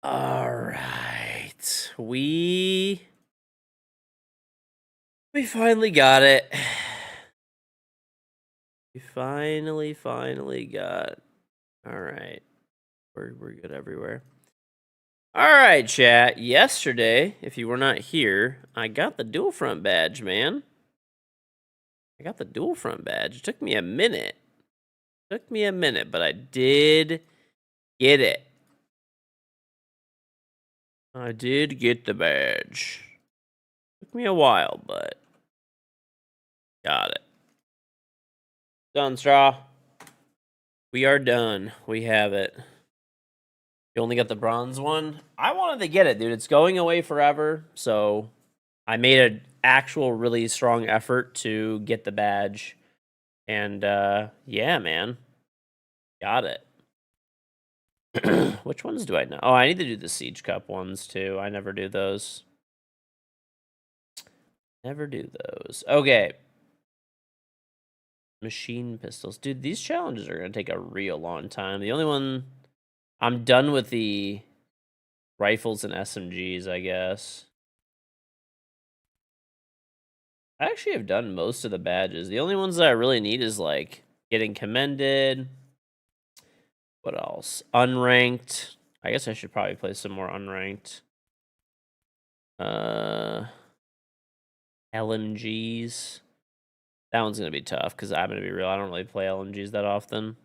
All right. We finally got it. We finally got. All right. We're good everywhere. All right, chat. Yesterday, if you were not here, I got the dual front badge, man. I got the dual front badge. It took me a minute. But I did get it. I did get the badge. Took me a while, but got it. Done, Straw. We are done. We have it. You only got the bronze one? I wanted to get it, dude. It's going away forever, so I made an actual really strong effort to get the badge. And yeah, man. Got it. Which ones do I know? Oh, I need to do the Siege Cup ones too. I never do those. Never do those. Okay. Machine pistols. Dude, these challenges are going to take a real long time. The only one... I'm done with the rifles and SMGs, I guess. I actually have done most of the badges. The only ones that I really need is, like, getting commended. What else? Unranked. I guess I should probably play some more unranked. LMGs. That one's going to be tough, because I'm going to be real. I don't really play LMGs that often.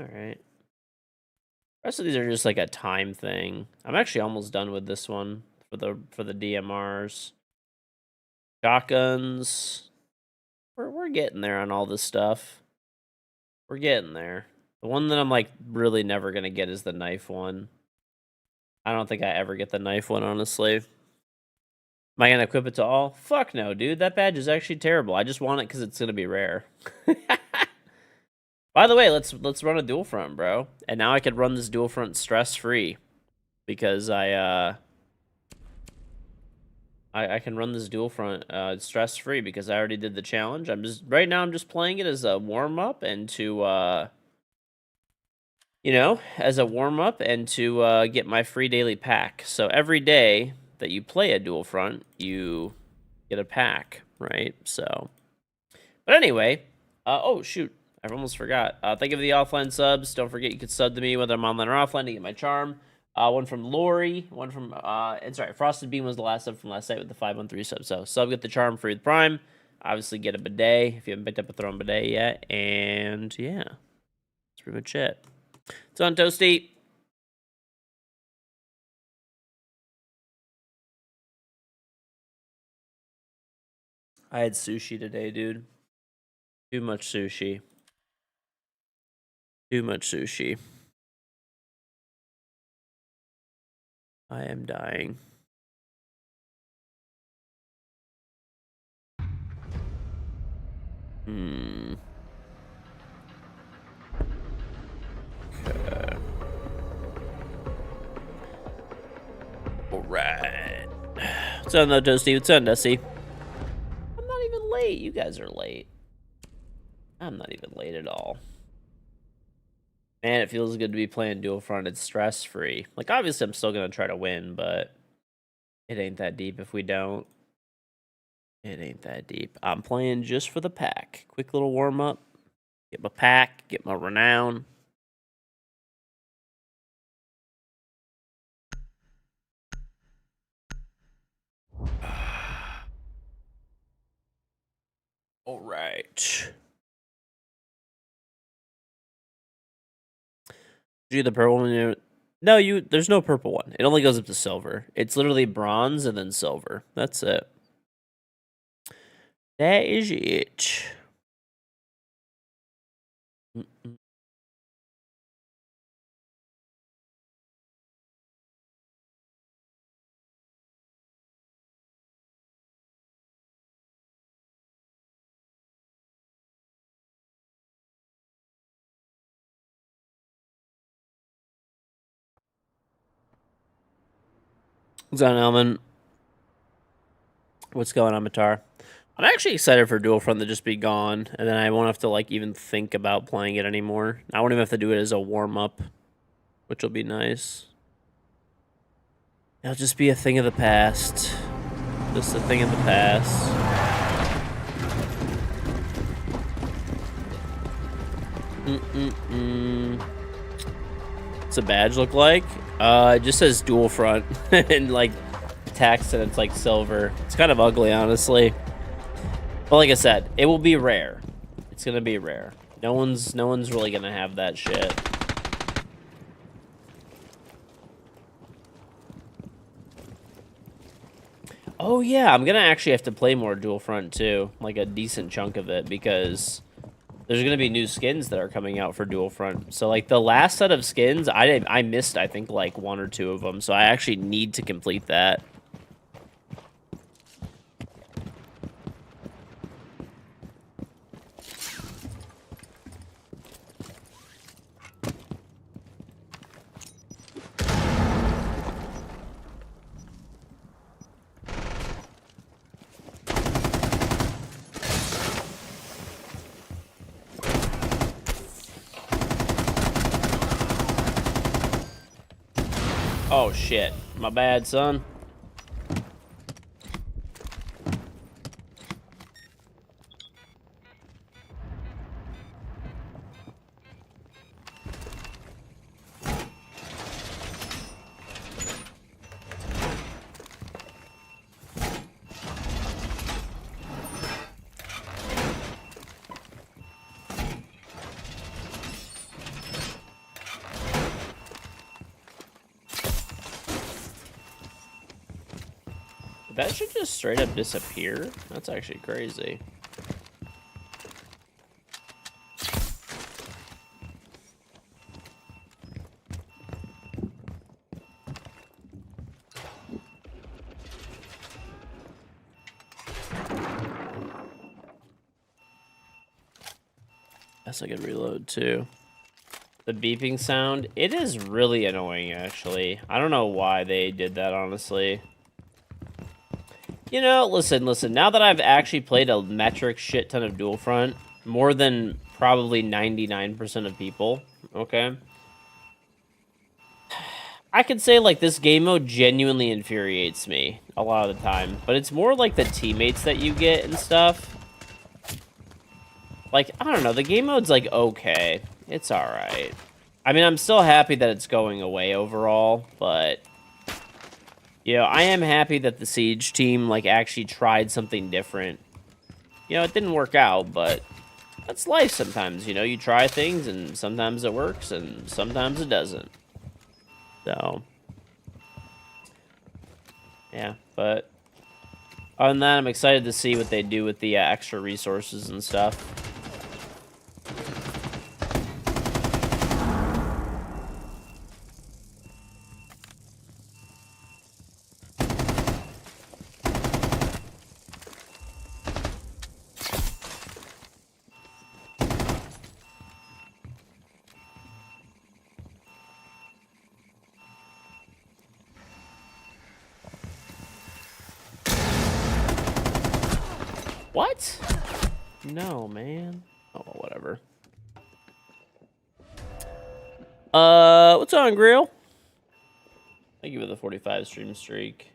Alright. The rest of these are just like a time thing. I'm actually almost done with this one for the DMRs. Shotguns. We're getting there on all this stuff. We're getting there. The one that I'm like really never gonna get is the knife one. I don't think I ever get the knife one, honestly. Am I gonna equip it to all? Fuck no, dude. That badge is actually terrible. I just want it because it's gonna be rare. By the way, let's run a dual front, bro. And now I could run this dual front stress free because I can run this dual front stress free because I already did the challenge. I'm just playing it as a warm up and to as a warm up and to get my free daily pack. So every day that you play a dual front, you get a pack, right? So, but anyway, oh shoot, I almost forgot. Thank you for the offline subs. Don't forget you can sub to me whether I'm online or offline to get my charm. One from Lori, one from, and sorry, Frosted Bean was the last sub from last night with the 513 sub. So, sub, get the charm free with Prime. Obviously, get a bidet if you haven't picked up a Throne bidet yet. And, yeah, that's pretty much it. It's on, Toasty. I had sushi today, dude. Too much sushi. Too much sushi. I am dying. Okay. Alright. What's on, though, Toasty? What's on, Dusty? I'm not even late. You guys are late. I'm not even late at all. Man, it feels good to be playing dual fronted stress-free. Like, obviously, I'm still going to try to win, but it ain't that deep if we don't. It ain't that deep. I'm playing just for the pack. Quick little warm-up. Get my pack. Get my renown. All right. Do the purple one? No, there's no purple one. It only goes up to silver. It's literally bronze and then silver. That's it. That is it. What's on, Elman? What's going on, Matar? I'm actually excited for Dual Front to just be gone, and then I won't have to like even think about playing it anymore. I won't even have to do it as a warm-up, which will be nice. It'll just be a thing of the past. Just a thing of the past. What's the badge look like? It just says Dual Front and like text, and it's like silver. It's kind of ugly, honestly. But like I said, it will be rare. It's gonna be rare. No one's really gonna have that shit. Oh yeah, I'm gonna actually have to play more Dual Front too, like a decent chunk of it, because there's gonna be new skins that are coming out for Dual Front. So like the last set of skins, I missed I think like 1 or 2 of them, so I actually need to complete that. Oh shit, my bad, son. That should just straight up disappear. That's actually crazy. Guess I could reload too. The beeping sound, it is really annoying actually. I don't know why they did that, honestly. You know, listen, now that I've actually played a metric shit ton of Dual Front, more than probably 99% of people, okay? I could say, like, this game mode genuinely infuriates me a lot of the time, but it's more like the teammates that you get and stuff. Like, I don't know, the game mode's, like, okay. It's alright. I mean, I'm still happy that it's going away overall, but... You know, I am happy that the Siege team, like, actually tried something different. You know, it didn't work out, but that's life sometimes, you know? You try things, and sometimes it works, and sometimes it doesn't. So, yeah, but other than that, I'm excited to see what they do with the extra resources and stuff. What? No, man. Oh, whatever. What's on, Grill? Thank you for the 45 stream streak.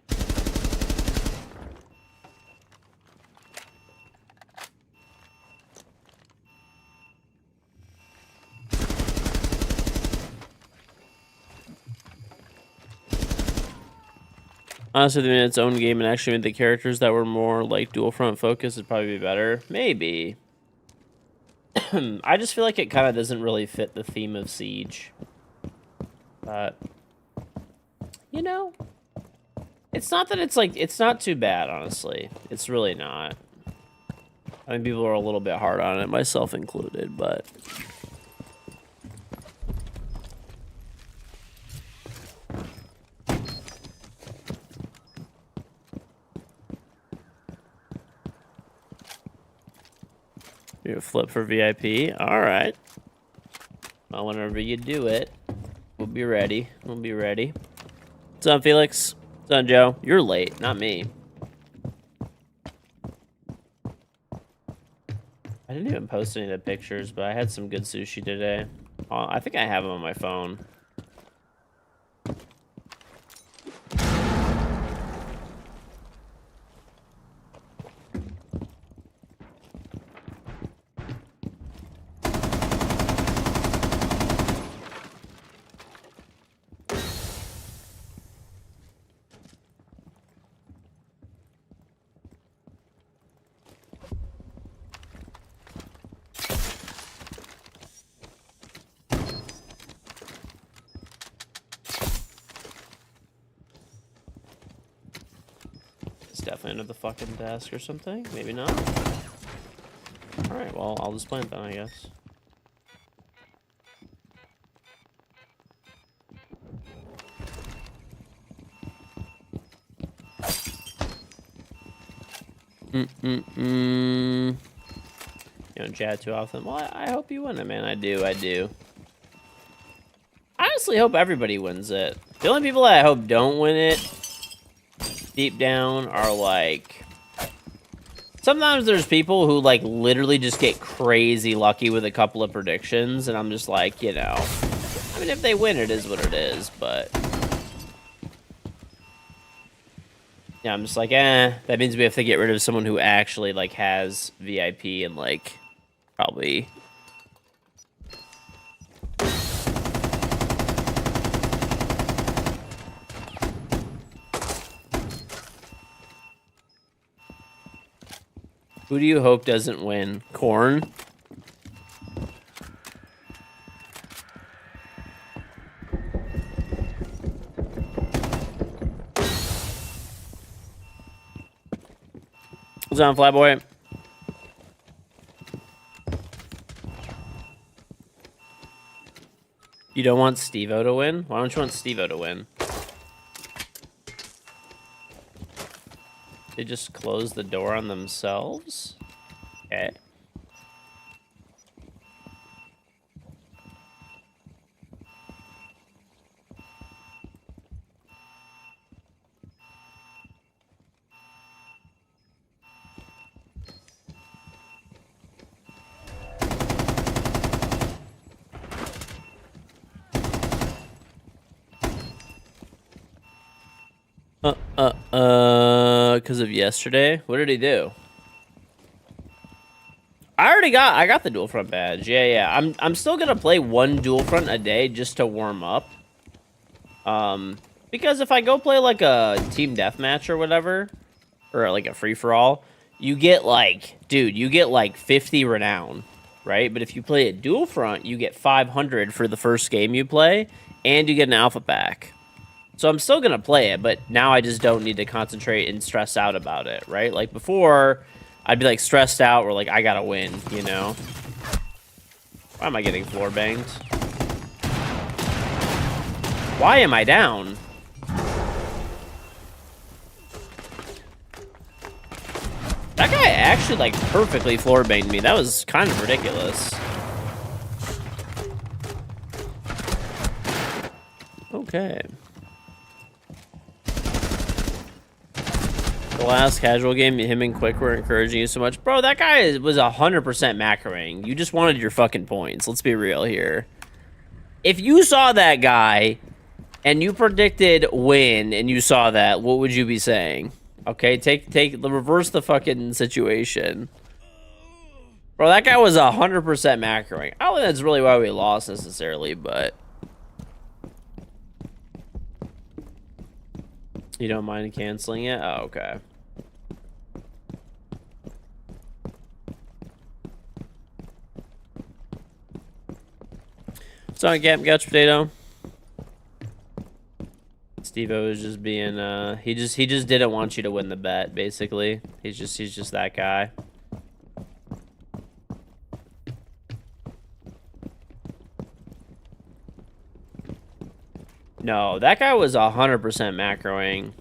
Honestly, if they made its own game and actually made the characters that were more, like, dual front focused, it'd probably be better. Maybe. I just feel like it kind of doesn't really fit the theme of Siege. But, you know, it's not that it's, like, it's not too bad, honestly. It's really not. I mean, people are a little bit hard on it, myself included, but... You flip for VIP. All right. Well, whenever you do it, we'll be ready. We'll be ready. What's up, Felix? What's up, Joe? You're late, not me. I didn't even post any of the pictures, but I had some good sushi today. I think I have them on my phone. Definitely under the fucking desk or something. Maybe not. Alright, well, I'll just plant then, I guess. You don't chat too often. Well, I hope you win it, man. I do. I honestly hope everybody wins it. The only people that I hope don't win it, deep down, are like... Sometimes there's people who, like, literally just get crazy lucky with a couple of predictions, and I'm just like, you know... I mean, if they win, it is what it is, but... Yeah, I'm just like, that means we have to get rid of someone who actually, like, has VIP and, like, probably... Who do you hope doesn't win? Corn? What's on, Flatboy? You don't want Steve-O to win? Why don't you want Steve-O to win? They just close the door on themselves? Okay. Because of yesterday? What did he do? I got the dual front badge. Yeah. I'm still gonna play one dual front a day just to warm up. Because if I go play like a team deathmatch or whatever, or like a free-for-all, you get like, dude, you get like 50 renown, right? But if you play a dual front, you get 500 for the first game you play, and you get an alpha pack. So I'm still gonna play it, but now I just don't need to concentrate and stress out about it, right? Like before, I'd be like stressed out or like I gotta win, you know? Why am I getting floor banged? Why am I down? That guy actually like perfectly floor banged me. That was kind of ridiculous. Okay. The last casual game, him and Quick were encouraging you so much. Bro, that guy was 100% macroing. You just wanted your fucking points. Let's be real here. If you saw that guy and you predicted win and you saw that, what would you be saying? Okay, reverse the fucking situation. Bro, that guy was 100% macroing. I don't think that's really why we lost necessarily, but... You don't mind canceling it? Oh, okay. Sorry, Gotcha Potato. Steve-O is just being, he just didn't want you to win the bet, basically. He's just that guy. No, that guy was 100% macroing.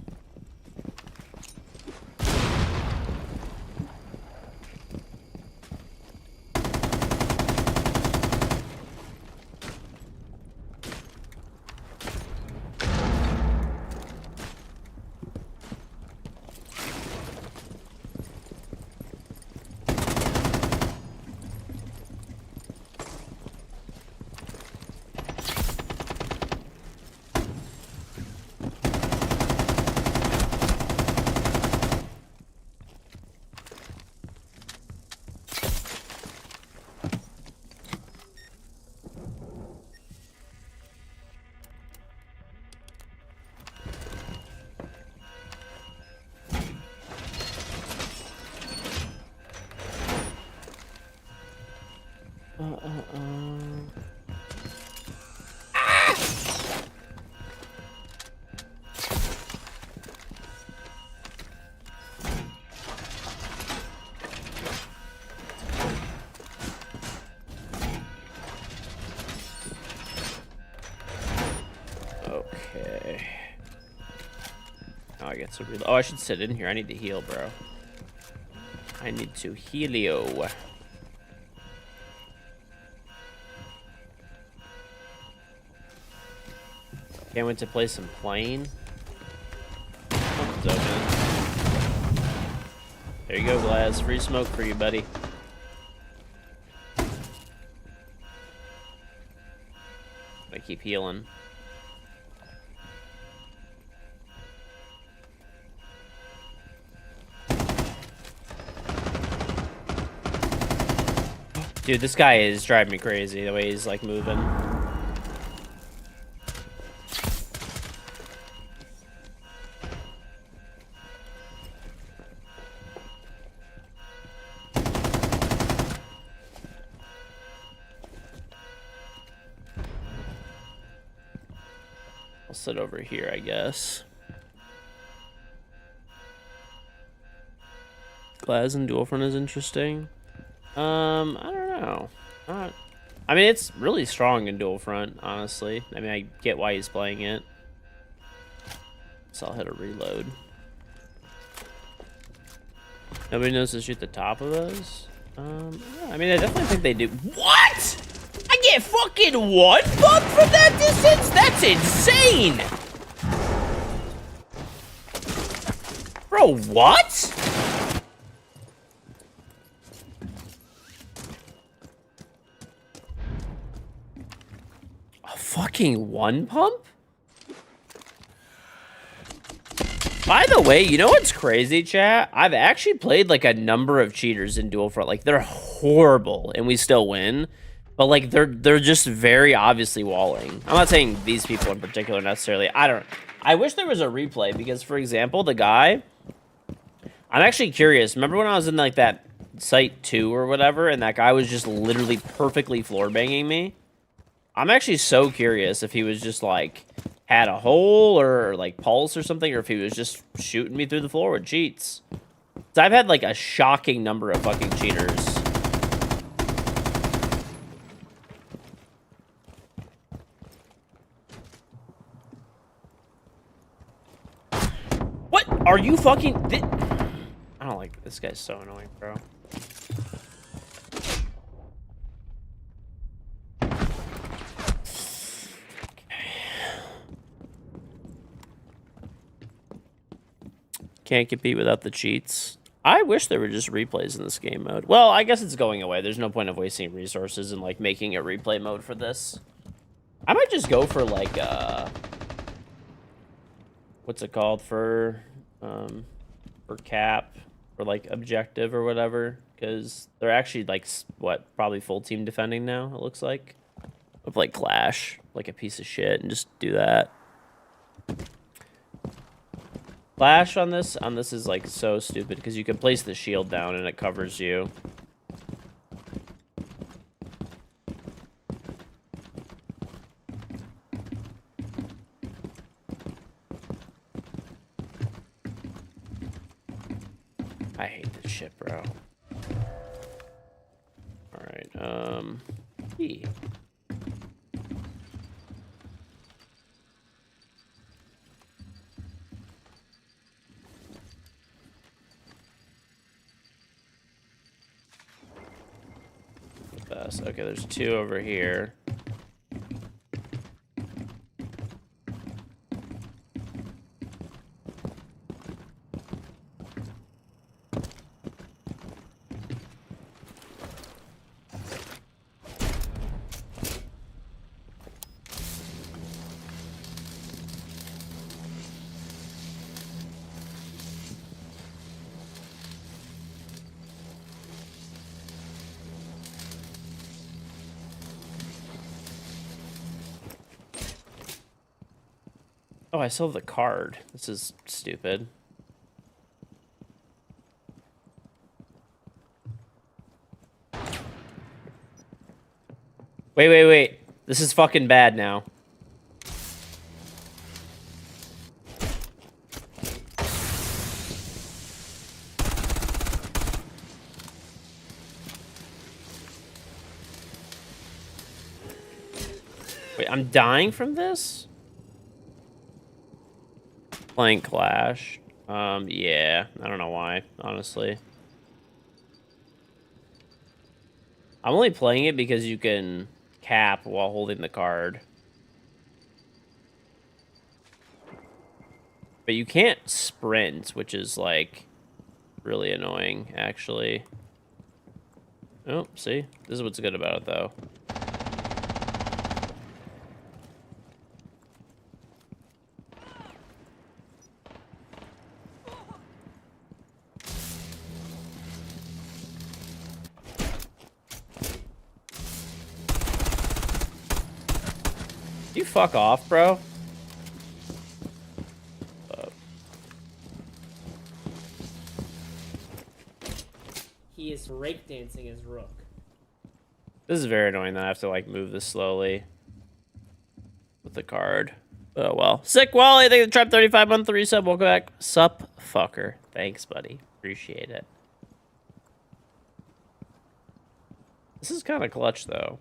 Okay. Now I get to reload. Oh, I should sit in here. I need to heal, bro. I need to healio. Can't wait to play some plane. Open. There you go, Glaz. Free smoke for you, buddy. I keep healing. Dude, this guy is driving me crazy, the way he's, like, moving. I'll sit over here, I guess. Glaz and Dual Front is interesting. I don't know. I mean, it's really strong in Dual Front, honestly. I mean, I get why he's playing it. So I'll hit a reload. Nobody knows to shoot the top of those? Yeah, I mean, I definitely think they do. What? I get fucking one bump from that distance? That's insane! Bro, what? A fucking one pump? By the way, you know what's crazy, chat? I've actually played, like, a number of cheaters in Dual Front. Like, they're horrible, and we still win. But, like, they're just very obviously walling. I'm not saying these people in particular necessarily. I wish there was a replay, because, for example, the guy... I'm actually curious. Remember when I was in, like, that Site 2 or whatever, and that guy was just literally perfectly floor banging me? I'm actually so curious if he was just, like... had a hole or like pulse or something, or if he was just shooting me through the floor with cheats. So I've had like a shocking number of fucking cheaters. What are you fucking? I don't like this guy's so annoying, bro. Can't compete without the cheats. I wish there were just replays in this game mode. Well, I guess it's going away. There's no point of wasting resources and, like, making a replay mode for this. I might just go for, like, what's it called? For cap, or, like, objective or whatever. Because they're actually, like, what, probably full team defending now, it looks like. With, like, Clash, like a piece of shit, and just do that. Flash on this is like so stupid because you can place the shield down and it covers you. I hate this shit, bro. All right, E. Okay, there's two over here. Oh, I still have the card. This is stupid. Wait. This is fucking bad now. Wait, I'm dying from this? Playing Clash. Yeah. I don't know why, honestly. I'm only playing it because you can cap while holding the card. But you can't sprint, which is, like, really annoying, actually. Oh, see? This is what's good about it, though. You fuck off, bro. He is rake dancing his rook. This is very annoying that I have to, like, move this slowly with the card. Oh, well. Sick Wally, thank you for the Tribe 35 month 3 sub. Welcome back. Sup, fucker. Thanks, buddy. Appreciate it. This is kind of clutch, though.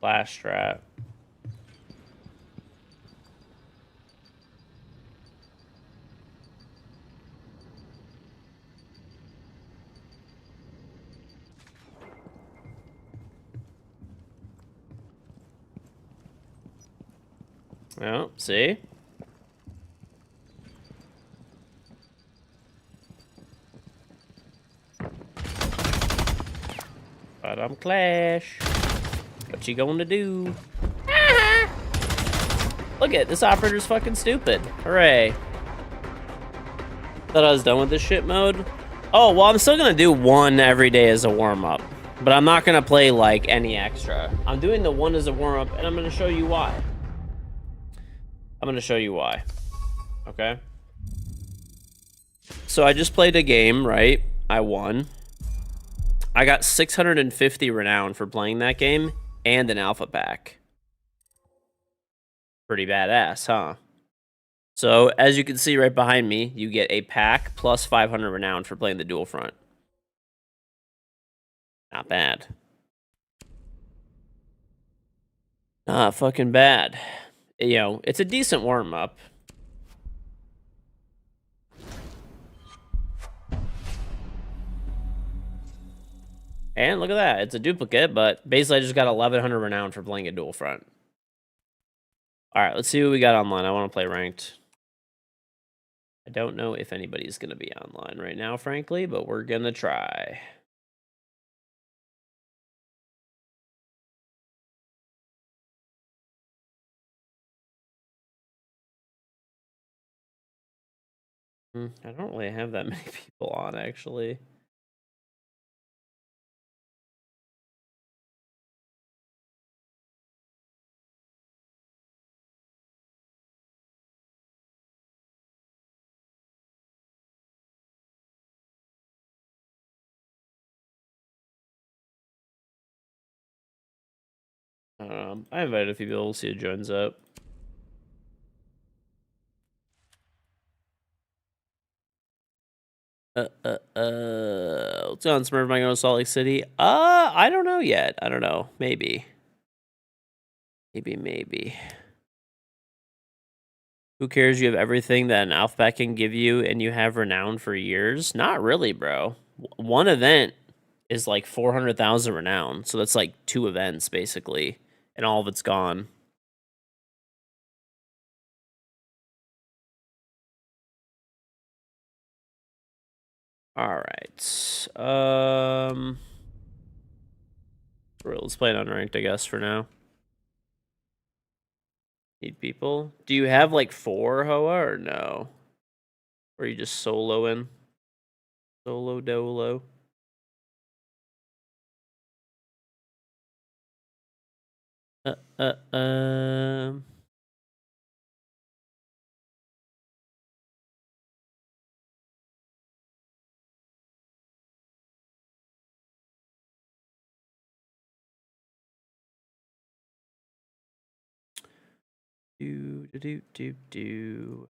Flash strat. Oh, see? But I'm Clash. What you going to do? Look at this operator's fucking stupid. Hooray. Thought I was done with this shit mode. Oh, well, I'm still gonna do one every day as a warm-up. But I'm not gonna play, like, any extra. I'm doing the one as a warm-up, and I'm gonna show you why. I'm gonna show you why. Okay? So I just played a game, right? I won. I got 650 renown for playing that game, and an alpha pack. Pretty badass, huh? So, as you can see right behind me, you get a pack plus 500 renown for playing the dual front. Not bad. Not fucking bad. You know, it's a decent warm-up. And look at that. It's a duplicate, but basically I just got 1100 renown for playing a dual front. Alright, let's see what we got online. I want to play ranked. I don't know if anybody's going to be online right now, frankly, but we're going to try. I don't really have that many people on, actually. I invited a few people. We'll see who joins up. What's on Smurf? Am I going to Salt Lake City? I don't know yet. I don't know. Maybe. Maybe. Who cares? You have everything that an alpha pack can give you, and you have renown for years? Not really, bro. One event is like 400,000 renown, so that's like 2 events, basically, and all of it's gone. Alright. Let's play it unranked, I guess, for now. Need people? Do you have like 4 Hoa or no? Or are you just soloing? Solo dolo? Um. Do do do do do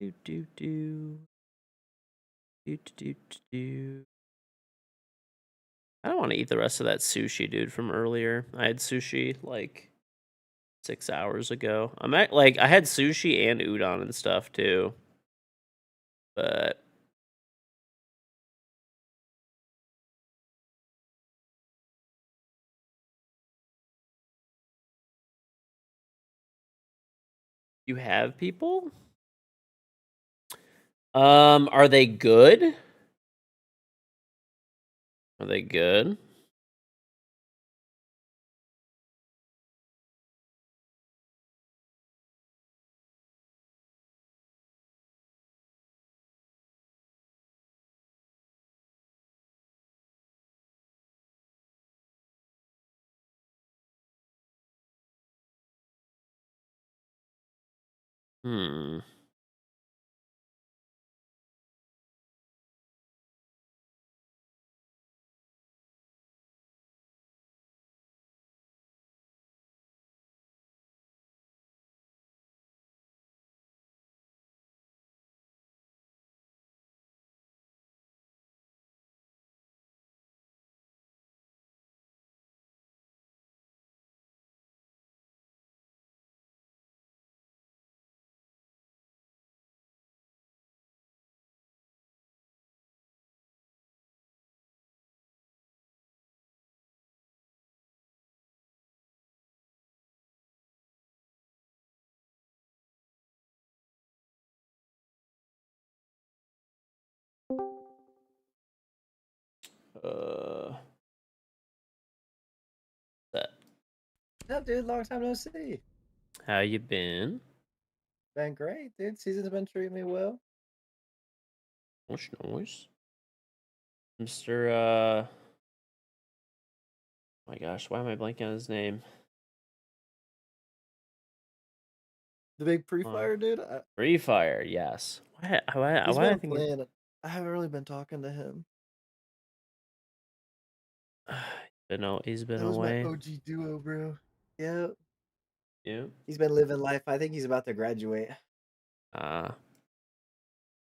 do do do do do do. I don't want to eat the rest of that sushi, dude, from earlier. I had sushi like 6 hours ago. I had sushi and udon and stuff too, but you have people? Are they good? Are they good? Hmm. Uh. That. What's up, dude? Long time no see. How you been? Been great, dude. Season's been treating me well. What's noise? Mr. My gosh, why am I blanking on his name? The big pre-fire, dude. Free Fire, yes. Why He's I been think playing. I haven't really been talking to him. he's been That was my away. OG duo, bro. Yeah. Yeah. He's been living life. I think he's about to graduate. Uh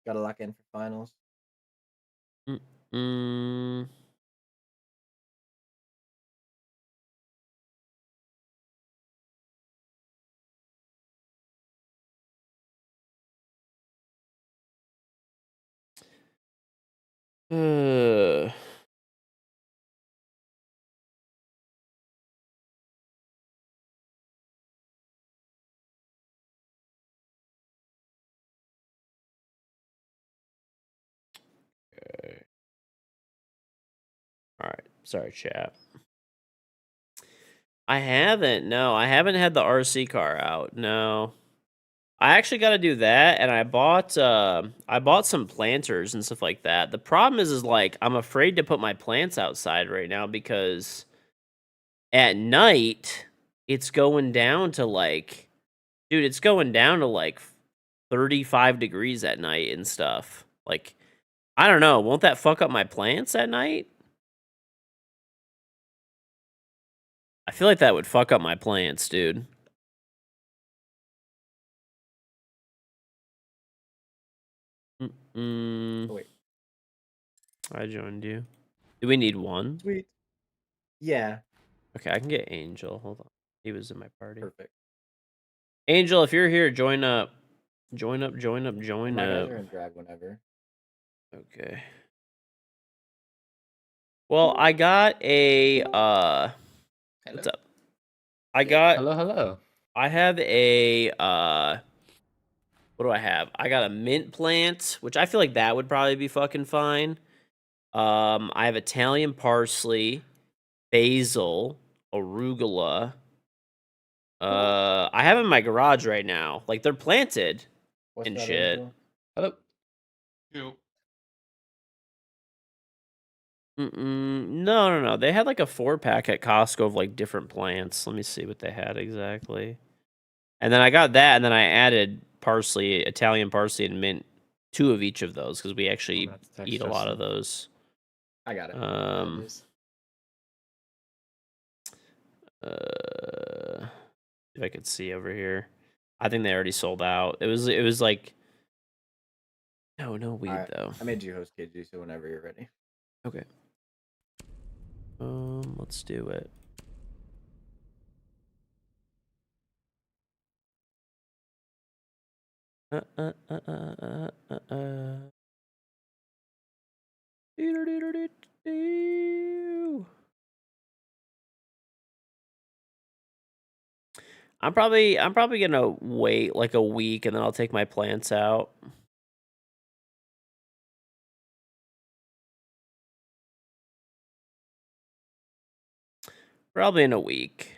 Got to lock in for finals. mm, uh, okay. All right. Sorry, chat. I haven't. No, I haven't had the RC car out. No. I actually got to do that, and I bought some planters and stuff like that. The problem is like I'm afraid to put my plants outside right now because at night it's going down to like, dude, it's going down to like 35 degrees at night and stuff. Like, I don't know, won't that fuck up my plants at night? I feel like that would fuck up my plants, dude. Oh, wait. I joined you. Do we need one? Sweet. Yeah. Okay, I can get Angel. Hold on. He was in my party. Perfect. Angel, if you're here, join up. Join up, join up, And join my guys up. are in drag whenever. Okay. Well, I got a Hello. what's up? Hello, hello. I have a what do I have? I got a mint plant, which I feel like that would probably be fucking fine. I have Italian parsley, basil, arugula. I have them in my garage right now. Like they're planted What's and that, shit. Angel? Hello. No. They had like a 4-pack at Costco of like different plants. Let me see what they had exactly. And then I got that, and then I added parsley, Italian parsley, and mint. 2 of each of those because we actually That's eat a lot of those. I got it. Uh, if I could see over here. I think they already sold out. It was like no weed Alright, though. I made you host KG, so whenever you're ready. Okay. Let's do it. I'm probably gonna wait like a week and then I'll take my plants out. Probably in a week.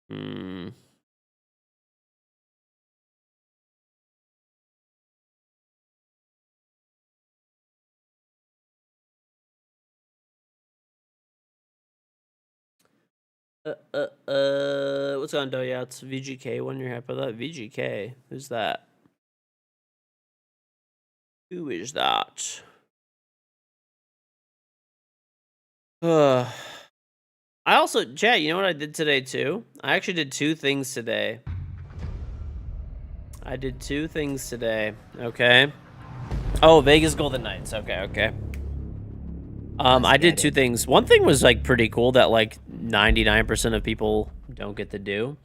Hmm. What's on Doyats? VGK when you're happy with that? VGK? Who's that? Who is that? I also, chat, you know what I did today too? I actually did 2 things today. I did 2 things today, okay? Oh, Vegas Golden Knights. Okay. I did 2 things. One thing was like pretty cool that like 99% of people don't get to do.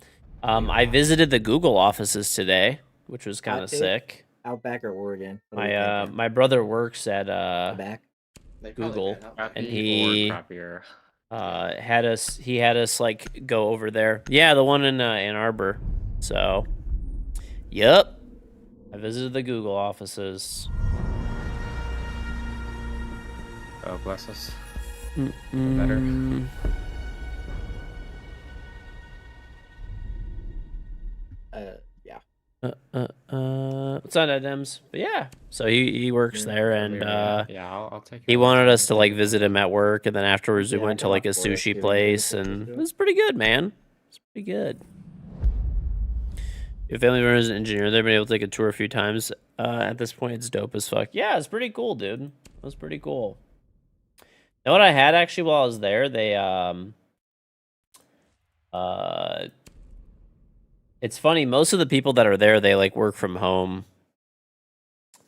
I visited the Google offices today, which was kind of sick. Outback or Oregon? What are we My brother works at Outback? Google, and Crappy he or crappier. had us like go over there. Yeah, the one in Ann Arbor. So, yep, I visited the Google offices. Oh, bless us. Better. Yeah. What's on Dems? But yeah, so he works there, and yeah, I'll take. He wanted us to like visit him at work, and then afterwards we Yeah, went to I like a got Forest sushi too, place, we can and do it it. was pretty good, man. It's pretty good. Your family member is an engineer. They've been able to take a tour a few times. At this point, it's dope as fuck. Yeah, it's pretty cool, dude. It was pretty cool. You know what I had actually while I was there? They it's funny. Most of the people that are there, they like work from home.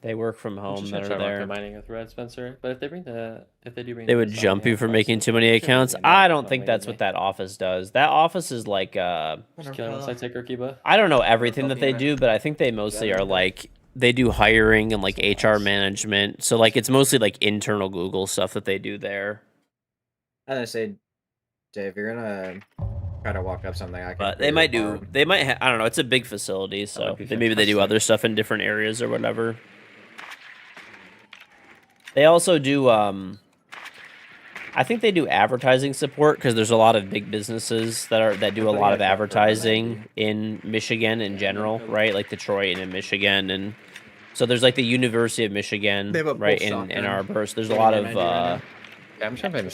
They work from home that are there. Mining with Red Spencer, but if they do bring, They would jump you for making too many accounts. I don't think that's what that office does. That office is like Just killing once I take Kiba. I don't know everything that they do, but I think they mostly are like they do hiring and like HR management. So like it's mostly like internal Google stuff that they do there. I was gonna say, Dave, you're gonna try to walk up something. I can. But they might do. They might. I don't know. It's a big facility, so maybe they do other stuff in different areas or whatever. They also do. I think they do advertising support because there's a lot of big businesses that do a lot of advertising in Michigan in general, right? Like Detroit and in Michigan, and so there's like the University of Michigan, right, in Ann Arbor. So there's a lot of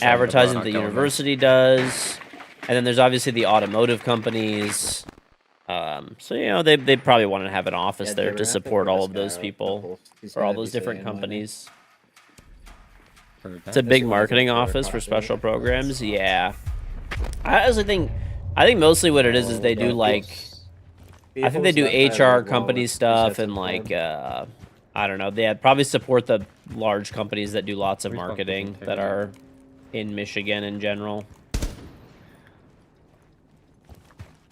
advertising that the university does, and then there's obviously the automotive companies. So you know they probably want to have an office there to support all of those people or all those different companies. It's a big marketing office for special programs. Yeah, I honestly think mostly what it is they do like I think they do HR company stuff and like I don't know. They probably support the large companies that do lots of marketing that are in Michigan in general.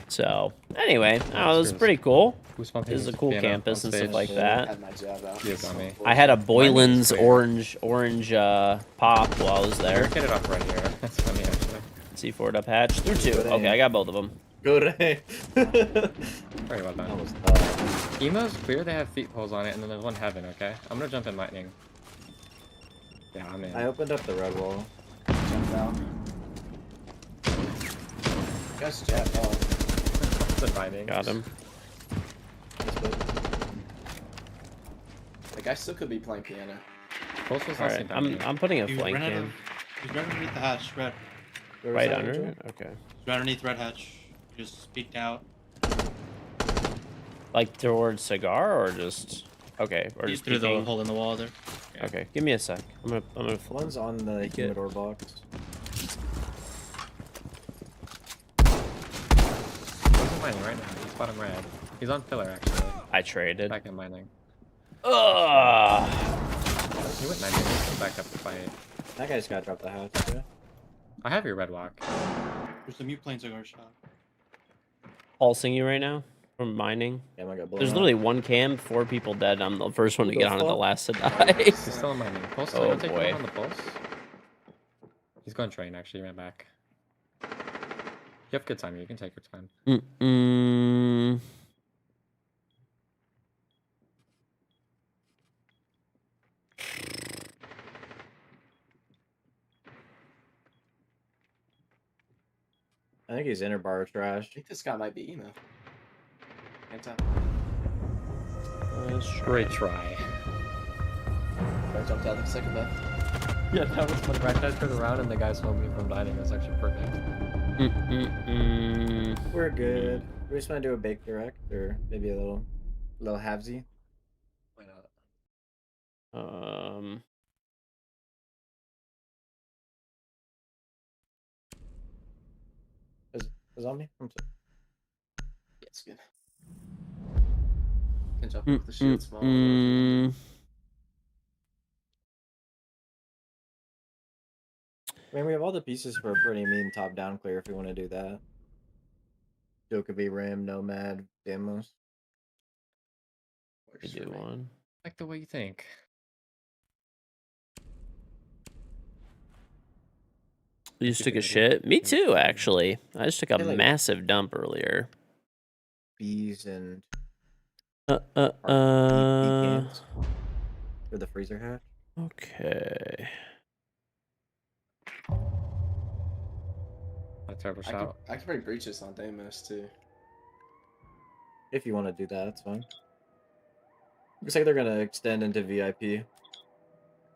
So anyway, it was pretty cool. This is a cool campus and stuff like that. I had a Boylan's orange pop while I was there. Get it up right here. That's funny actually. C4 up hatch through 2. Okay, I got both of them. Good. Sorry about that. Emo's clear. They have feet poles on it, and then there's one heaven. Okay, I'm gonna jump in lightning. Yeah, I'm in. I opened up the red wall. Jump down. Guess jet. Got him. Like I still could be playing piano. Alright, I'm putting a flank in. He's right underneath the hatch, red. Right under it? Okay. He's right underneath red hatch. Just peeked out. Like towards cigar or just okay, or He's just through the peeking? hole in the wall there. Yeah. Okay, give me a sec. I'm gonna. One's on the Peek it. humidor box. He's in mining right now. He's bottom red. He's on pillar actually. I traded. Back in mining. Ugh. He went 90 minutes and back up to fight. That guy's got to drop the house too. I have your red walk. There's the mute plane cigar shot. Pulsing you right now from mining. Yeah, I got blown There's up. literally one cam, 4 people dead. I'm the first one to Who get the on it, the fuck? last to die. He's still in mining. Pulse, Oh, don't take boy. one on the pulse. He's going train actually, he ran back. You have good time, you can take your time. Mm-mm. I think he's inner bar trash. I think this guy might be emo. Can't tell. Let's try. Great try. I jumped out the second left. Yeah, that was fun. Right, I turned around and the guy's home me from dining. It was actually perfect. Mm-mm-mm. We're good. We just want to do a bake direct or maybe a little halvesy. Why not? Is on me? I'm sorry. Yeah, it's good. Can jump with the shield small. whatever. Mm. I mean, we have all the pieces for a pretty mean top-down clear if we want to do that. Joe could be Ram, Nomad, Demos. I Works do for me. one. Like the way you think. You just you took a can do shit? it. Me Yeah. too, actually. I just took a feel like- massive dump earlier. Bees and Uh, pecans for the freezer hatch. Okay. A terrible I shout. could bring breaches on Deimos too. If you want to do that, that's fine. Looks like they're gonna extend into VIP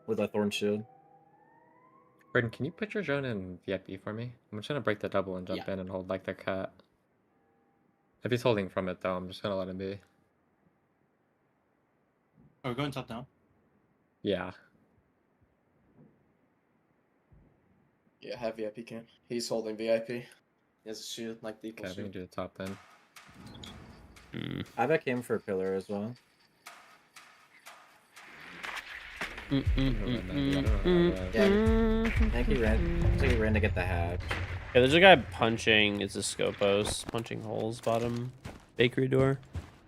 with a Thorn Shield. Braden, can you put your drone in VIP for me? I'm just gonna break the double and jump Yeah. in and hold like the cat. If he's holding from it though, I'm just gonna let him be. Oh, we're going top down. Yeah. Yeah, have VIP can. He's holding VIP. He has a shield like the equal Okay, we can shield. do the top then. I bet came for pillar as well. Mm, I think he ran. Looks like he ran to get the hatch. Yeah, there's a guy punching. It's a Scopos punching holes bottom bakery door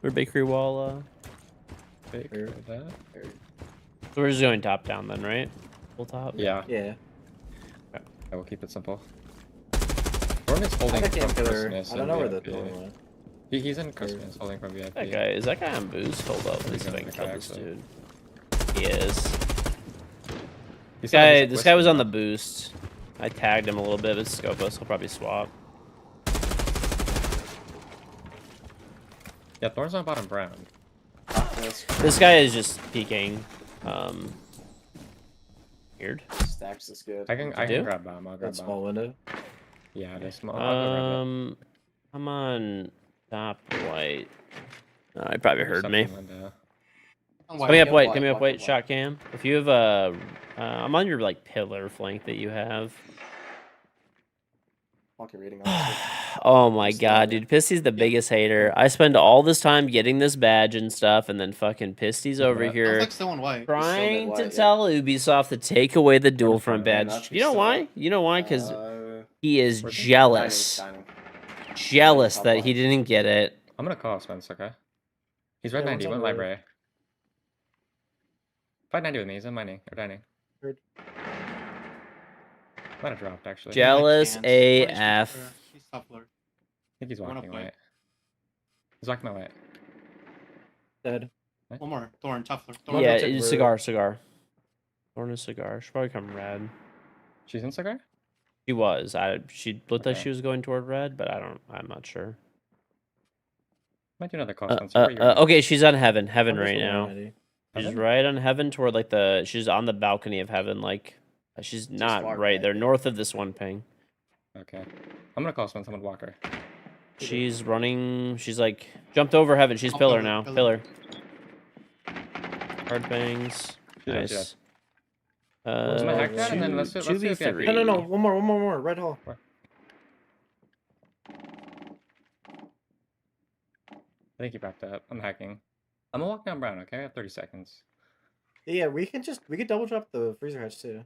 or bakery wall. Big Here. for that. So we're just going top down then, right? Full top. Yeah, Yeah. I will keep it simple. Thorn is holding I bet came from pillar. Christmas I don't and know where the VIP. Thorn went. He's in Christmas, holding from VIP. That guy is that guy on boost? Hold up, He's let's see if I on can the kill guy, this actually. dude. He is. He's got his This guy was whiskey on the now. boost. I tagged him a little bit with Scopus. He'll probably swap. Yeah, Thorn's on bottom brown. This guy is just peeking. Weird. Stacks is good. I can do? grab bomb. I'll grab That small bomb. window. Yeah, it is small. I'll go grab it. I'm on top white. Oh, he probably heard me. Coming up white, coming up white, shot cam. If you have a, I'm on your like pillar flank that you have. Walking reading on Oh my Just god, there. dude, Pisty's the biggest hater. I spend all this time getting this badge and stuff, and then fucking Pisty's over Yeah. Sounds here like still on white. trying white, to yeah. tell Ubisoft to take away the dual front Yeah, badge. not You know still why? white. You know why? Because Uh, he is Where's he? jealous. dining. Jealous Top that white. he didn't get it. I'm gonna call Spence, okay? He's red Yeah, 90, one's went on the- library. Fight 90 with me, he's in mining, or dining. Heard. Might have dropped, actually. He, like, Jealous cans. Oh, he's top AF. floor. He's top floor. I think he's One up walking white. white. He's walking my way. Dead. One more. Thorn, top floor. Thorn. Yeah, took it's red. cigar. Thorn is cigar. Should probably come red. She's in cigar? She was. She looked like Okay. she was going toward red, but I'm not sure. Might do another call, Spencer. Where you at? Okay, she's on heaven. Heaven Oh, this right one now. already. She's Heaven? right on heaven toward like she's on the balcony of heaven, like she's not far right back. there, north of this one ping. Okay. I'm gonna call Spence, I'm gonna walk her. She's running. She's like jumped over heaven. She's Oh, pillar pillar, now. pillar. Hard bangs. She does, Nice. Let's hack that and then let's do a VIP. 2v3. No. One more. Red hall. I think he backed up. I'm hacking. I'm gonna walk down brown, okay? I have 30 seconds. Yeah, we could double drop the freezer hatch too.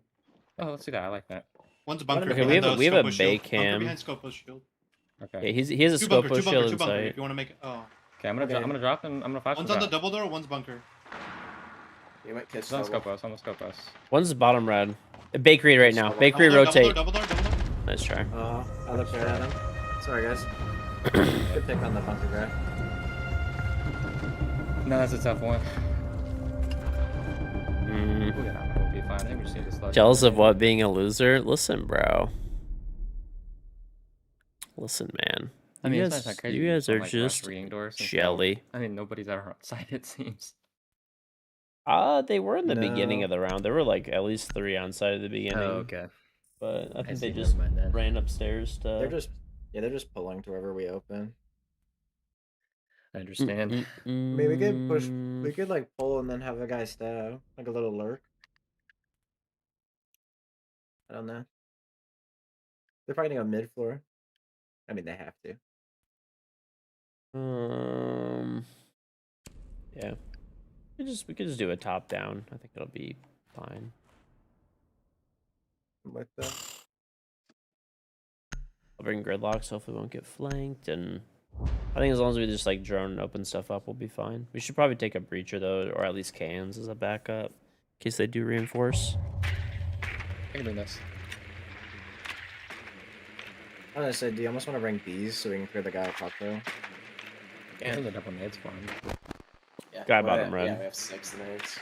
Oh, let's do that. I like that. One's a bunker. Okay, behind we have a Scopo's bay shield. cam. Bunker behind Scopo's shield. Okay. Yeah, he has a Two scope bunker, shield two bunker. inside. If you want to make it. Oh. Okay, I'm gonna drop and I'm gonna flash. One's and on the drop. double door, one's bunker. You might catch It's on double. Scopus. On the Scopus. One's bottom red. Bakery right now. Double Bakery Double door, rotate. Double door. Nice try. I looked right at him. Sorry guys. Good pick on the bunker guy. No, that's a tough one. Mm. We'll get out. We'll be fine. I think we just need to slow. Jealous of what? Being a loser? Listen, bro. Listen, man. I mean, you it's guys, not crazy. you guys are like, just reading doors and jelly. stuff. I mean, nobody's ever outside. It seems. They were in the beginning No. of the round. There were like at least 3 on site at the beginning. okay. But I think see, they just never mind then. ran upstairs to. They're just pulling to wherever we open. I understand. I mean, we could push. We could like pull and then have a guy stab, like a little lurk. I don't know. They're fighting on mid floor. I mean, they have to. Yeah. We could just do a top down. I think it'll be fine. With the I'll bring gridlocks. Hopefully, we won't get flanked. And I think as long as we just like drone and open stuff up, we'll be fine. We should probably take a breacher though, or at least cans as a backup in case they do reinforce. I can bring this. I was gonna say, do you almost want to bring these so we can clear the guy up top though? I think the double nade's fine. Yeah, Guy we bottom have- red. Yeah, we have 6 nades.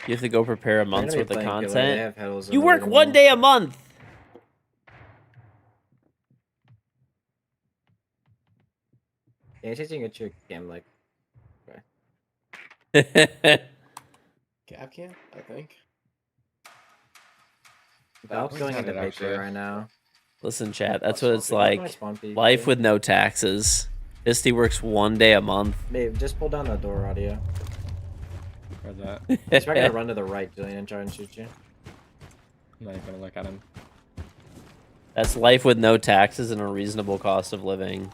You have to go prepare a They're month's gonna be worth of playing killer. They content. have heddles in You the work waiting one room. day a month. Yeah, you can get your cam like. Gap cam, I think. Valve's going not into it, bakery actually. right now. Listen, chat. That's Plus what it's one That's my like. spawn peak, Life too. with no taxes. Misty works one day a month. Babe, just pull down the door audio. Where's that? He's probably gonna run to the right, Jillian, and try and shoot you. I'm not even gonna look at him. That's life with no taxes and a reasonable cost of living.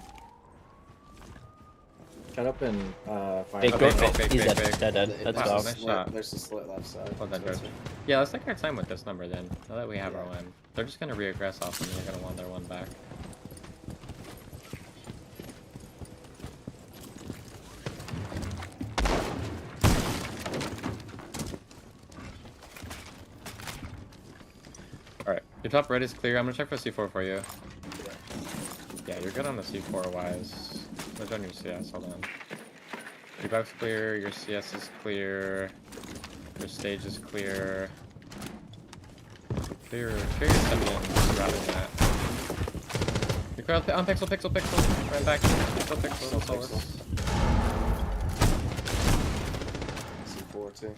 Shut up and fire. Big, Okay, go, big, he's big, dead, big. dead. There's That's a Wow, off. nice slit- shot. There's a split left side. Hold that, That's George. it. Yeah, let's take our time with this number then. Now that we have our win. They're just gonna reaggress off and they're gonna want their one back. Alright, your top red is clear. I'm gonna check for C4 for you. Yeah, you're good on the C4 wise. Where's on your CS? Hold on. Your buff's clear, your CS is clear, your stage is clear. Clear your civilians rather than that. Your crowd on pixel. Right back. Pixel. Solus. C4 too.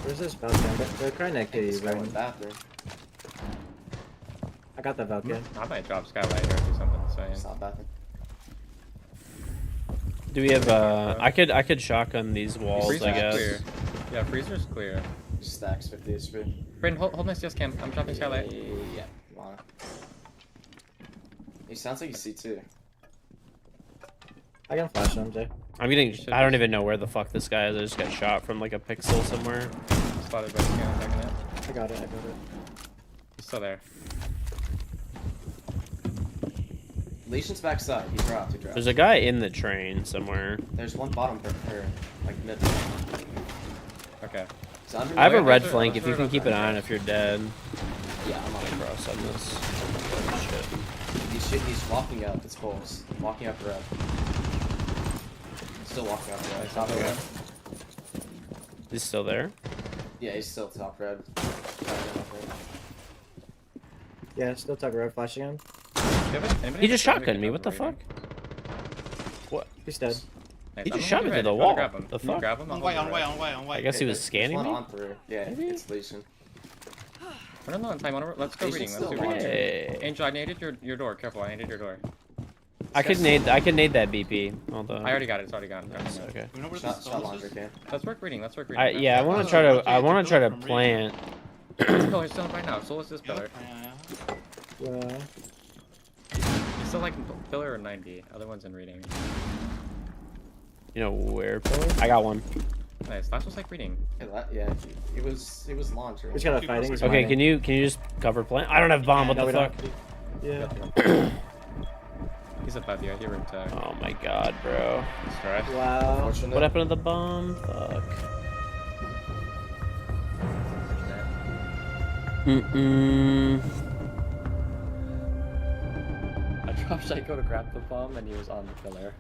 Where's this Valkyrie? They're trying to kill you, This guy bro. went bathroom. I got that Valkyrie. I might drop Skylight here or do something insane. It's not bathroom. Do we have I could shotgun these walls, Freezer's I guess. clear. Yeah, freezer's clear. Stacks 50 HP. Brayden, hold my CS cam. I'm dropping Skylight. Yeah, come on. He sounds like you see too. I can flash him, Jay. I'm getting. Should I don't just- even know where the fuck this guy is. I just got shot from like a pixel somewhere. Spotted by scan, checking it. I got it. He's still there. Lesion's backside. He dropped. There's a guy in the train somewhere. There's one bottom or like mid. Okay. It's under I have a Okay, red let's flank. do If you it can on keep that. an eye on if you're dead. Yeah, I'm on it. Cross on this. Oh, shit. He's walking up. It's Pulse. Walking up red. Still walking up red. Top Okay. red. He's still there. Yeah, he's still top red. Yeah, still tuck red flashing him. He just shotgunned me. What the fuck? He's dead. He just shot me through the wall. The Can you fuck? grab him? On white. I guess he was There's scanning one me. on through. Yeah, Maybe? it's Lesion. We're not on time. Let's go They should reading. Let's still do launch reading. it. Hey. Angel, I naded your door. Careful, I naded your door. I could nade that BP. Hold on. I already got it. It's already gone. Nice, okay. Do we know where the Shot stone launcher is? can. Let's work reading. Let's work reading. Yeah, I Oh, want to no, try no, to rotate the pillar plant. This pillar still right now. So is this pillar. Yeah. It's still like pillar or 90. Other one's in reading. You know where pillar? I got one. Nice. Last was like reading. Yeah, he was launching. He's got a Keep fighting. He's Okay, fighting. can you just cover plant? I don't have bomb. What No, the we fuck? don't. Yeah. He's above you. He ripped tag. Oh my god, bro. Let's try. Wow. Fortunate. What happened to the bomb? Fuck. I dropped Psycho to grab the bomb and he was on the pillar.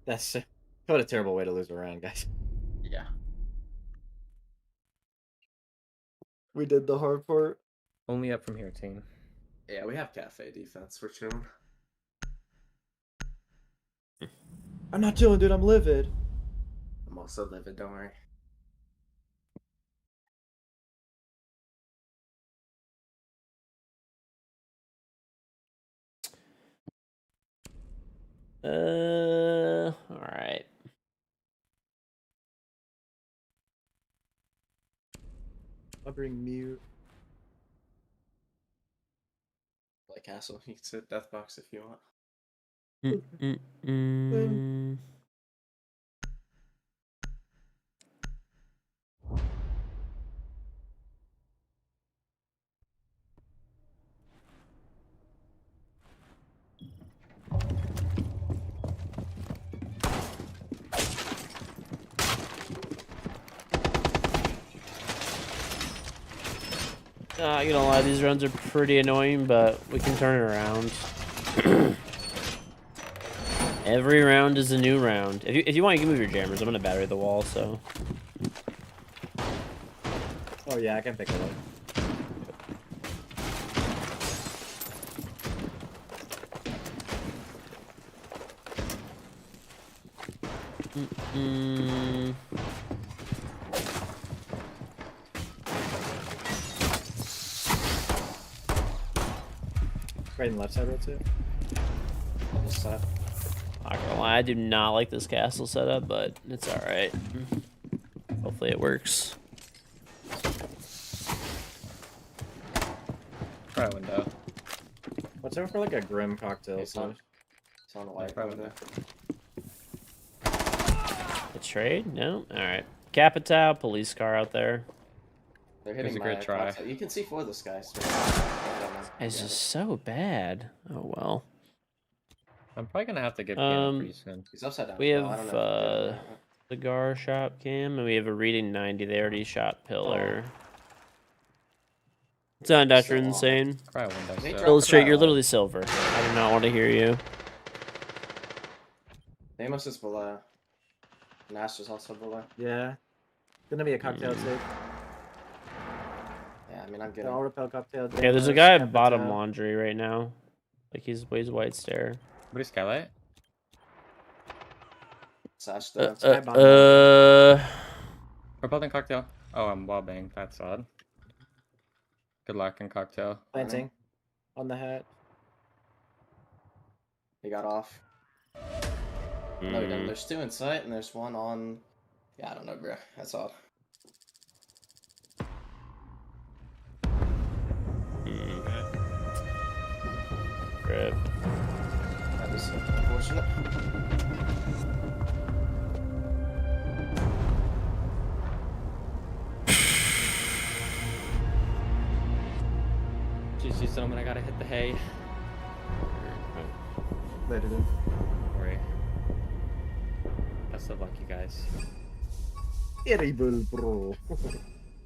That's what a terrible way to lose a round, guys. Yeah. We did the hard part. Only up from here, team. Yeah, we have Kafe defense. We're chilling. I'm not chilling, dude. I'm livid. I'm also livid, don't worry. All right. I'll bring mute. Like Castle, you can sit death box if you want. Not gonna lie, these runs are pretty annoying, but we can turn it around. Every round is a new round. If you want, you can move your jammers. I'm gonna battery the wall, so. Oh yeah, I can pick it up. Right and left side rotate. This side. Not gonna lie, I do not like this castle setup, but it's alright. Hopefully it works. Try window. What's over for like a grim cocktail? It's on. It's on the white Try window. A trade? No? Alright. Capital, police car out there. They're hitting a my great try. cocktail. You can see for this guy. It's just so bad. Oh well. I'm probably gonna have to get piano pretty soon. He's upside down. We as well. I have don't know if he's doing cigar shop cam, and we have a reading 90. They already shot pillar. It's on Dr. So long. Insane. Try window They still. dropped- Illustrate, you're literally silver. I do not want to hear you. Amos is below. Nash is also below. Yeah. Gonna be a cocktail take. Yeah, I mean, I'm The getting. all repel cocktail. Okay, there's a guy at bottom laundry right now. Like he's white stare. What is skylight? Sash Uh, the. We're building cocktail. Oh, I'm wall bang. That's odd. Good luck in cocktail. Planting. On the hat. He got off. No, he didn't. There's two in sight, and there's one on. Yeah, I don't know, bro. That's odd. Rip. That is unfortunate. GG, gentlemen, I gotta hit the hay. Later, dude. Don't worry. Best of luck, you guys. Terrible, bro.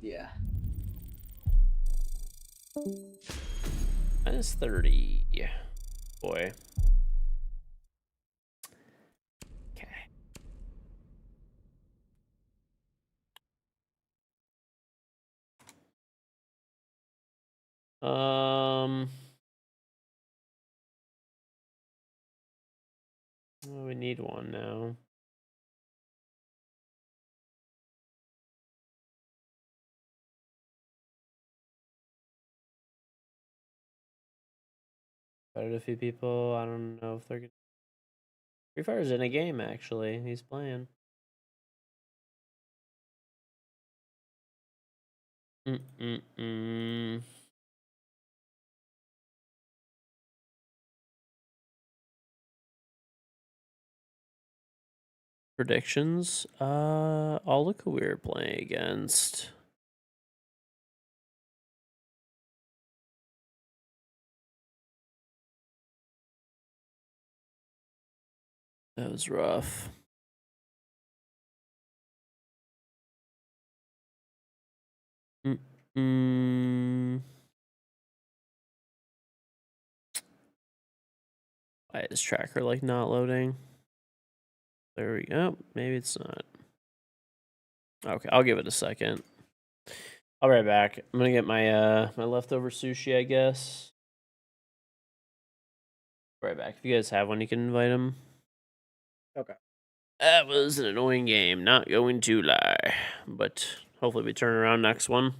Yeah. Minus 30. Boy. Okay. Oh, we need one now. invited a few people. I don't know if they're gonna. Free Fire's in a game actually. He's playing. Mm-mm-mm. Predictions. I'll look who we're playing against. That was rough. Mm-mm. Why is tracker like not loading? There we go. Maybe it's not. Okay, I'll give it a second. I'll be right back. I'm gonna get my my leftover sushi, I guess. Right back. If you guys have one, you can invite him. Okay. That was an annoying game, not going to lie. But hopefully we turn around next one.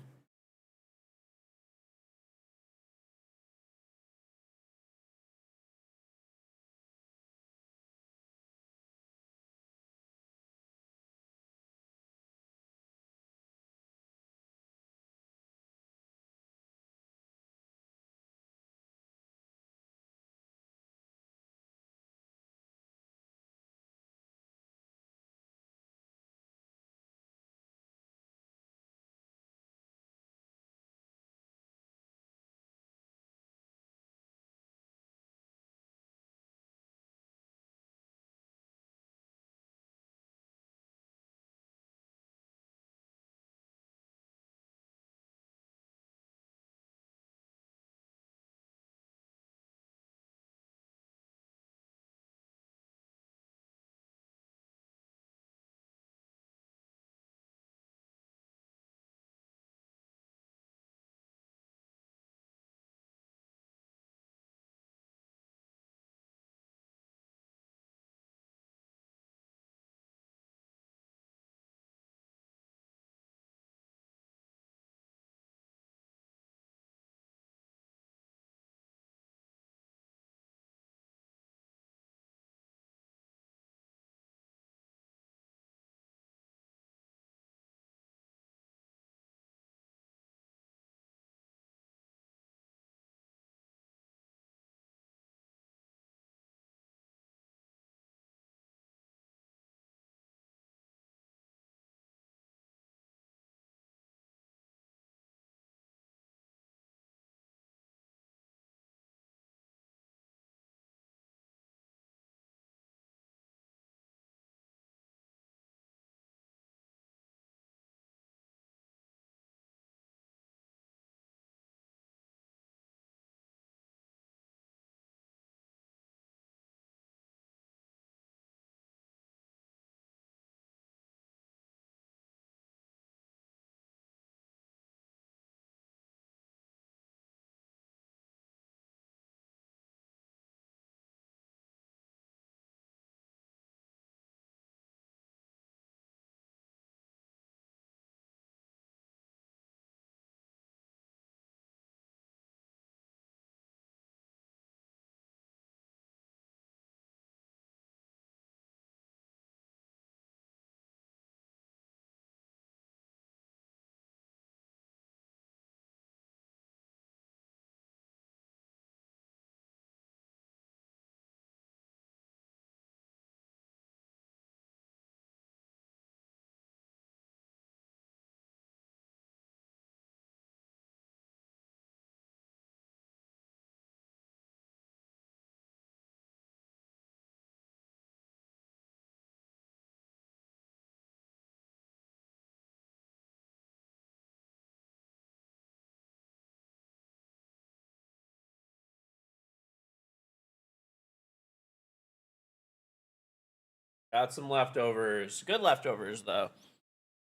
Got some leftovers. Good leftovers, though.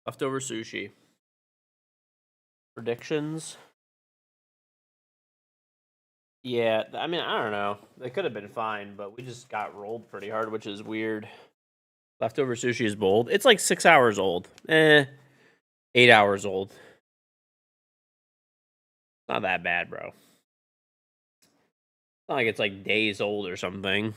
Leftover sushi. Predictions? Yeah, I mean, I don't know. They could have been fine, but we just got rolled pretty hard, which is weird. Leftover sushi is bold. It's like 6 hours old. 8 hours old. Not that bad, bro. not like it's like days old or something.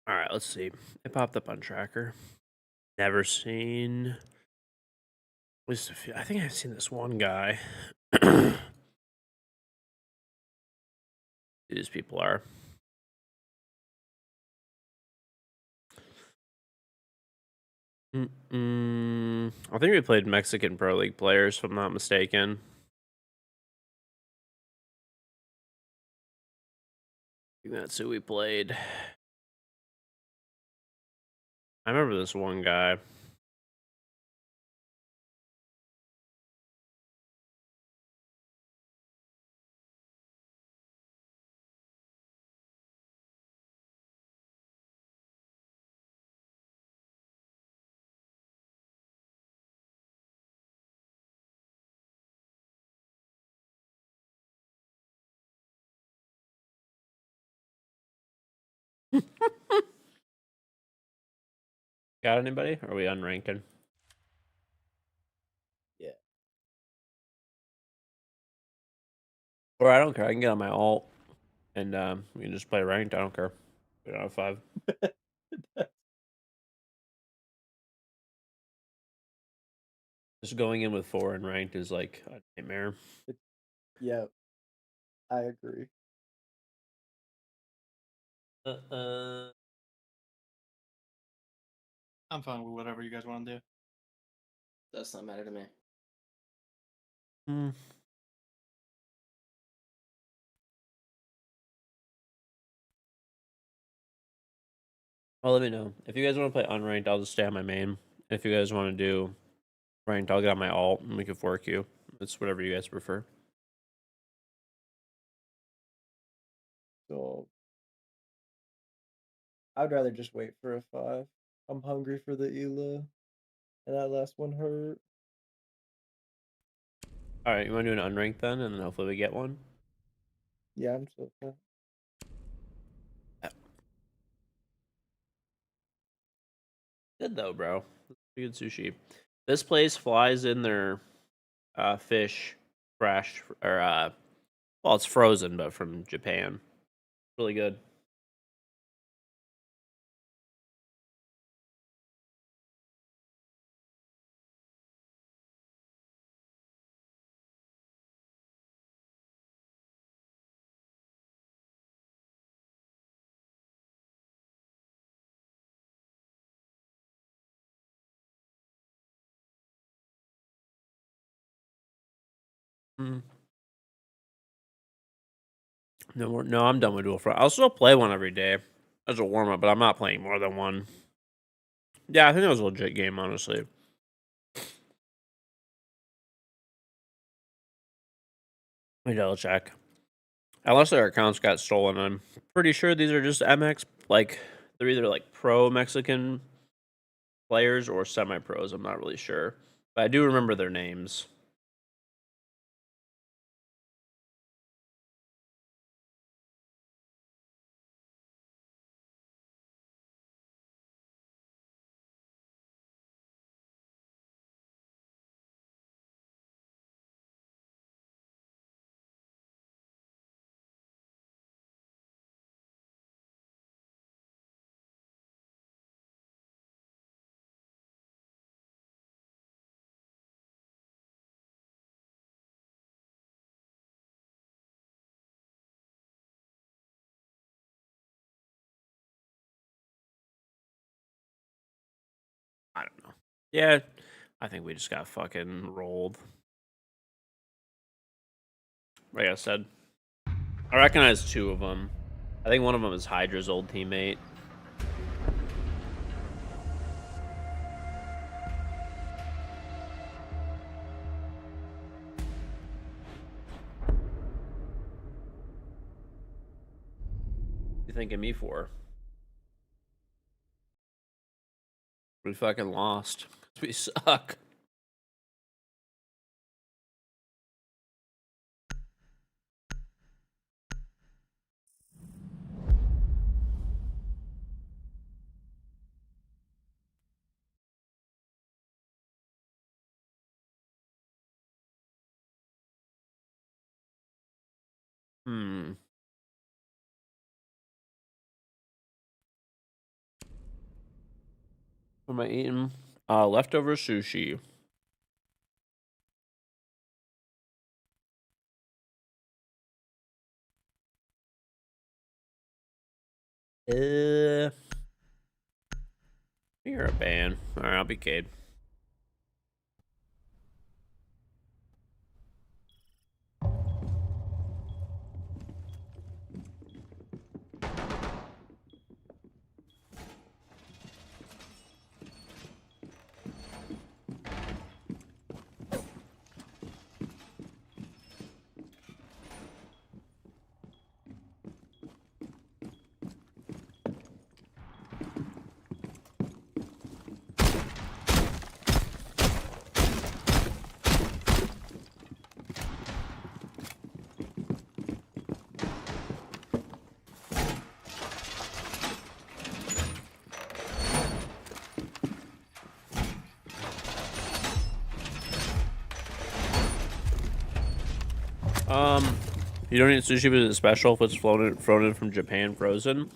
All right, let's see. It popped up on tracker. Never seen. At least a few. I think I've seen this one guy. Who these people are. I think we played Mexican Pro League players, if I'm not mistaken. I think that's who we played. I remember this one guy. Got anybody? Or are we unranking? Yeah. Or I don't care. I can get on my alt and we can just play ranked. I don't care. We don't have 5. Just going in with 4 and ranked is like a nightmare. Yeah, I agree. I'm fine with whatever you guys want to do. Does not matter to me. Well, let me know. If you guys want to play unranked, I'll just stay on my main. If you guys want to do ranked, I'll get on my alt and we can fork you. It's whatever you guys prefer. So I'd rather just wait for a 5. I'm hungry for the Ela, and that last one hurt. All right, you want to do an unranked then, and then hopefully we get one? Yeah, I'm so fat. Good though, bro. Good sushi. This place flies in their fish fresh, or well, it's frozen, but from Japan. Really good. No, I'm done with dual front. I'll still play one every day as a warm up, but I'm not playing more than one. Yeah, I think that was a legit game, honestly. Let me double check. Unless their accounts got stolen, I'm pretty sure these are just MX. Like they're either like pro Mexican players or semi pros. I'm not really sure, but I do remember their names. I don't know. Yeah, I think we just got fucking rolled. Like I said, I recognize 2 of them. I think one of them is Hydra's old teammate. What you thinking me for? We fucking lost. We suck. Hmm. What am I eating? Leftover sushi. You're a ban. Alright, I'll be Cade. You don't eat sushi, but it's special if it's flown in from Japan frozen.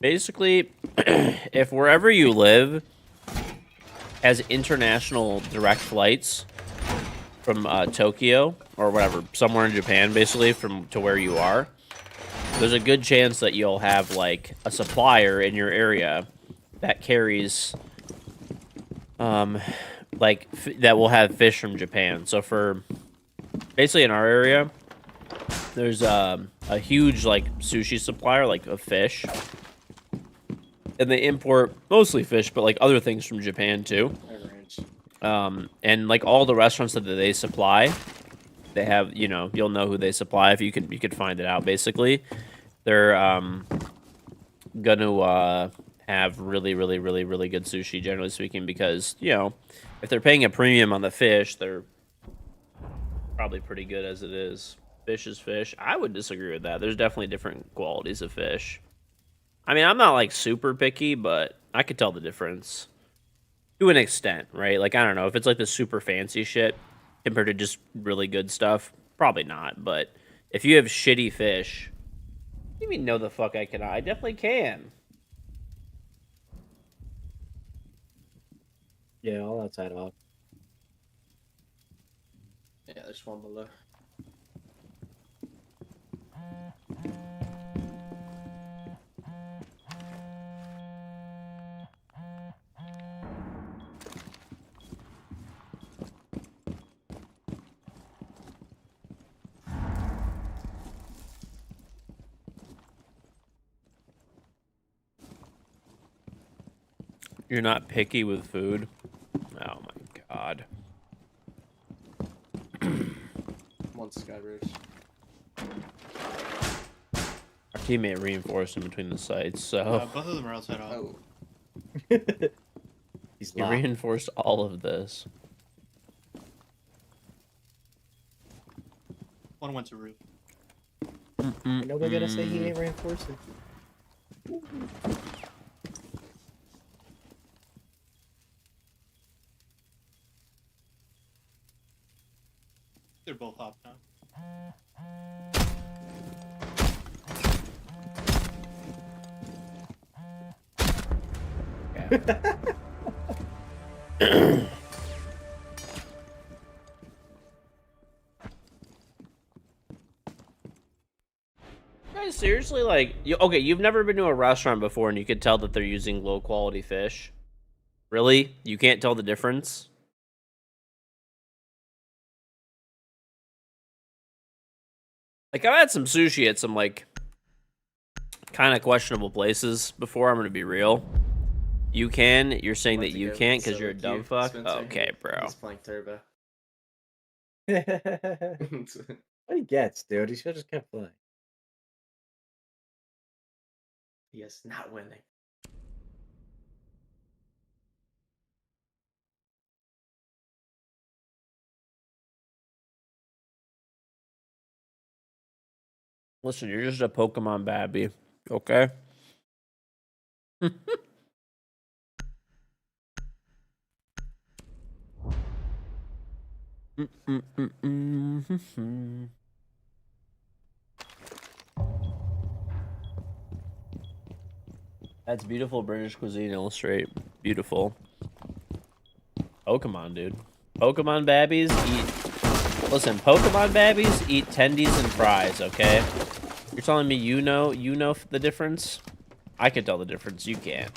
Basically, if wherever you live has international direct flights from Tokyo or whatever, somewhere in Japan, basically from to where you are, there's a good chance that you'll have like a supplier in your area that carries, like that will have fish from Japan. So for basically in our area, there's a huge like sushi supplier like of fish, and they import mostly fish, but like other things from Japan too. And like all the restaurants that they supply, they have, you know, you'll know who they supply if you could find it out. Basically, they're gonna have really good sushi, generally speaking, because you know if they're paying a premium on the fish, they're probably pretty good as it is. Fish is fish. I would disagree with that. There's definitely different qualities of fish. I mean, I'm not like super picky, but I could tell the difference to an extent, right? Like I don't know if it's like the super fancy shit compared to just really good stuff. Probably not, but if you have shitty fish, what do you mean no the fuck I cannot? I definitely can. Yeah, all outside off. Yeah, there's one below. You're not picky with food? Oh my god. One Sky Ridge. Our teammate reinforced in between the sites, so Both of them are outside off. Oh, He's he locked. reinforced all of this. One went to roof. I know they're gonna say he ain't reinforcing. They're both up now. Guys, seriously, like, okay, you've never been to a restaurant before and you could tell that they're using low quality fish? Really? You can't tell the difference? Like, I've had some sushi at some, like, kind of questionable places before, I'm gonna be real. You can? You're saying that you can't because you're a dumb fuck? Okay, bro. He's playing Turbo. What he gets, dude? He should have just kept playing. He is not winning. Listen, you're just a Pokemon babby, okay? That's beautiful British cuisine illustrate. Beautiful. Pokemon, dude. Pokemon babbies eat... Listen, Pokemon babbies eat tendies and fries, okay? You're telling me you know the difference? I can tell the difference. You can't.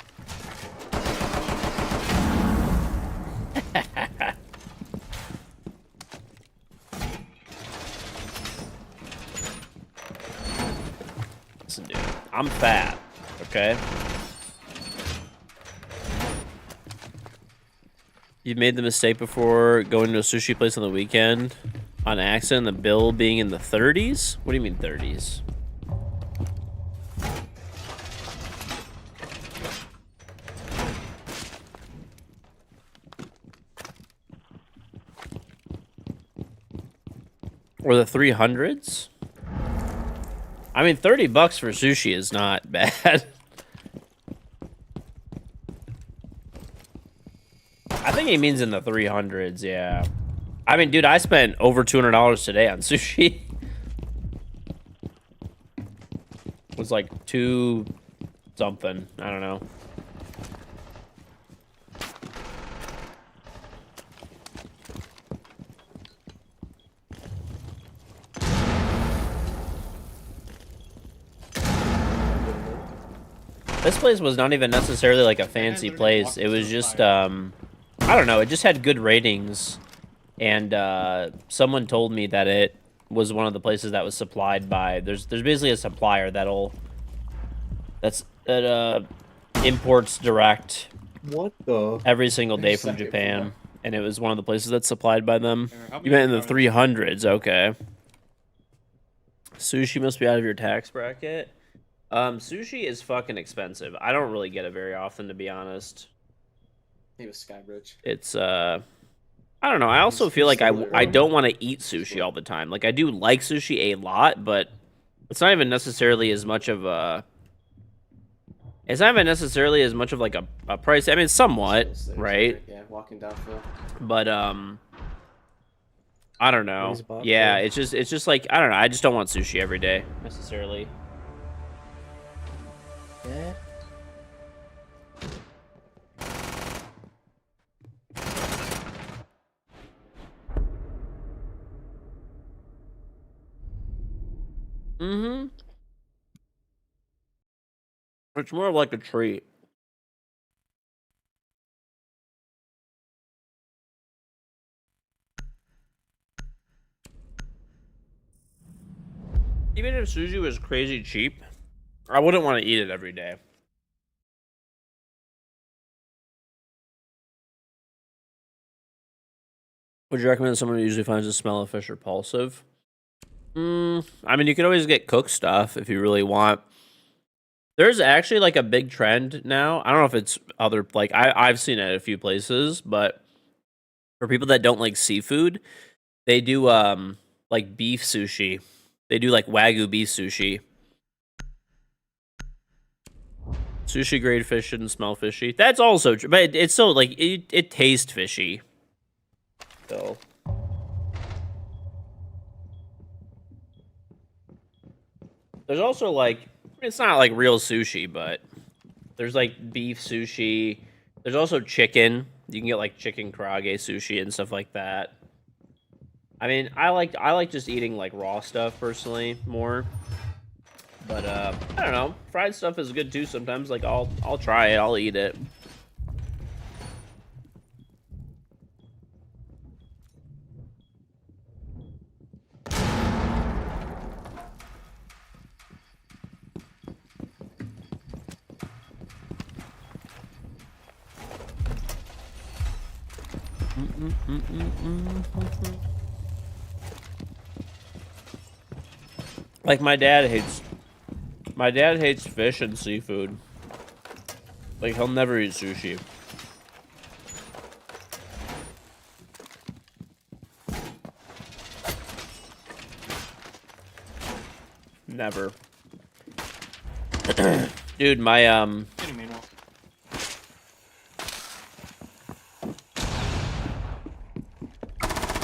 Listen, dude. I'm fat, okay? You've made the mistake before going to a sushi place on the weekend on accident, the bill being in the 30s? What do you mean 30s? Or the 300s? I mean, $30 for sushi is not bad. I think he means in the 300s, yeah. I mean, dude, I spent over $200 today on sushi. It was like 2 something. I don't know. This place was not even necessarily like a fancy place. It was just, I don't know. It just had good ratings. And someone told me that it was one of the places that was supplied by... There's basically a supplier that imports direct What the? every single day from Japan. And it was one of the places that's supplied by them. You meant in the 300s. Okay. Sushi must be out of your tax bracket. Sushi is fucking expensive. I don't really get it very often, to be honest. He was Skybridge. It's, I don't know. I also feel like I don't want to eat sushi all the time. Like, I do like sushi a lot, but it's not even necessarily as much of a... It's not even necessarily as much of, like, a price. I mean, somewhat, right? Yeah, walking down Phil. But, I don't know. Yeah, it's just like, I don't know. I just don't want sushi every day, necessarily. Yeah. Mm-hmm. It's more of like a treat. Even if sushi was crazy cheap, I wouldn't want to eat it every day. Would you recommend someone who usually finds the smell of fish repulsive? I mean, you can always get cooked stuff if you really want. There's actually like a big trend now. I don't know if it's other, like, I've seen it at a few places, but for people that don't like seafood, they do like beef sushi. They do like Wagyu beef sushi. Sushi grade fish shouldn't smell fishy. That's also true, but it's so like it tastes fishy. So there's also like, it's not like real sushi, but there's like beef sushi. There's also chicken. You can get like chicken karage sushi and stuff like that. I mean, I like just eating like raw stuff personally more. But I don't know. Fried stuff is good too sometimes. Like I'll try it. I'll eat it. Like my dad hates fish and seafood. Like he'll never eat sushi. Never. Dude, my Getting me now.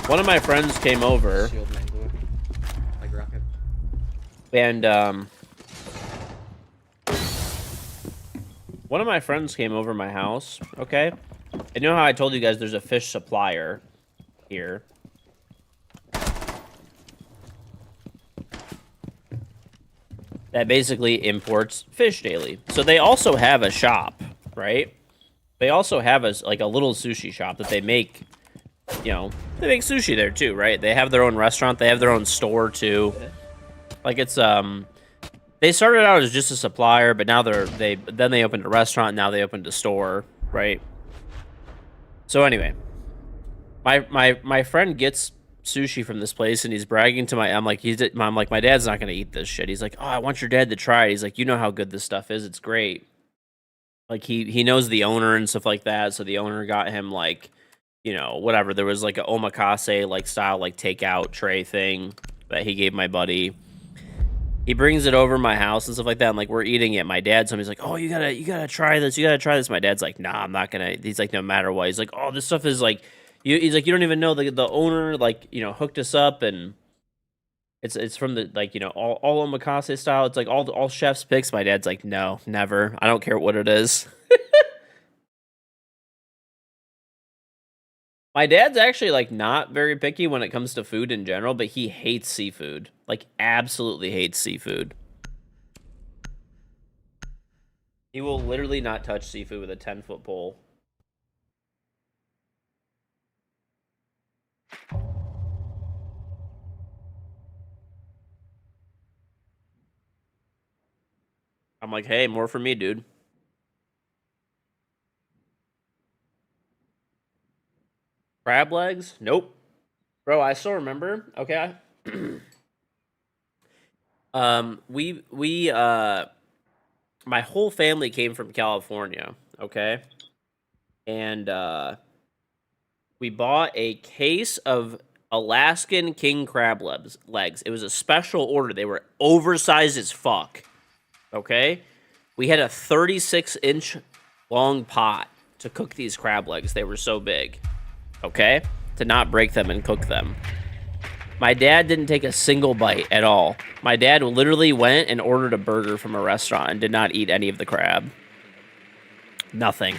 One of my friends came over, Shield mango. Like rocket. and one of my friends came over my house. Okay, and you know how I told you guys there's a fish supplier here. That basically imports fish daily. So they also have a shop, right? They also have a little sushi shop that they make, you know, they make sushi there too, right? They have their own restaurant, they have their own store too. Like it's they started out as just a supplier, but now they opened a restaurant, now they opened a store, right? So anyway, my friend gets sushi from this place and he's bragging to my my dad's not gonna eat this shit. He's like, oh, I want your dad to try it. He's like, you know how good this stuff is, it's great. Like he knows the owner and stuff like that, so the owner got him like, you know, whatever. There was like a omakase like style like takeout tray thing that he gave my buddy. He brings it over my house and stuff like that, and like we're eating it. My dad's he's like, oh, you gotta try this, you gotta try this. My dad's like, nah, I'm not gonna. He's like, no matter what. He's like, oh, this stuff is like. He's like, you don't even know the owner like, you know, hooked us up, and it's from the like, you know, all omakase style. It's like all chef's picks. My dad's like, no, never. I don't care what it is. My dad's actually like not very picky when it comes to food in general, but he hates seafood. Like absolutely hates seafood. He will literally not touch seafood with a 10-foot pole. I'm like, hey, more for me, dude. Crab legs? Nope. Bro, I still remember. Okay. My whole family came from California, okay? And we bought a case of Alaskan king crab legs. It was a special order. They were oversized as fuck. Okay? We had a 36-inch long pot to cook these crab legs. They were so big. Okay? To not break them and cook them. My dad didn't take a single bite at all. My dad literally went and ordered a burger from a restaurant and did not eat any of the crab. Nothing.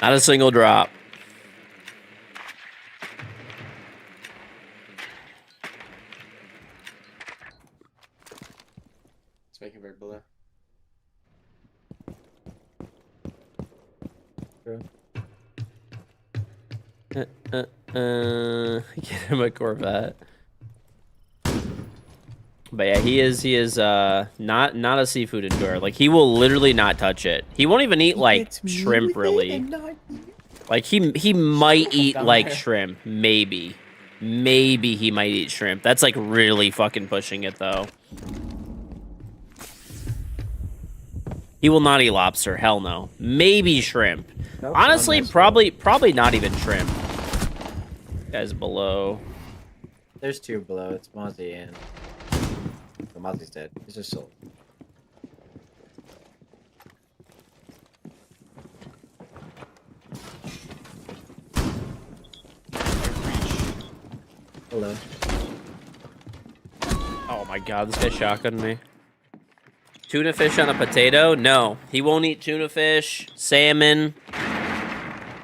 Not a single drop. It's making very blue. Get him a Corvette. But yeah, he is not a seafood enjoyer. Like he will literally not touch it. He won't even eat like shrimp really. Like he might eat like shrimp, maybe. Maybe he might eat shrimp. That's like really fucking pushing it though. He will not eat lobster. Hell no. Maybe shrimp. That's Honestly, unnecessary. probably not even shrimp. Guys below. There's two below. It's Mozzie and... Oh, Mozzie's dead. He's just sold. Hello. Oh my god, this guy shotgunned me. Tuna fish on a potato? No. He won't eat tuna fish, salmon,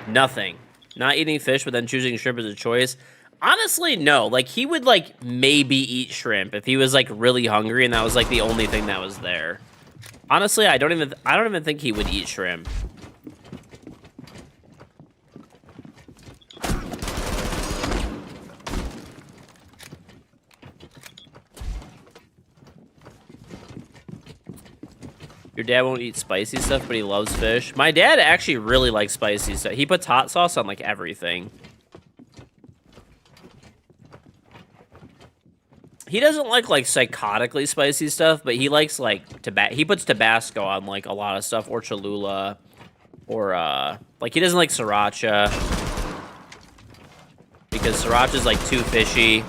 nothing. Not eating fish, but then choosing shrimp as a choice. Honestly, no. Like, he would, like, maybe eat shrimp if he was, like, really hungry and that was, like, the only thing that was there. Honestly, I don't even think he would eat shrimp. Your dad won't eat spicy stuff, but he loves fish. My dad actually really likes spicy stuff. He puts hot sauce on, like, everything. He doesn't like psychotically spicy stuff, but he likes, like, he puts Tabasco on, like, a lot of stuff, or Cholula, or, like, he doesn't like sriracha, because sriracha's, like, too fishy.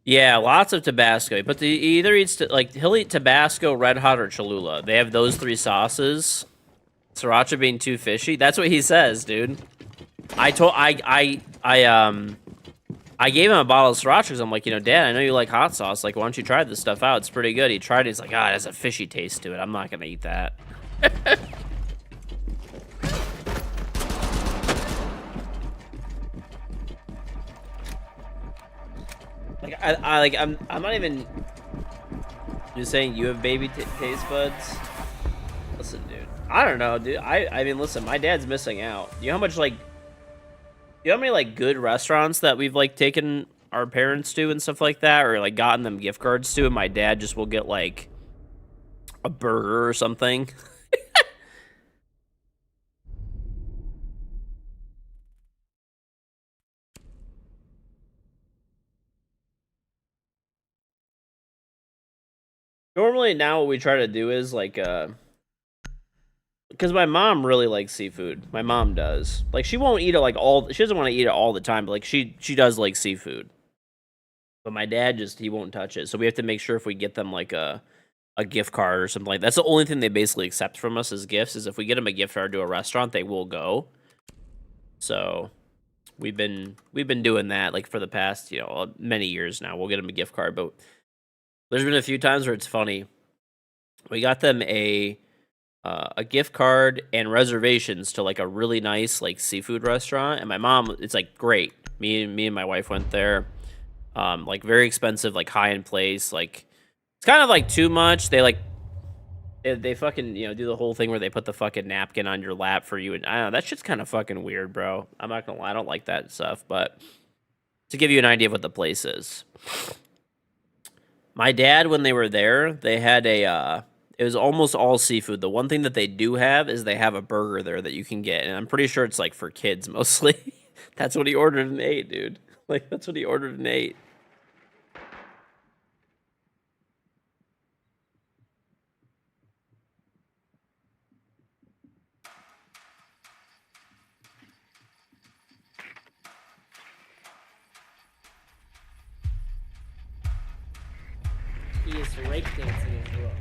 Yeah, lots of Tabasco. But he either eats like he'll eat Tabasco, Red Hot, or Cholula. They have those 3 sauces. Sriracha being too fishy. That's what he says, dude. I gave him a bottle of sriracha because I'm like, Dad, I know you like hot sauce. Like, why don't you try this stuff out? It's pretty good. He tried it. He's like, it has a fishy taste to it. I'm not gonna eat that. I'm not even just saying you have baby taste buds. Listen, dude. I don't know, dude. I mean, listen. My dad's missing out. You know how much you know how many like good restaurants that we've like taken our parents to and stuff like that, or like gotten them gift cards to, and my dad just will get like a burger or something. Normally now what we try to do is like because my mom really likes seafood. My mom does. Like she won't eat it like she doesn't want to eat it all the time, but like she does like seafood. But my dad he won't touch it. So we have to make sure if we get them like a gift card or something like that's the only thing they basically accept from us as gifts is if we get them a gift card to a restaurant, they will go. So we've been doing that like for the past, many years now. We'll get them a gift card, but there's been a few times where it's funny. We got them a gift card and reservations to like a really nice like seafood restaurant, and my mom, it's like great. Me and my wife went there. Like very expensive, like high end place. Like it's kind of like too much. They fucking do the whole thing where they put the fucking napkin on your lap for you, and I don't know, that shit's kind of fucking weird, bro. I'm not gonna lie, I don't like that stuff. But to give you an idea of what the place is, my dad, when they were there, they had it was almost all seafood. The one thing that they do have is they have a burger there that you can get, and I'm pretty sure it's like for kids mostly. That's what he ordered and ate, dude. Like that's what he ordered and ate. He is breakdancing his rook.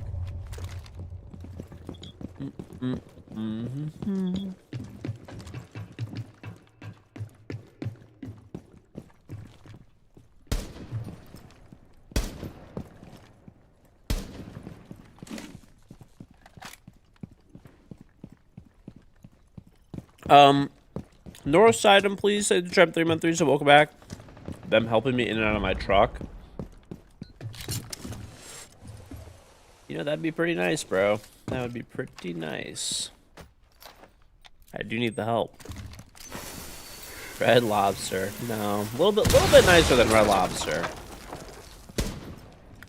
North side them, please. Say the trap 3-3, so welcome back. Them helping me in and out of my truck. That'd be pretty nice, bro. That would be pretty nice. I do need the help. Red Lobster. No. A little bit nicer than Red Lobster.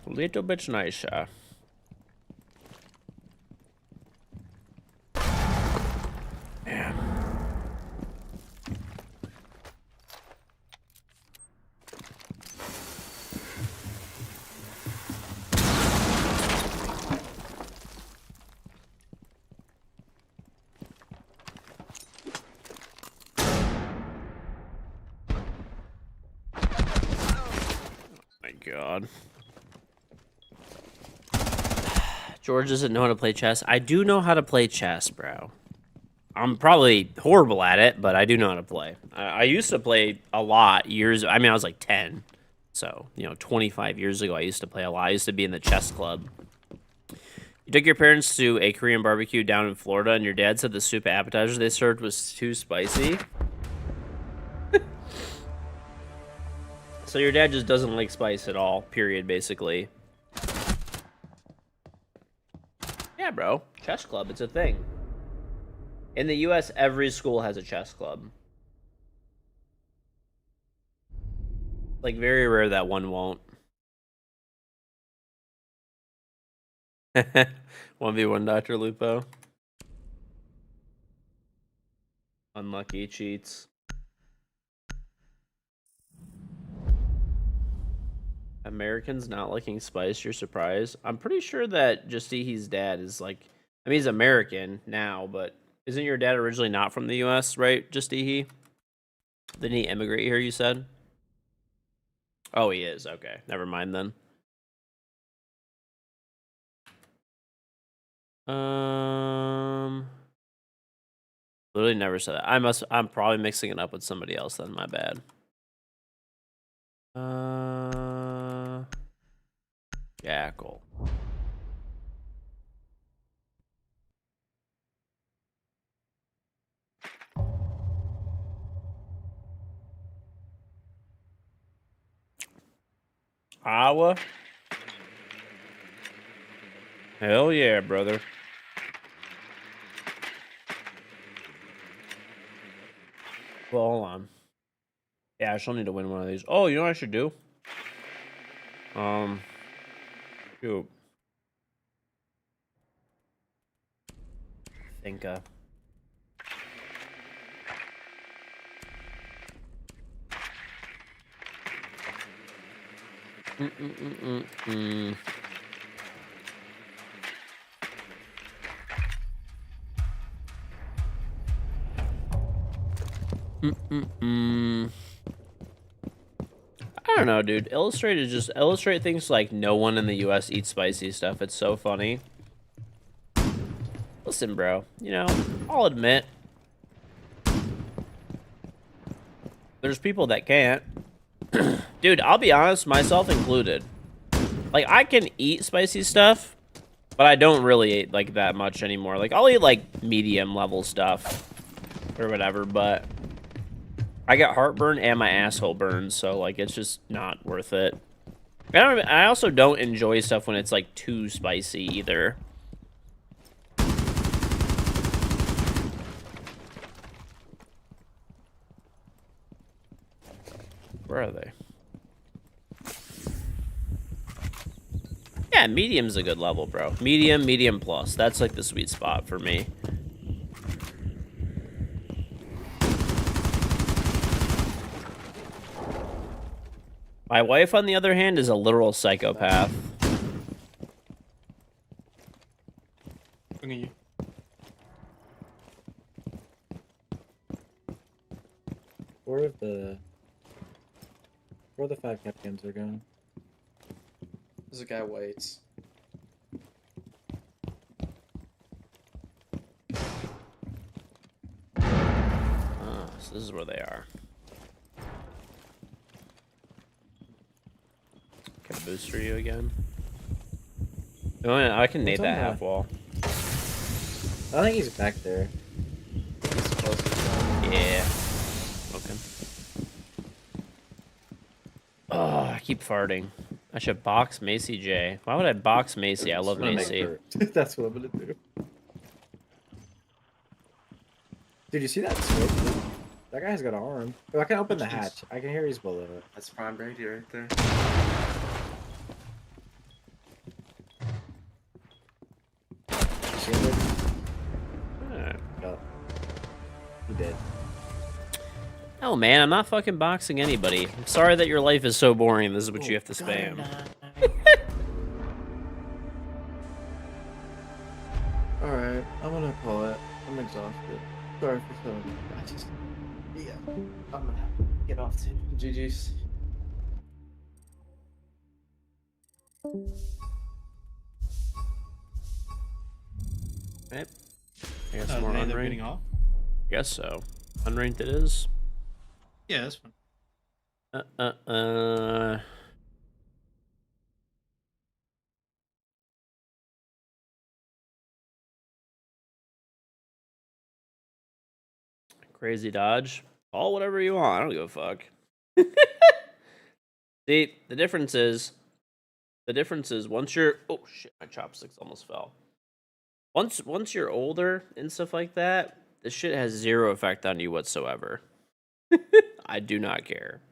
A little bit nicer. Man. God. George doesn't know how to play chess. I do know how to play chess, bro. I'm probably horrible at it, but I do know how to play. I used to play a lot I was like 10. So, 25 years ago, I used to play a lot. I used to be in the chess club. You took your parents to a Korean barbecue down in Florida, and your dad said the soup appetizer they served was too spicy. So your dad just doesn't like spice at all, period, basically. Yeah, bro. Chess club, it's a thing. In the US, every school has a chess club. Like, very rare that one won't. 1v1 Dr. Lupo. Unlucky cheats. Americans not liking spice, you're surprised? I'm pretty sure that Justihi's dad is like, I mean, he's American now, but isn't your dad originally not from the US, right, Justihi? Didn't he immigrate here, you said? Oh, he is. Okay, never mind then. Literally never said that. I'm probably mixing it up with somebody else then. My bad. Jackal. Iowa. Hell yeah, brother. Well, hold on. Yeah, I still need to win one of these. Oh, you know what I should do? Shoot. Think, Mm-mm-mm-mm-mm. Mm-mm-mm. I don't know, dude. Illustrated just illustrate things like no one in the US eats spicy stuff. It's so funny. Listen, bro. You know, I'll admit there's people that can't. Dude, I'll be honest, myself included. Like, I can eat spicy stuff, but I don't really eat, like, that much anymore. Like, I'll eat, like, medium level stuff or whatever, but I get heartburn and my asshole burns, so, like, it's just not worth it. I also don't enjoy stuff when it's, like, too spicy either. Where are they? Yeah, medium's a good level, bro. Medium, medium plus. That's like the sweet spot for me. My wife, on the other hand, is a literal psychopath. Look at you. Where the 5 captains are going? There's a guy waits. So this is where they are. Can I booster you again? Oh, yeah, I can nade that half wall. I think he's back there. He's close to the Yeah. Okay. Oh, I keep farting. I should box Macy J. Why would I box Macy? I love I'm gonna make Macy. her- That's what I'm gonna do. Did you see that switch? That guy's got an arm. Oh, I can open the hatch. I can hear he's below it. That's Prime Brady right there. You see him? Alright. Oh. He did. Oh man, I'm not fucking boxing anybody. I'm sorry that your life is so boring. This is what you have to spam. Alright, I'm gonna call it. I'm exhausted. Sorry for telling you. Yeah, I'm gonna have to get off too. GG's. Right. I guess more They end up getting unranked. off. Guess so. Unranked it is. Yeah, that's fine. Crazy dodge. All whatever you want. I don't give a fuck. See, the difference is once you're oh shit, my chopsticks almost fell. Once you're older and stuff like that, this shit has zero effect on you whatsoever. I do not care.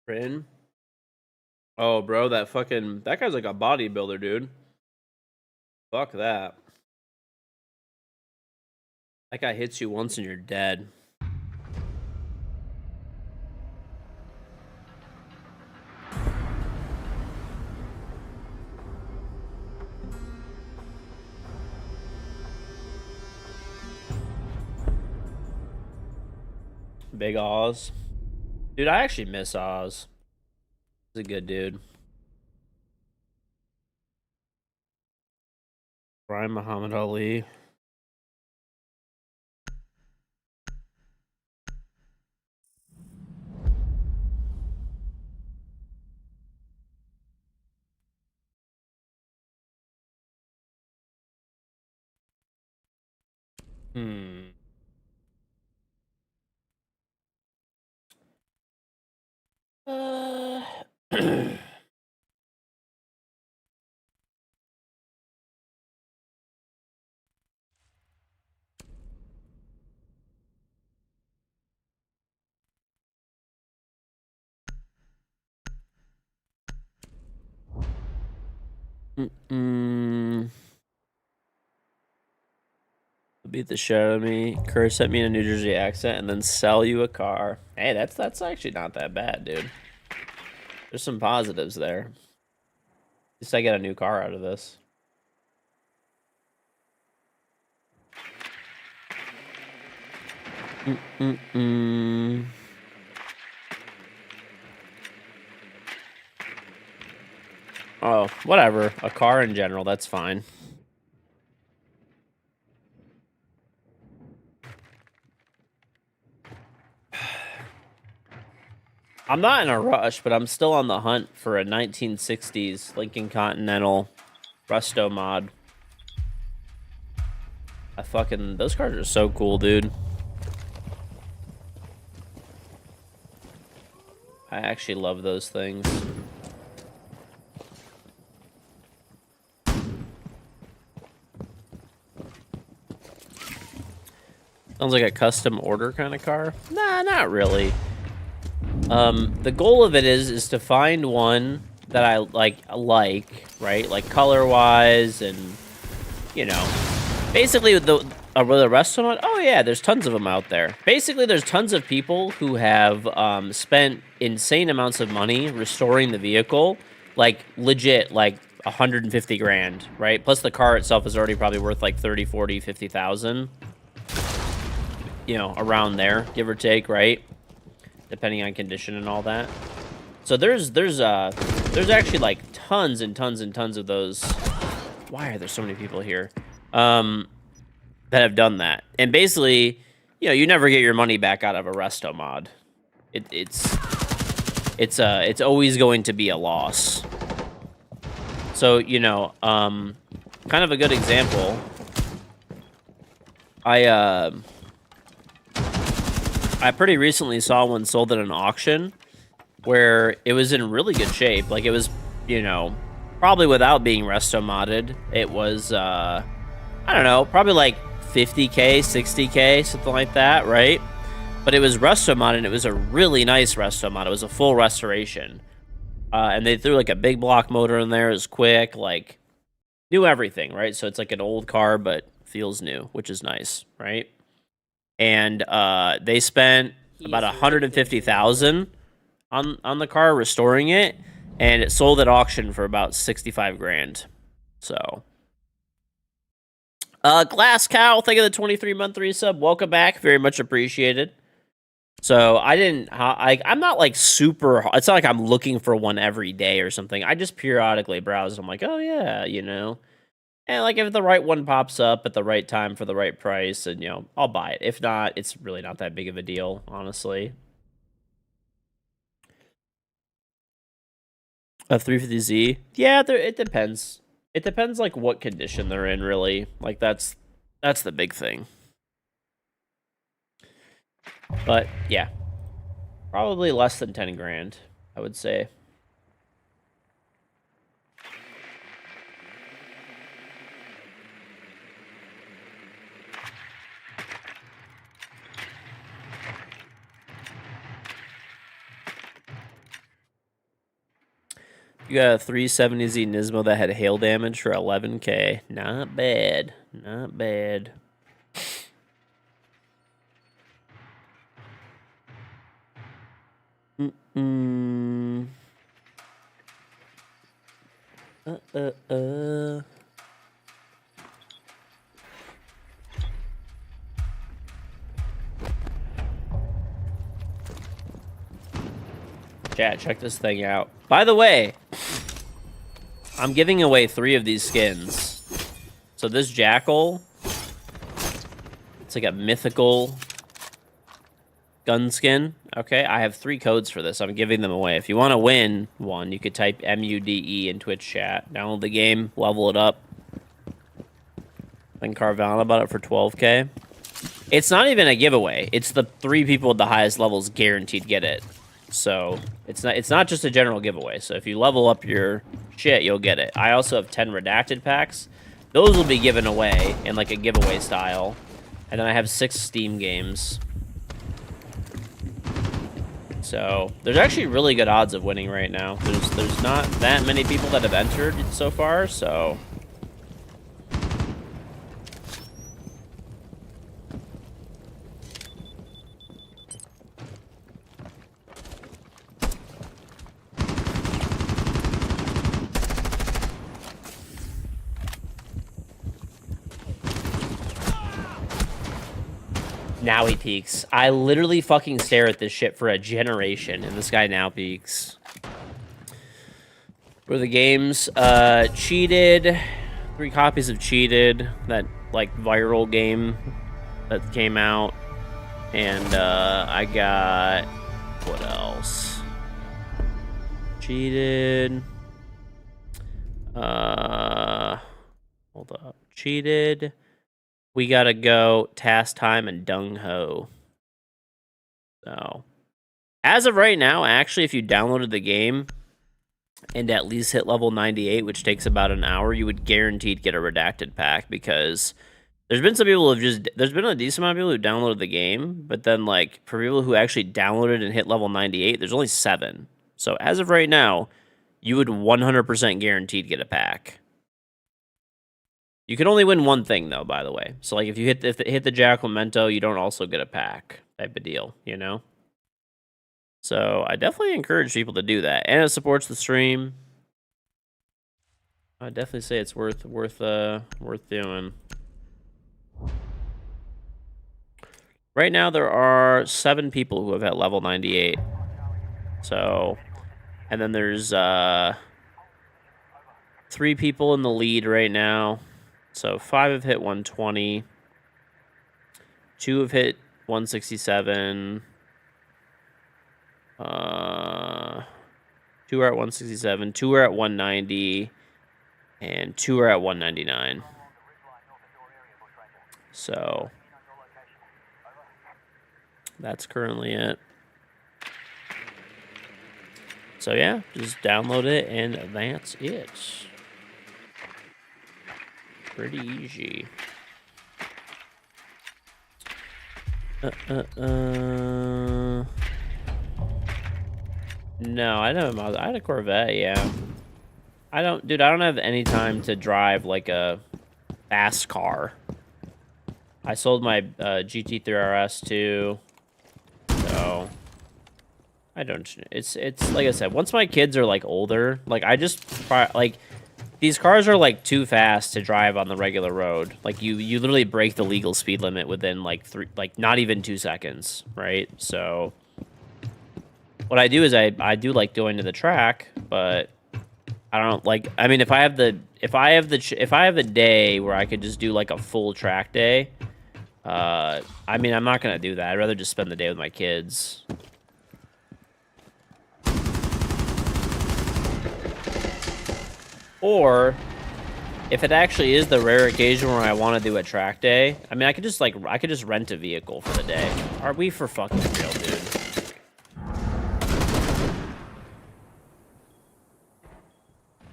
Rin. Oh, bro, that guy's like a bodybuilder, dude. Fuck that. That guy hits you once and you're dead. Big Oz. Dude, I actually miss Oz. He's a good dude. Brian Muhammad Ali. Hmm. Beat the shit out of me, curse at me in a New Jersey accent, and then sell you a car. Hey, that's actually not that bad, dude. There's some positives there. At least I get a new car out of this. Oh, whatever. A car in general, that's fine. I'm not in a rush, but I'm still on the hunt for a 1960s Lincoln Continental Resto mod. Those cars are so cool, dude. I actually love those things. Sounds like a custom order kind of car. Nah, not really. The goal of it is to find one that I like, right? Like color-wise and, you know, basically with the restaurant. Oh yeah, there's tons of them out there. Basically, there's tons of people who have spent insane amounts of money restoring the vehicle, like legit, like 150 grand, right? Plus the car itself is already probably worth like 30, 40, 50,000. You know, around there, give or take, right? Depending on condition and all that. So there's actually like tons and tons and tons of those. Why are there so many people here? That have done that. And basically, you know, you never get your money back out of a resto mod. It's always going to be a loss. So, you know, kind of a good example. I pretty recently saw one sold at an auction where it was in really good shape. Like, it was, you know, probably without being resto modded, it was, I don't know, probably like 50K, 60K, something like that, right? But it was resto modded, and it was a really nice resto mod. It was a full restoration. And they threw, like, a big block motor in there. It was quick, like, knew everything, right? So it's like an old car, but feels new, which is nice, right? And they spent about 150,000 on the car restoring it, and it sold at auction for about 65 grand. So, Glass Cow, thank you for the 23-month resub. Welcome back, very much appreciated. So I'm not like super. It's not like I'm looking for one every day or something. I just periodically browse. And I'm like, oh yeah, you know. And, like, if the right one pops up at the right time for the right price, and, you know, I'll buy it. If not, it's really not that big of a deal, honestly. A 350Z? Yeah, it depends. It depends, like, what condition they're in, really. Like, that's the big thing. But, yeah. Probably less than 10 grand, I would say. You got a 370Z Nismo that had hail damage for 11k. Not bad. Not bad. Mm-mm. Chat, check this thing out. By the way, I'm giving away 3 of these skins. So this jackal, it's like a mythical gun skin. Okay, I have 3 codes for this. I'm giving them away. If you want to win one, you could type MUDE in Twitch chat. Download the game, level it up. Then Carvana about it for 12k. It's not even a giveaway. It's the 3 people with the highest levels guaranteed get it. So it's not just a general giveaway. So if you level up your shit, you'll get it. I also have 10 redacted packs. Those will be given away in like a giveaway style. And then I have 6 Steam games. So there's actually really good odds of winning right now. There's not that many people that have entered so far, so now he peeks. I literally fucking stare at this shit for a generation, and this guy now peeks. Were the games cheated? 3 copies of Cheated, that like viral game that came out, and I got what else? Cheated. Hold up. Cheated. We Gotta Go, Task Time, and Dung Ho. So, as of right now, actually, if you downloaded the game and at least hit level 98, which takes about an hour, you would guaranteed get a redacted pack, because there's been some people there's been a decent amount of people who downloaded the game, but then, like, for people who actually downloaded and hit level 98, there's only 7. So, as of right now, you would 100% guaranteed get a pack. You can only win one thing, though, by the way. So, like, if you hit the Jackal Memento, you don't also get a pack type of deal, you know? So, I definitely encourage people to do that. And it supports the stream. I definitely say it's worth doing. Right now, there are 7 people who have hit level 98. So, and then there's 3 people in the lead right now. So 5 have hit 120. 2 have hit 167. 2 are at 167. 2 are at 190. And 2 are at 199. So that's currently it. So yeah, just download it and that's it. Pretty easy. No, I don't. I had a Corvette, yeah. I don't have any time to drive like a fast car. I sold my GT3 RS too, so I don't. It's like I said. Once my kids are like older, like I just like. These cars are, like, too fast to drive on the regular road. Like, you literally break the legal speed limit within, like, not even 2 seconds, right? So, what I do is I do like going to the track, but I don't, like, I mean, if I have the day where I could just do, like, a full track day, I mean, I'm not gonna do that. I'd rather just spend the day with my kids. Or, if it actually is the rare occasion where I want to do a track day, I mean, I could just rent a vehicle for the day. Are we for fucking real, dude?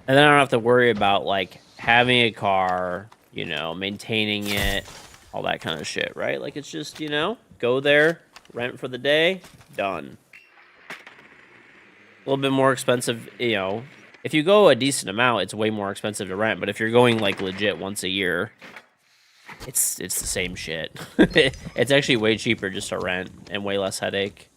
And then I don't have to worry about, like, having a car, you know, maintaining it, all that kind of shit, right? Like, it's just, you know, go there, rent for the day, done. A little bit more expensive, you know, if you go a decent amount, it's way more expensive to rent. But if you're going like legit once a year, it's the same shit. It's actually way cheaper just to rent and way less headache.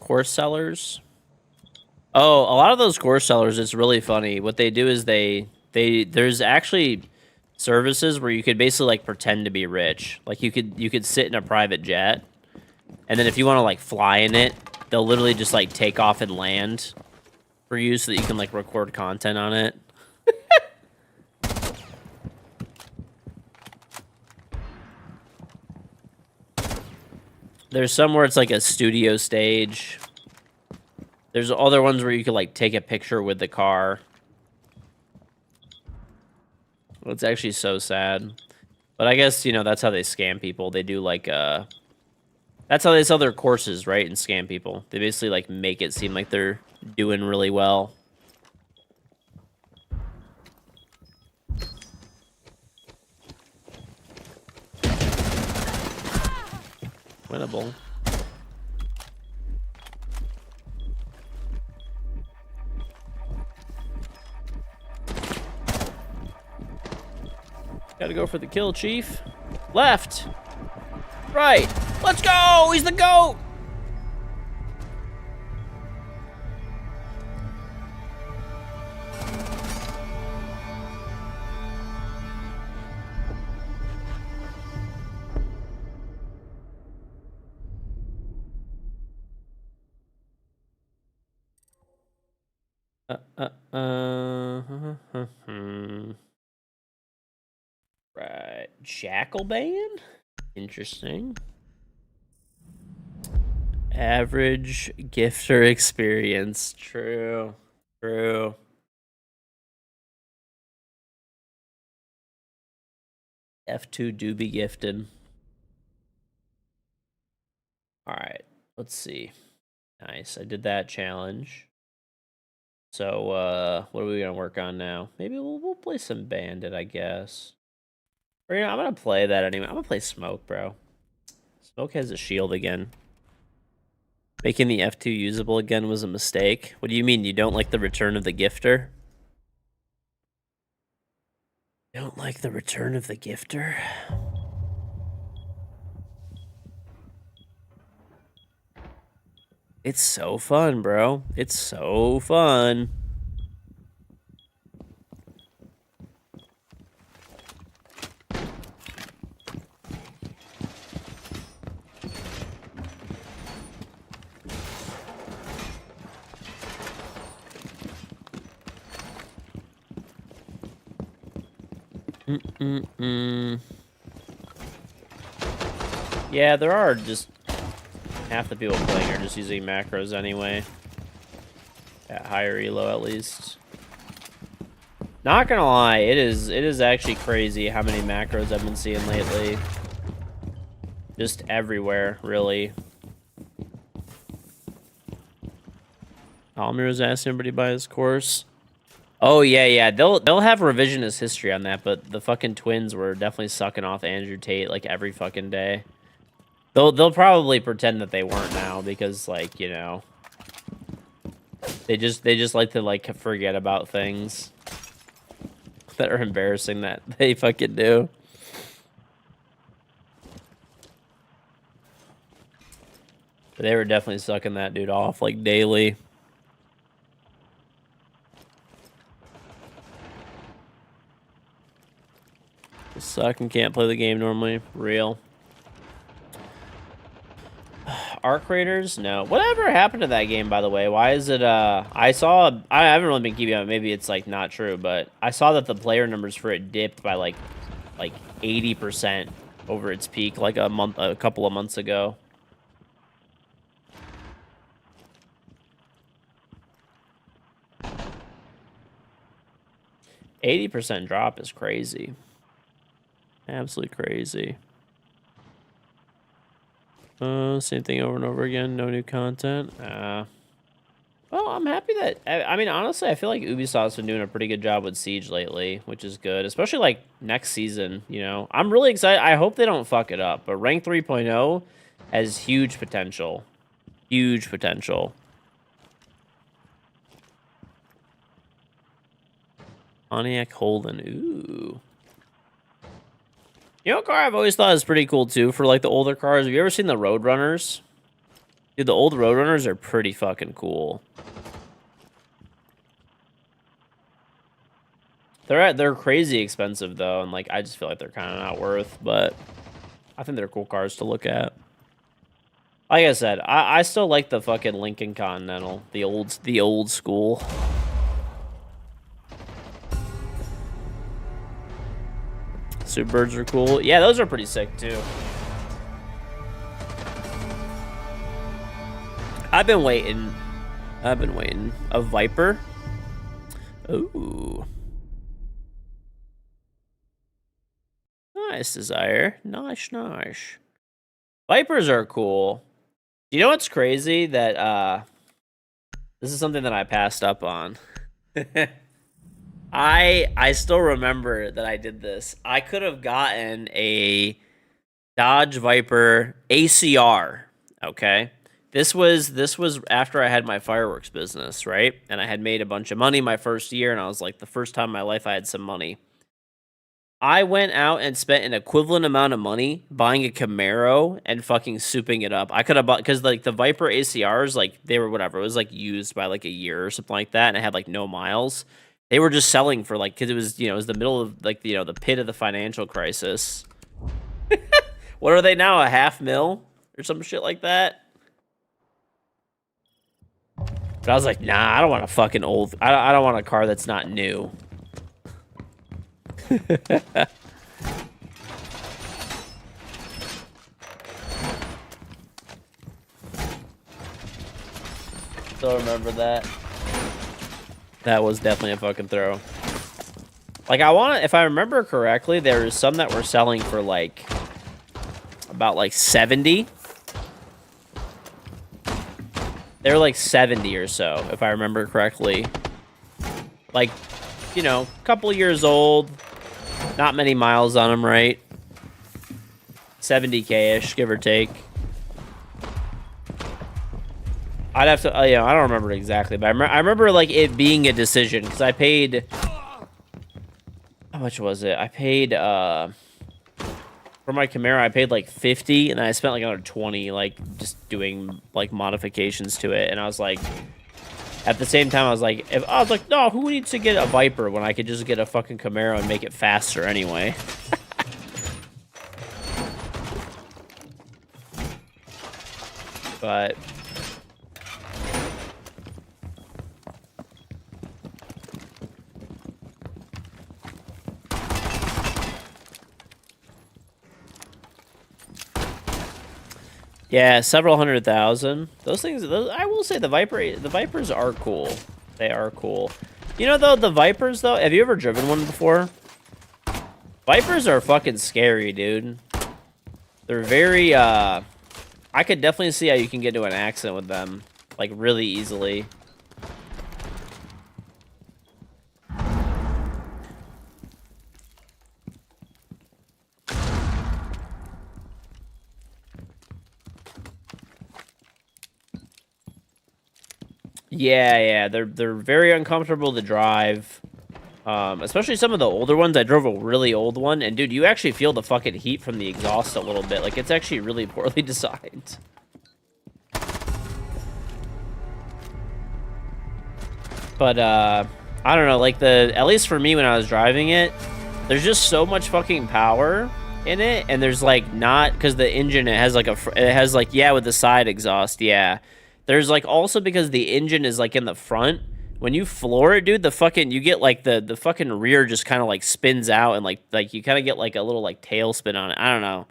Course sellers. Oh, a lot of those course sellers, it's really funny. What they do is there's actually services where you could basically like pretend to be rich. Like you could sit in a private jet, and then if you want to like fly in it, they'll literally just like take off and land for you so that you can like record content on it. There's some where it's like a studio stage. There's other ones where you could like take a picture with the car. Well, it's actually so sad. But I guess, you know, that's how they scam people. They do like that's how they sell their courses, right? And scam people. They basically like make it seem like they're doing really well. Winnable. Gotta go for the kill, Chief. Left. Right. Let's go! He's the GOAT! Right. Jackal Band? Interesting. Average gifter experience. True. True. F2 do be gifted. Alright. Let's see. Nice. I did that challenge. So, what are we gonna work on now? Maybe we'll play some Bandit, I guess. Or, you know, I'm gonna play that anyway. I'm gonna play Smoke, bro. Smoke has a shield again. Making the F2 usable again was a mistake. What do you mean? You don't like the return of the gifter? Don't like the return of the gifter? It's so fun, bro. It's so fun. Yeah, there are just half the people playing are just using macros anyway. At higher elo, at least. Not gonna lie, it is actually crazy how many macros I've been seeing lately. Just everywhere, really. Almir's asking everybody to buy his course. Oh yeah, they'll have revisionist history on that, but the fucking twins were definitely sucking off Andrew Tate like every fucking day. They'll probably pretend that they weren't now because, like, you know, they just like to like forget about things that are embarrassing that they fucking do. But they were definitely sucking that dude off like daily. Suck and can't play the game normally. Real. Arc Raiders? No. Whatever happened to that game, by the way? Why is it, I haven't really been keeping up. Maybe it's, like, not true, but I saw that the player numbers for it dipped by, like 80% over its peak, like a couple of months ago. %80 drop is crazy. Absolutely crazy. Same thing over and over again. No new content. Well, I'm happy that I mean, honestly, I feel like Ubisoft's been doing a pretty good job with Siege lately, which is good, especially like next season. You know, I'm really excited. I hope they don't fuck it up. But Rank 3.0 has huge potential, huge potential. Pontiac Holden, ooh. You know, what car I've always thought is pretty cool too for like the older cars. Have you ever seen the Roadrunners? Dude, the old Roadrunners are pretty fucking cool. They're crazy expensive though, and like I just feel like they're kind of not worth, but I think they're cool cars to look at. Like I said, I still like the fucking Lincoln Continental, the old school. Superbirds are cool. Yeah, those are pretty sick too. I've been waiting. A Viper. Ooh. Nice, Desire. Nice. Vipers are cool. You know what's crazy? That this is something that I passed up on. I still remember that I did this. I could have gotten a Dodge Viper ACR, okay? This was after I had my fireworks business, right? And I had made a bunch of money my first year, and I was like, the first time in my life I had some money. I went out and spent an equivalent amount of money buying a Camaro and fucking souping it up. I could have bought, because like the Viper ACRs, like they were whatever. It was like used by like a year or something like that, and it had like no miles. They were just selling for like, because it was, it was the middle of like, the pit of the financial crisis. What are they now? $500,000 or some shit like that? But I was like, nah, I don't want a fucking old, I don't want a car that's not new. Still remember that. That was definitely a fucking throw. Like, if I remember correctly, there was some that were selling for like about like 70. They were like 70 or so, if I remember correctly. Like, a couple years old, not many miles on them, right? 70K-ish, give or take. I'd have to, I don't remember exactly, but I remember like it being a decision because I paid. How much was it? I paid for my Camaro. I paid like 50, and then I spent like another 20, like just doing like modifications to it. And I was like, at the same time, I was like, no, who needs to get a Viper when I could just get a fucking Camaro and make it faster anyway? But. Yeah, several 100,000. Those things, I will say the Vipers are cool. They are cool. Though, the Vipers, though, have you ever driven one before? Vipers are fucking scary, dude. They're very, I could definitely see how you can get into an accident with them, like, really easily. Yeah, they're very uncomfortable to drive. Especially some of the older ones. I drove a really old one, and dude, you actually feel the fucking heat from the exhaust a little bit. Like, it's actually really poorly designed. But, I don't know, like, at least for me when I was driving it, there's just so much fucking power in it, and there's, like, not, because the engine, it has, yeah, with the side exhaust, yeah. There's, like, also because the engine is, like, in the front, when you floor it, dude, you get, like, the fucking rear just kind of, like, spins out, and, like you kind of get, like, a little, like, tail spin on it. I don't know.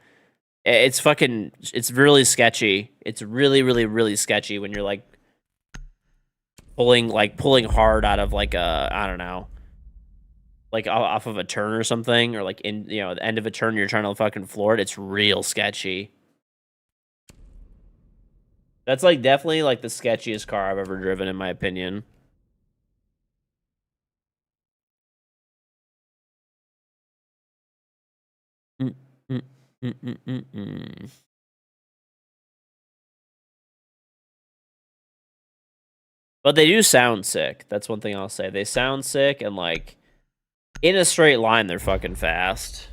It's really sketchy. It's really, really, really sketchy when you're, like, pulling hard out of, like, I don't know, like, off of a turn or something, or, like, in, the end of a turn, you're trying to fucking floor it. It's real sketchy. That's like definitely like the sketchiest car I've ever driven, in my opinion. Mm, mm, mm, mm, mm, mm. But they do sound sick. That's one thing I'll say. They sound sick, and like in a straight line, they're fucking fast.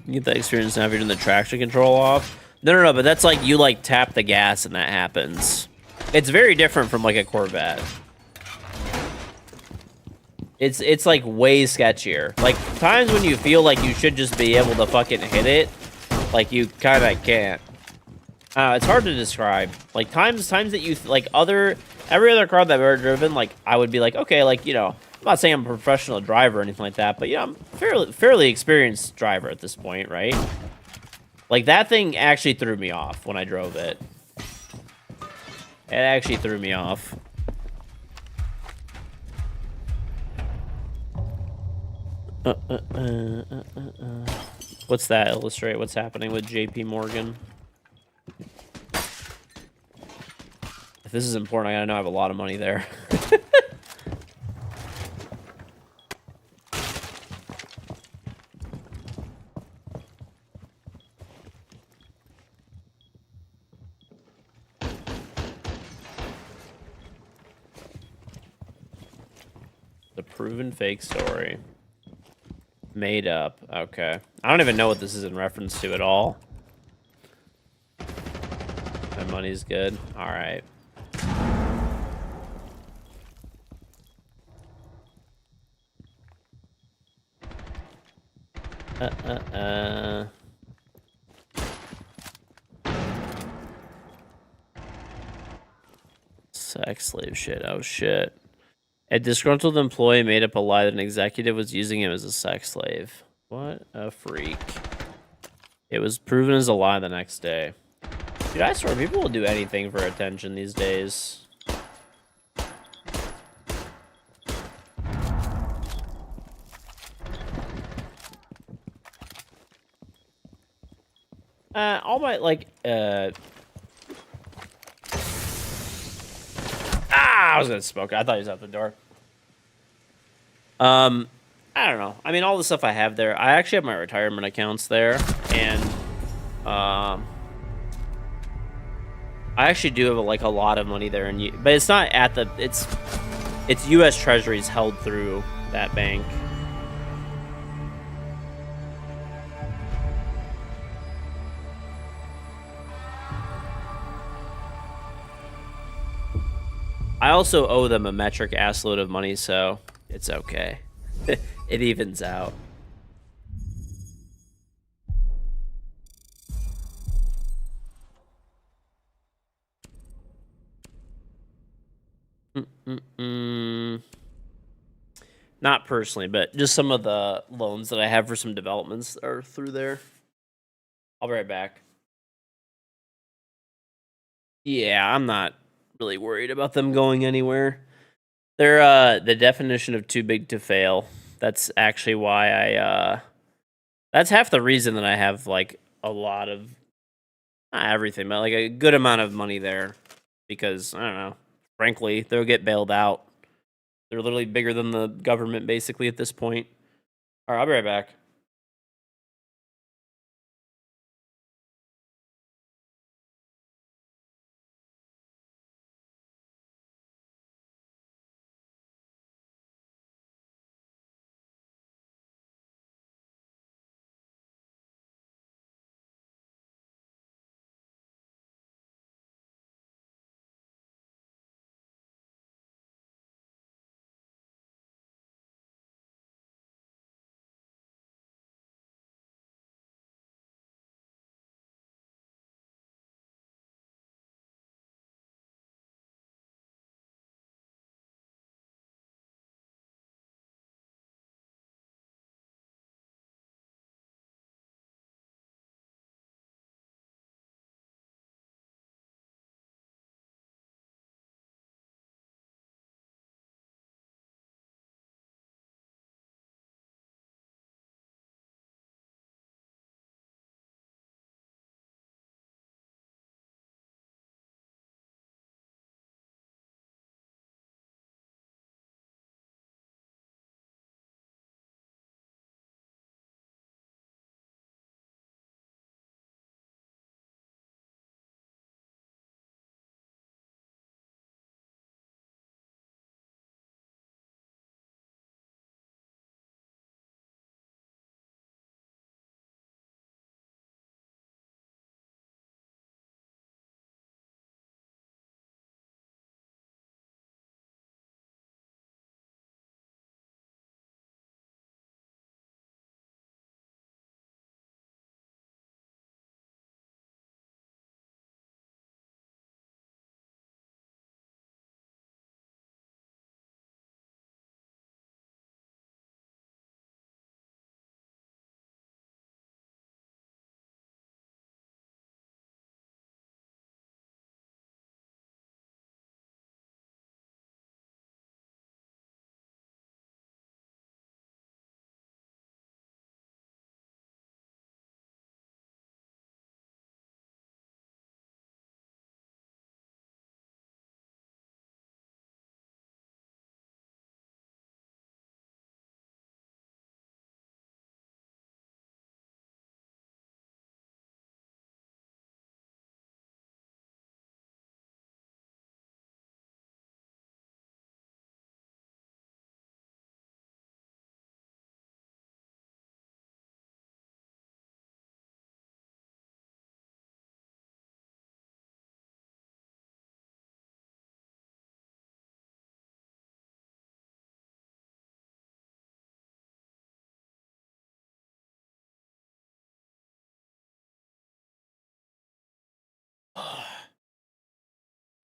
You get that experience now if you're doing the traction control off. No, but that's like you like tap the gas and that happens. It's very different from like a Corvette. It's like way sketchier. Like times when you feel like you should just be able to fucking hit it, like you kind of can't. It's hard to describe. Like times that you like every other car that I've ever driven, like I would be like, okay, like you know, I'm not saying I'm a professional driver or anything like that, but you know, I'm fairly experienced driver at this point, right? Like that thing actually threw me off when I drove it. It actually threw me off. What's that illustrate? What's happening with JP Morgan? If this is important, I gotta know I have a lot of money there. The proven fake story. Made up. Okay. I don't even know what this is in reference to at all. My money's good. Alright. Sex slave shit. Oh shit. A disgruntled employee made up a lie that an executive was using him as a sex slave. What a freak. It was proven as a lie the next day. Dude, I swear people will do anything for attention these days. All my, like, I was gonna smoke. I thought he was out the door. I don't know. I mean, all the stuff I have there, I actually have my retirement accounts there, and, I actually do have, like, a lot of money there, but it's not at the, it's U.S. Treasuries held through that bank. I also owe them a metric ass load of money, so it's okay. It evens out. Not personally, but just some of the loans that I have for some developments are through there. I'll be right back. Yeah, I'm not really worried about them going anywhere. They're the definition of too big to fail. That's actually why that's half the reason that I have like a lot of, not everything, but like a good amount of money there, because I don't know, frankly, they'll get bailed out. They're literally bigger than the government basically at this point. All right, I'll be right back.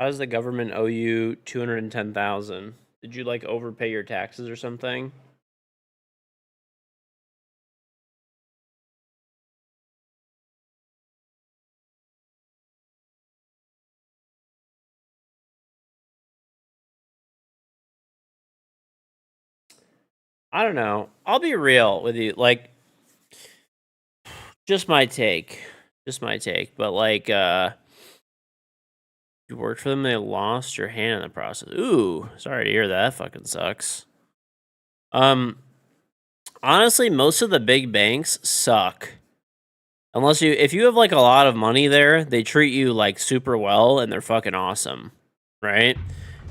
How does the government owe you 210,000? Did you like overpay your taxes or something? I don't know. I'll be real with you. Like, just my take. Just my take. But, like, you worked for them, they lost your hand in the process. Ooh, sorry to hear that. That fucking sucks. Honestly, most of the big banks suck. If you have, like, a lot of money there, they treat you, like, super well, and they're fucking awesome. Right?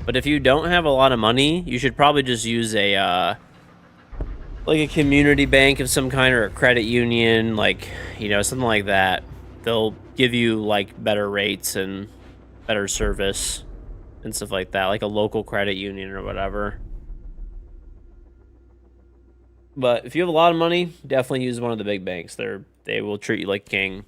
But if you don't have a lot of money, you should probably just use a, like a community bank of some kind or a credit union, like, you know, something like that. They'll give you, like, better rates and better service and stuff like that, like a local credit union or whatever. But if you have a lot of money, definitely use one of the big banks. They will treat you like king.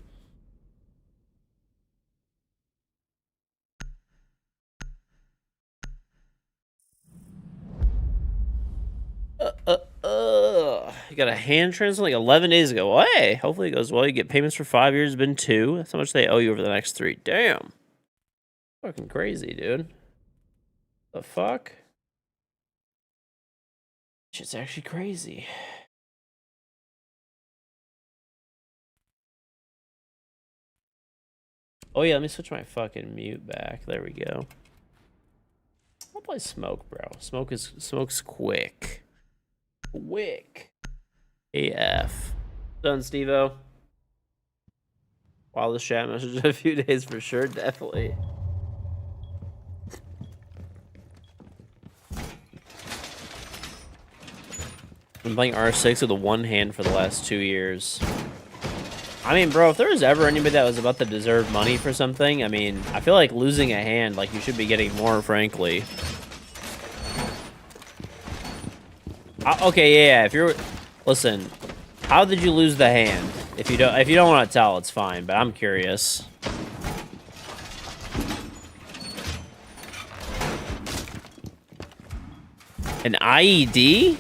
You got a hand transplant like 11 days ago. Well, hey, hopefully it goes well. You get payments for 5 years. It's been 2. That's how much they owe you over the next 3. Damn. Fucking crazy, dude. The fuck? Shit's actually crazy. Oh yeah, let me switch my fucking mute back. There we go. I'll play Smoke, bro. Smoke's quick. Quick. AF. Done, Steve-O. Wow, this chat message in a few days for sure, definitely. Been playing R6 with a one hand for the last 2 years. I mean, bro, if there was ever anybody that was about to deserve money for something, I mean, I feel like losing a hand, like, you should be getting more, frankly. Okay, yeah, if you're... Listen, how did you lose the hand? If you don't want to tell, it's fine, but I'm curious. An IED?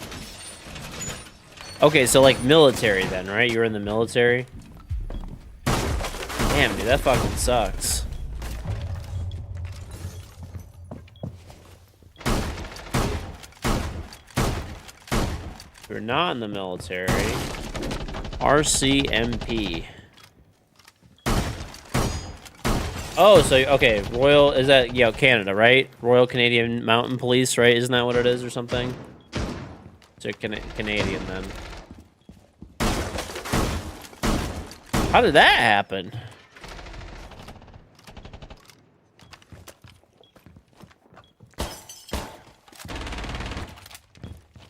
Okay, so, like, military then, right? You were in the military? Damn, dude, that fucking sucks. You're not in the military. RCMP. Oh, so, okay, Royal, is that, yeah, Canada, right? Royal Canadian Mountain Police, right? Isn't that what it is or something? So, Canadian then. How did that happen?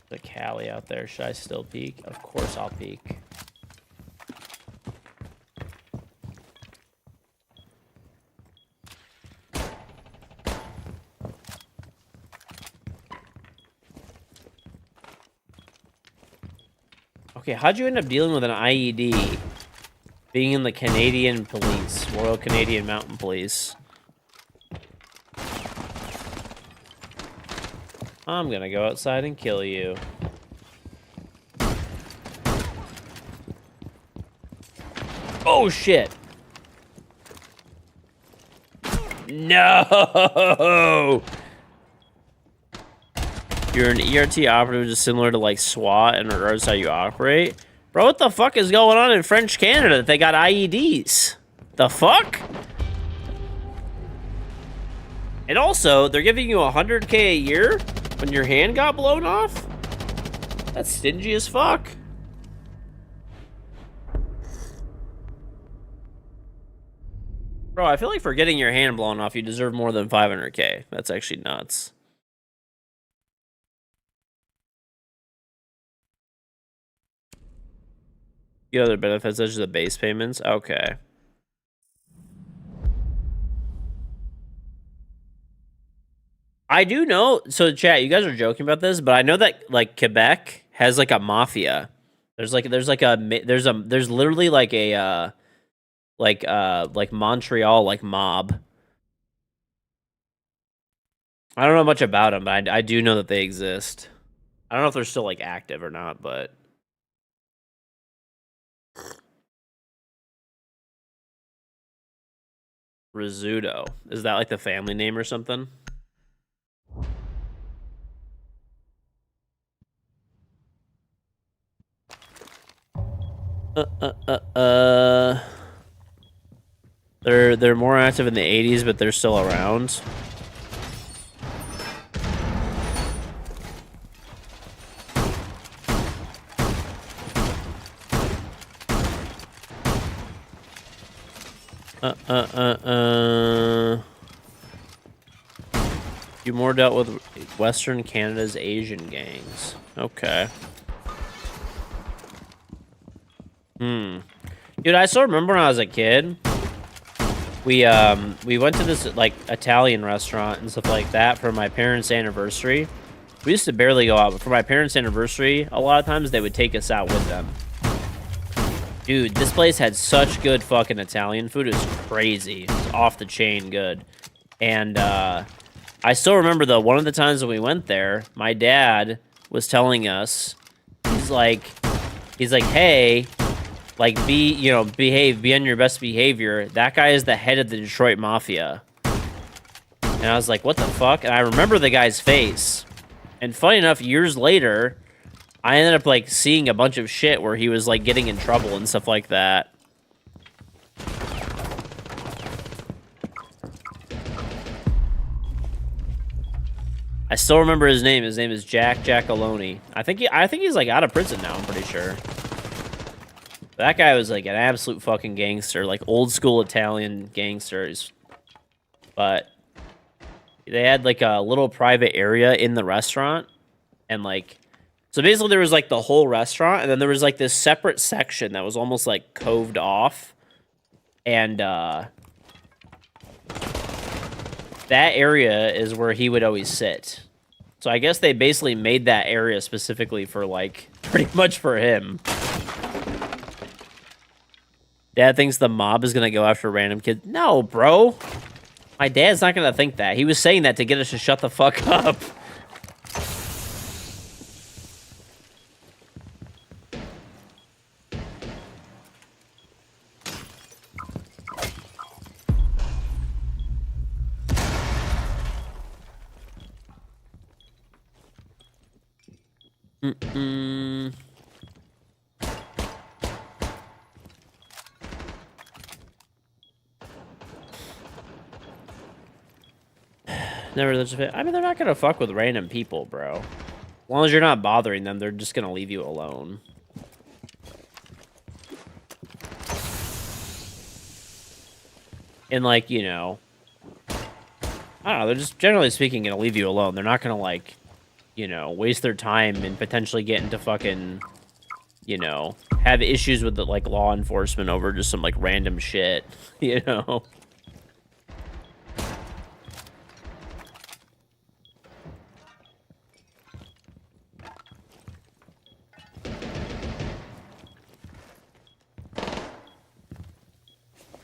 The Cali out there. Should I still peek? Of course I'll peek. Okay, how'd you end up dealing with an IED? Being in the Canadian Police, Royal Canadian Mountain Police. I'm gonna go outside and kill you. Oh shit! No! You're an ERT operative just similar to like SWAT in regards to how you operate. Bro, what the fuck is going on in French Canada that they got IEDs? The fuck? And also, they're giving you 100K a year when your hand got blown off? That's stingy as fuck. Bro, I feel like for getting your hand blown off, you deserve more than 500K. That's actually nuts. Get other benefits such as the base payments? Okay. I do know, so chat, you guys are joking about this, but I know that like Quebec has like a mafia. There's literally like a like Montreal like mob. I don't know much about them, but I do know that they exist. I don't know if they're still like active or not, but Rizzuto. Is that like the family name or something? They're more active in the 80s, but they're still around. You more dealt with Western Canada's Asian gangs. Okay. Dude, I still remember when I was a kid. We went to this like Italian restaurant and stuff like that for my parents' anniversary. We used to barely go out, but for my parents' anniversary, a lot of times they would take us out with them. Dude, this place had such good fucking Italian food. It was crazy. It was off the chain good. And I still remember though, one of the times when we went there, my dad was telling us, he's like, hey, like behave, be on your best behavior. That guy is the head of the Detroit Mafia. And I was like, what the fuck? And I remember the guy's face. And funny enough, years later, I ended up like seeing a bunch of shit where he was like getting in trouble and stuff like that. I still remember his name. His name is Jack Giacalone. I think he's like out of prison now, I'm pretty sure. That guy was like an absolute fucking gangster, like old school Italian gangsters. But they had like a little private area in the restaurant, and like, so basically there was like the whole restaurant, and then there was like this separate section that was almost like coved off, and that area is where he would always sit. So I guess they basically made that area specifically for like pretty much for him. Dad thinks the mob is gonna go after random kids. No, bro. My dad's not gonna think that. He was saying that to get us to shut the fuck up. Never. I mean, they're not gonna fuck with random people, bro. As long as you're not bothering them, they're just gonna leave you alone. And like, you know, I don't know. They're just generally speaking gonna leave you alone. They're not gonna like, you know, waste their time and potentially get into fucking, you know, have issues with the like law enforcement over just some like random shit, you know.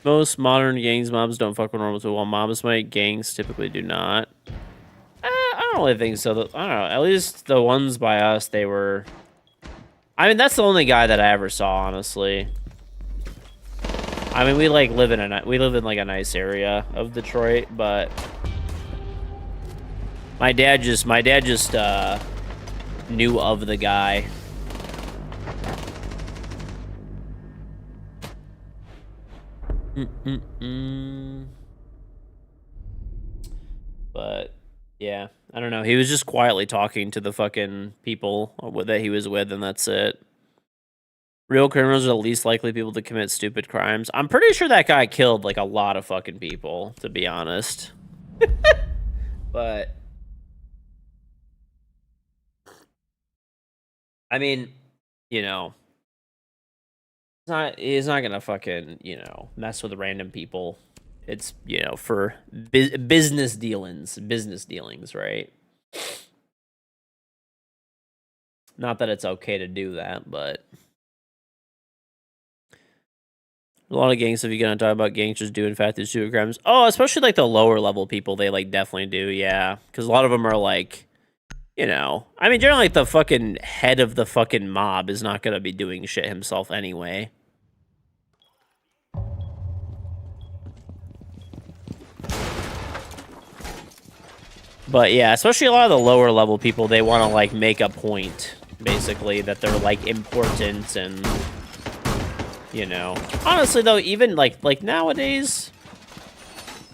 Most modern gangs mobs don't fuck with normal people, while mobs might, gangs typically do not. I don't really think so. I don't know. At least the ones by us, they were... I mean, that's the only guy that I ever saw, honestly. I mean, we like live in like a nice area of Detroit, but my dad just knew of the guy. But yeah, I don't know. He was just quietly talking to the fucking people that he was with, and that's it. Real criminals are the least likely people to commit stupid crimes. I'm pretty sure that guy killed like a lot of fucking people, to be honest. But I mean, you know, he's not gonna fucking, you know, mess with random people. It's, you know, for business dealings, right? Not that it's okay to do that, but A lot of gangs, if you're gonna talk about gangsters doing fat through super crimes. Oh, especially like the lower level people, they like definitely do, yeah. Because a lot of them are like, you know, I mean, generally like the fucking head of the fucking mob is not gonna be doing shit himself anyway. But yeah, especially a lot of the lower level people, they want to like make a point, basically, that they're like important and, you know. Honestly though, even like nowadays,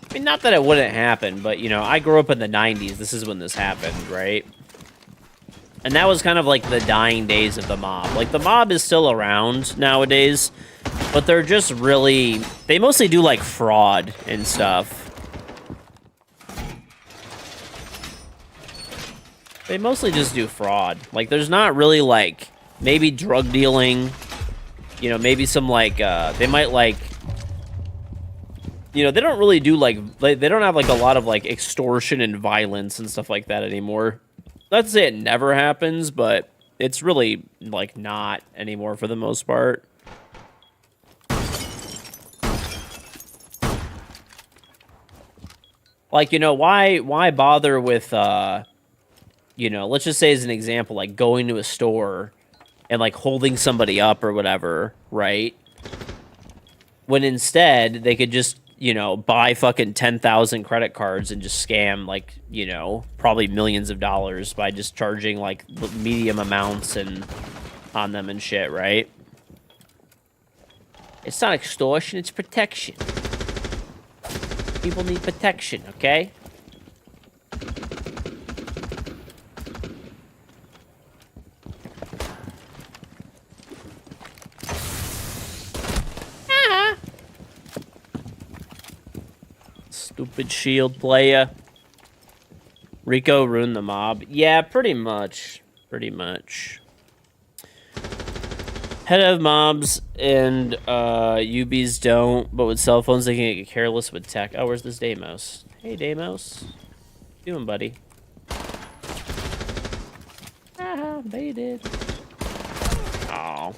I mean, not that it wouldn't happen, but you know, I grew up in the 90s. This is when this happened, right? And that was kind of like the dying days of the mob. Like the mob is still around nowadays, but they're just really, they mostly do like fraud and stuff. They mostly just do fraud. Like, there's not really, like, maybe drug dealing. You know, maybe some, like, they might, like... You know, they don't really do, like... They don't have, like, a lot of, like, extortion and violence and stuff like that anymore. Not to say it never happens, but it's really, like, not anymore for the most part. Like, you know, why bother with, you know, let's just say as an example, like going to a store and like holding somebody up or whatever, right? When instead they could just, you know, buy fucking 10,000 credit cards and just scam like, you know, probably millions of dollars by just charging like medium amounts and on them and shit, right? It's not extortion, it's protection. People need protection, okay? Stupid shield player. Rico ruined the mob. Yeah, pretty much. Pretty much. Head of mobs and UBs don't, but with cell phones they can get careless with tech. Oh, where's this Deimos? Hey, Deimos. What you doing, buddy? Ah, baited. Oh.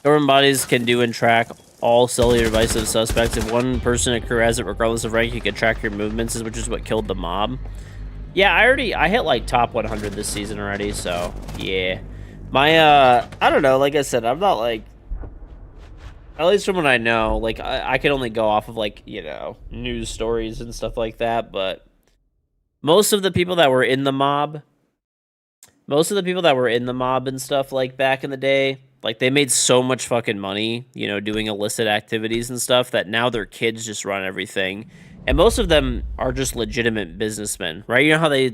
Government bodies can do and track all cellular devices of suspects. If one person in a crew has it, regardless of rank, you can track your movements, which is what killed the mob. Yeah, I hit like top 100 this season already, so yeah. My I don't know, like I said, I'm not like, at least from what I know, like I can only go off of like, you know, news stories and stuff like that, but most of the people that were in the mob and stuff like back in the day, like they made so much fucking money, you know, doing illicit activities and stuff that now their kids just run everything. And most of them are just legitimate businessmen, right? You know how the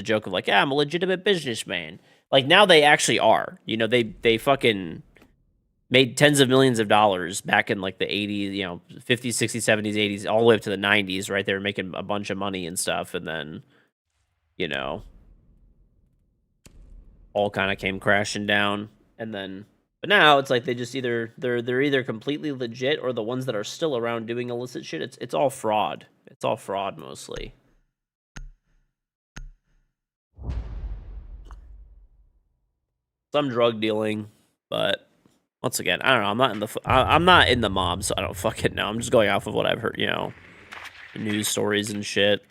joke of like, yeah, I'm a legitimate businessman. Like now they actually are. You know, they fucking made tens of millions of dollars back in like the 80s, you know, 50s, 60s, 70s, 80s, all the way up to the 90s, right? They were making a bunch of money and stuff, and then, you know, all kind of came crashing down. And then, but now it's like they just they're either completely legit, or the ones that are still around doing illicit shit, it's all fraud. It's all fraud mostly. Some drug dealing, but once again, I don't know. I'm not in the mob, so I don't fucking know. I'm just going off of what I've heard, you know, news stories and shit.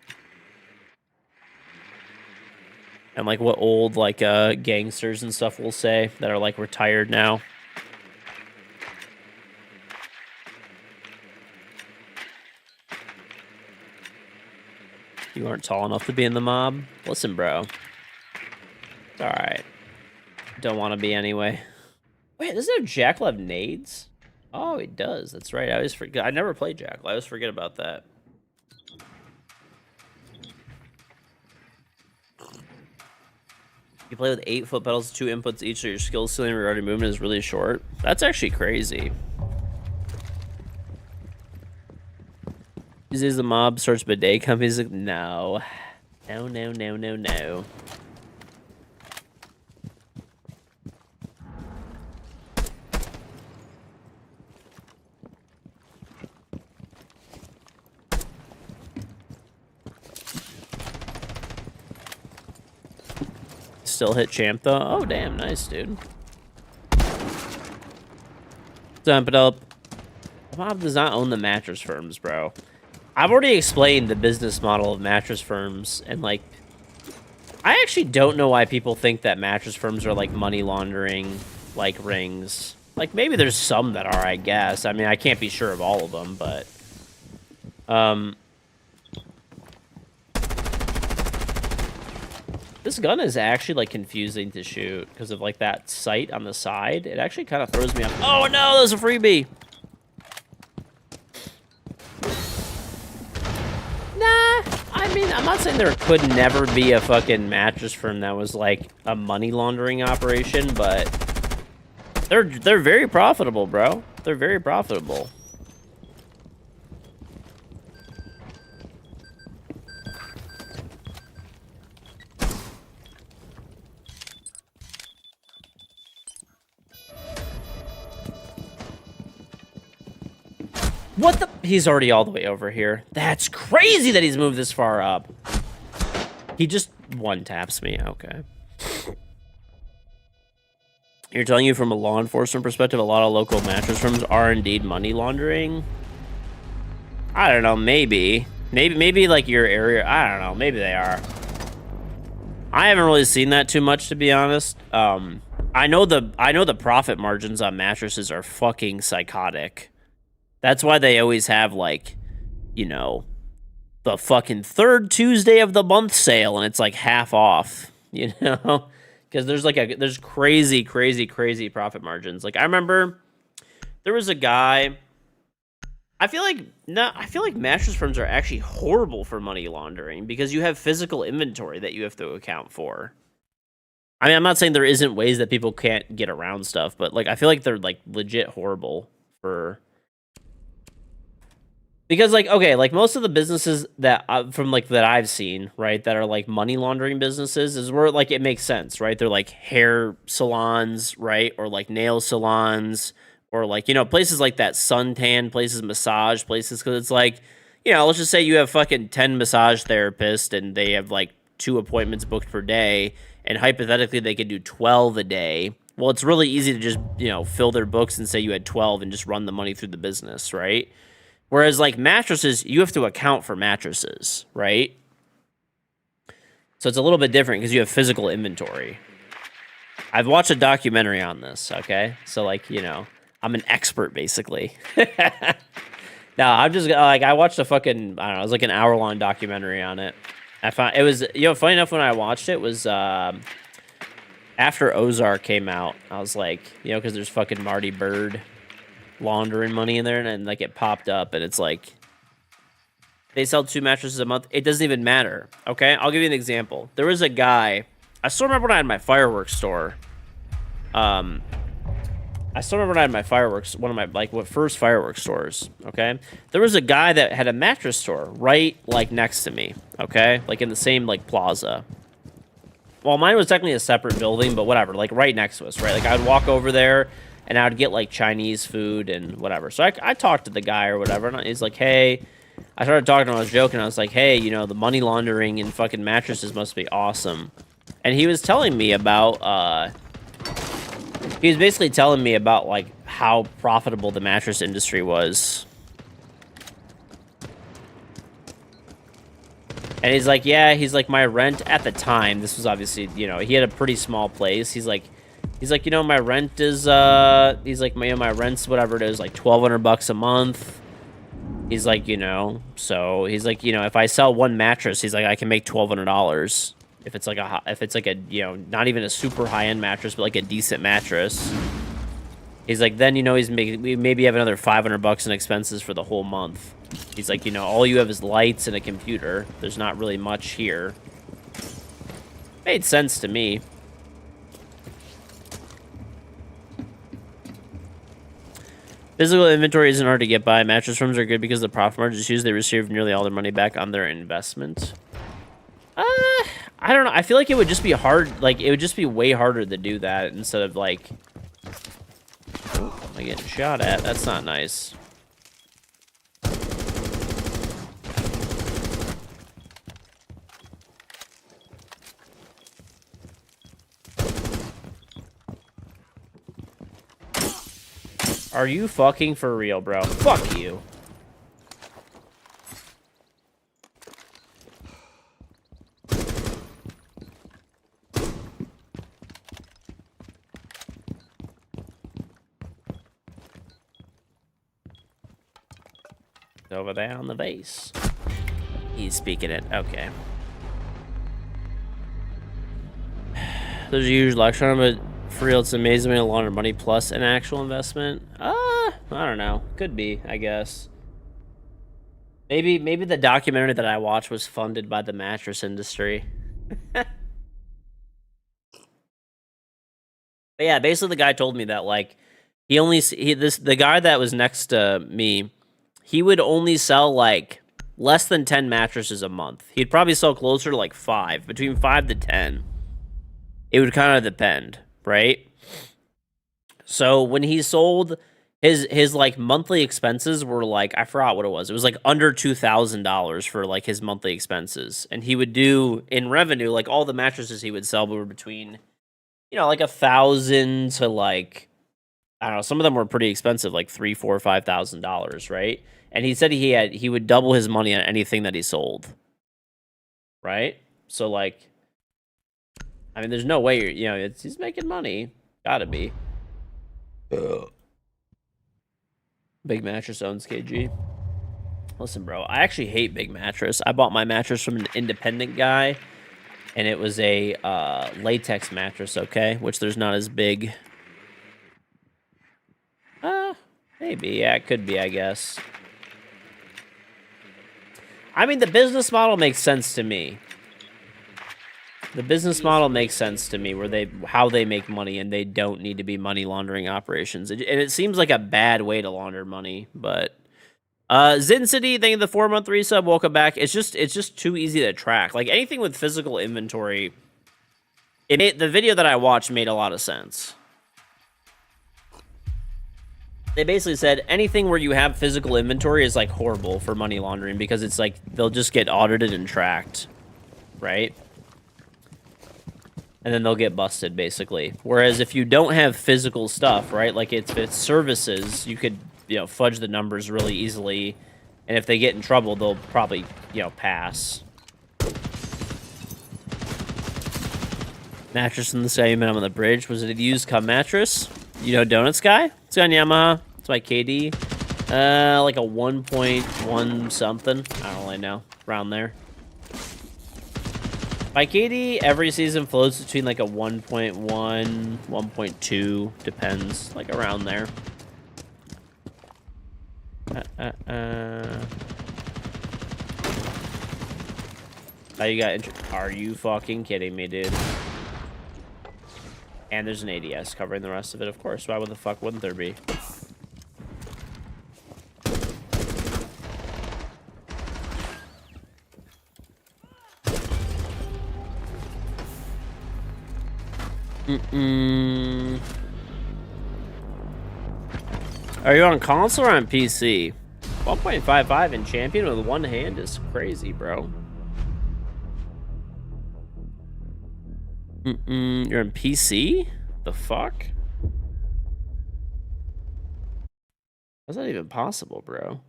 And like what old like gangsters and stuff will say that are like retired now. You aren't tall enough to be in the mob? Listen, bro. It's alright. Don't want to be anyway. Wait, doesn't Jackal have nades? Oh, he does. That's right. I always forget. I never played Jackal. I always forget about that. You play with 8 foot pedals, 2 inputs each, so your skill ceiling regarding movement is really short. That's actually crazy. These days the mob starts bidet companies. Like, no. No, no, no, no, no. Still hit champ though. Oh damn, nice dude. Dump it up. Bob does not own the mattress firms, bro. I've already explained the business model of mattress firms, and like, I actually don't know why people think that mattress firms are like money laundering, like rings. Like maybe there's some that are, I guess. I mean, I can't be sure of all of them, but this gun is actually like confusing to shoot because of like that sight on the side. It actually kind of throws me off. Oh no, there's a freebie. I mean, I'm not saying there could never be a fucking mattress firm that was like a money laundering operation, but they're very profitable, bro. They're very profitable. What the? He's already all the way over here. That's crazy that he's moved this far up. He just one-taps me. Okay. You're telling you from a law enforcement perspective, a lot of local mattress firms are indeed money laundering? I don't know. Maybe like your area. I don't know. Maybe they are. I haven't really seen that too much, to be honest. I know the profit margins on mattresses are fucking psychotic. That's why they always have, like, you know, the fucking third Tuesday of the month sale, and it's, like, half off, you know? Because there's crazy profit margins. Like, I remember there was a guy... I feel like mattress firms are actually horrible for money laundering because you have physical inventory that you have to account for. I mean, I'm not saying there isn't ways that people can't get around stuff, but, like, I feel like they're, like, legit horrible for... Because, like, okay, like, most of the businesses that, that I've seen, right, that are, like, money laundering businesses is where, like, it makes sense, right? They're, like, hair salons, right? Or, like, nail salons, or, like, you know, places like that, suntan places, massage places, because it's, like, you know, let's just say you have fucking 10 massage therapists, and they have, like, 2 appointments booked per day, and hypothetically they could do 12 a day. Well, it's really easy to just, you know, fill their books and say you had 12 and just run the money through the business, right? Whereas, like, mattresses, you have to account for mattresses, right? So it's a little bit different because you have physical inventory. I've watched a documentary on this, okay? So, like, you know, I'm an expert, basically. No, I'm just, like, I watched a fucking, I don't know, it was like an hour-long documentary on it. I found, it was, you know, funny enough, when I watched it, was, after Ozark came out, I was like, you know, because there's fucking Marty Bird laundering money in there, and like it popped up, and it's like they sell 2 mattresses a month. It doesn't even matter. Okay, I'll give you an example. There was a guy, I still remember when I had my fireworks store. I still remember when I had my fireworks, one of my like first fireworks stores. Okay, there was a guy that had a mattress store right like next to me. Okay, like in the same like plaza. Well, mine was technically a separate building, but whatever, like right next to us, right? Like I'd walk over there and I would get, like, Chinese food and whatever. So I talked to the guy or whatever, and he's like, hey... I started talking to him, I was joking, I was like, hey, you know, the money laundering in fucking mattresses must be awesome. And he was telling me about, he was basically telling me about, like, how profitable the mattress industry was. And he's like, yeah, he's like, my rent at the time, this was obviously, you know, he had a pretty small place. He's like, you know, my rent is, he's like, my rent's whatever it is, like $1,200 a month. He's like, you know, so he's like, you know, if I sell one mattress, he's like, I can make $1,200 if it's like a, you know, not even a super high-end mattress, but like a decent mattress. He's like, then, you know, we maybe have another $500 in expenses for the whole month. He's like, you know, all you have is lights and a computer. There's not really much here. Made sense to me. Physical inventory isn't hard to get by. Mattress firms are good because the profit margins used, they receive nearly all their money back on their investment. I don't know. I feel like it would just be hard. Like, it would just be way harder to do that instead of, like... Oh, am I getting shot at? That's not nice. Are you fucking for real, bro? Fuck you. Over there on the base. He's speaking it. Okay. There's a huge lecture on it, but for real, it's amazing to launder money plus an actual investment. I don't know. Could be, I guess. Maybe the documentary that I watched was funded by the mattress industry. But yeah, basically the guy told me that like the guy that was next to me, he would only sell like less than 10 mattresses a month. He'd probably sell closer to like 5, between 5 to 10. It would kind of depend, right? So when he sold his like monthly expenses were like, I forgot what it was. It was like under $2,000 for like his monthly expenses. And he would do in revenue, like all the mattresses he would sell were between, you know, like $1,000 to like, I don't know, some of them were pretty expensive, like $3,000, $4,000, $5,000, right? And he said he would double his money on anything that he sold. Right? So like, I mean, there's no way he's making money. Gotta be. Big Mattress owns KG. Listen, bro, I actually hate Big Mattress. I bought my mattress from an independent guy, and it was a latex mattress, okay? Which there's not as big. Maybe. Yeah, it could be, I guess. I mean, the business model makes sense to me. The business model makes sense to me, where how they make money, and they don't need to be money laundering operations. And it seems like a bad way to launder money, but Zin City, thank you for the 4-month resub. Welcome back. It's just too easy to track. Like anything with physical inventory, the video that I watched made a lot of sense. They basically said anything where you have physical inventory is like horrible for money laundering, because it's like they'll just get audited and tracked, right? And then they'll get busted, basically. Whereas if you don't have physical stuff, right, like if it's services, you could, fudge the numbers really easily. And if they get in trouble, they'll probably, pass. Mattress in the same I'm on the bridge. Was it a used cum mattress? Donuts guy? It's on Yamaha. It's by KD. Like a 1.1 something. I don't really know. Around there. By KD, every season floats between like a 1.1, 1.2, depends, like around there. Oh, you got are you fucking kidding me, dude? And there's an ADS covering the rest of it, of course. Why the fuck wouldn't there be? Are you on console or on PC? 1.55 in champion with one hand is crazy, bro. You're on PC? The fuck? How's that even possible, bro?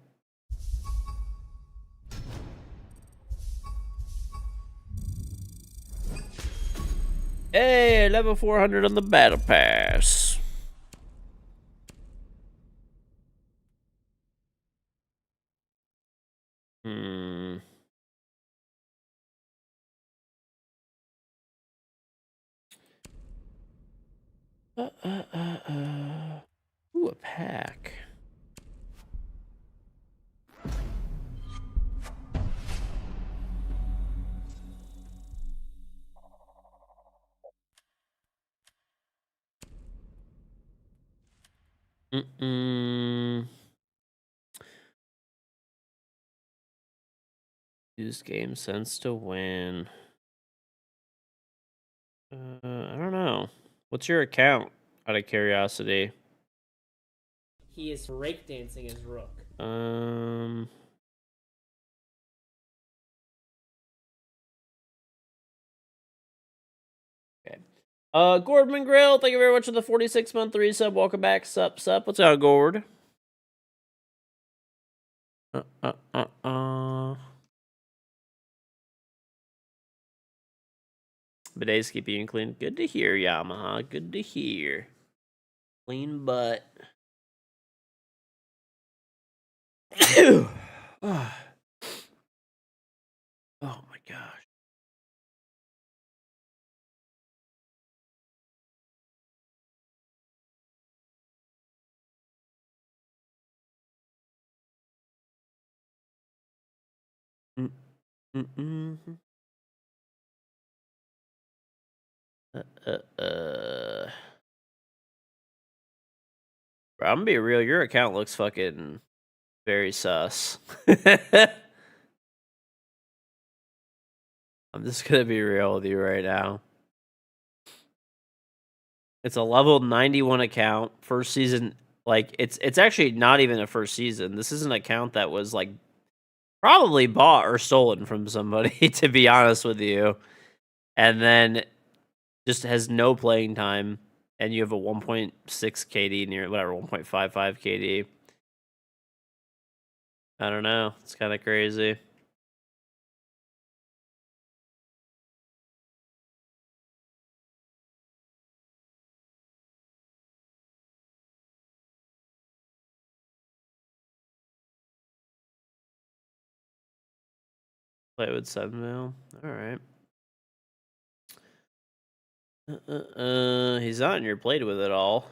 Hey, level 400 on the battle pass. Ooh, a pack. Use game sense to win. I don't know. What's your account, out of curiosity? He is breakdancing his rook. Okay. Gordman Grill, thank you very much for the 46-month resub. Welcome back. Sup. What's up, Gord? Bidets keep you clean. Good to hear, Yamaha. Good to hear. Clean butt. Oh my gosh. Mm-mm. Bro, I'm gonna be real. Your account looks fucking very sus. I'm just gonna be real with you right now. It's a level 91 account, first season. Like it's actually not even a first season. This is an account that was like probably bought or stolen from somebody, to be honest with you. And then just has no playing time, and you have a 1.6 KD near whatever 1.55 KD. I don't know. It's kind of crazy. Play with 7 mil. All right. He's not in your played with it all.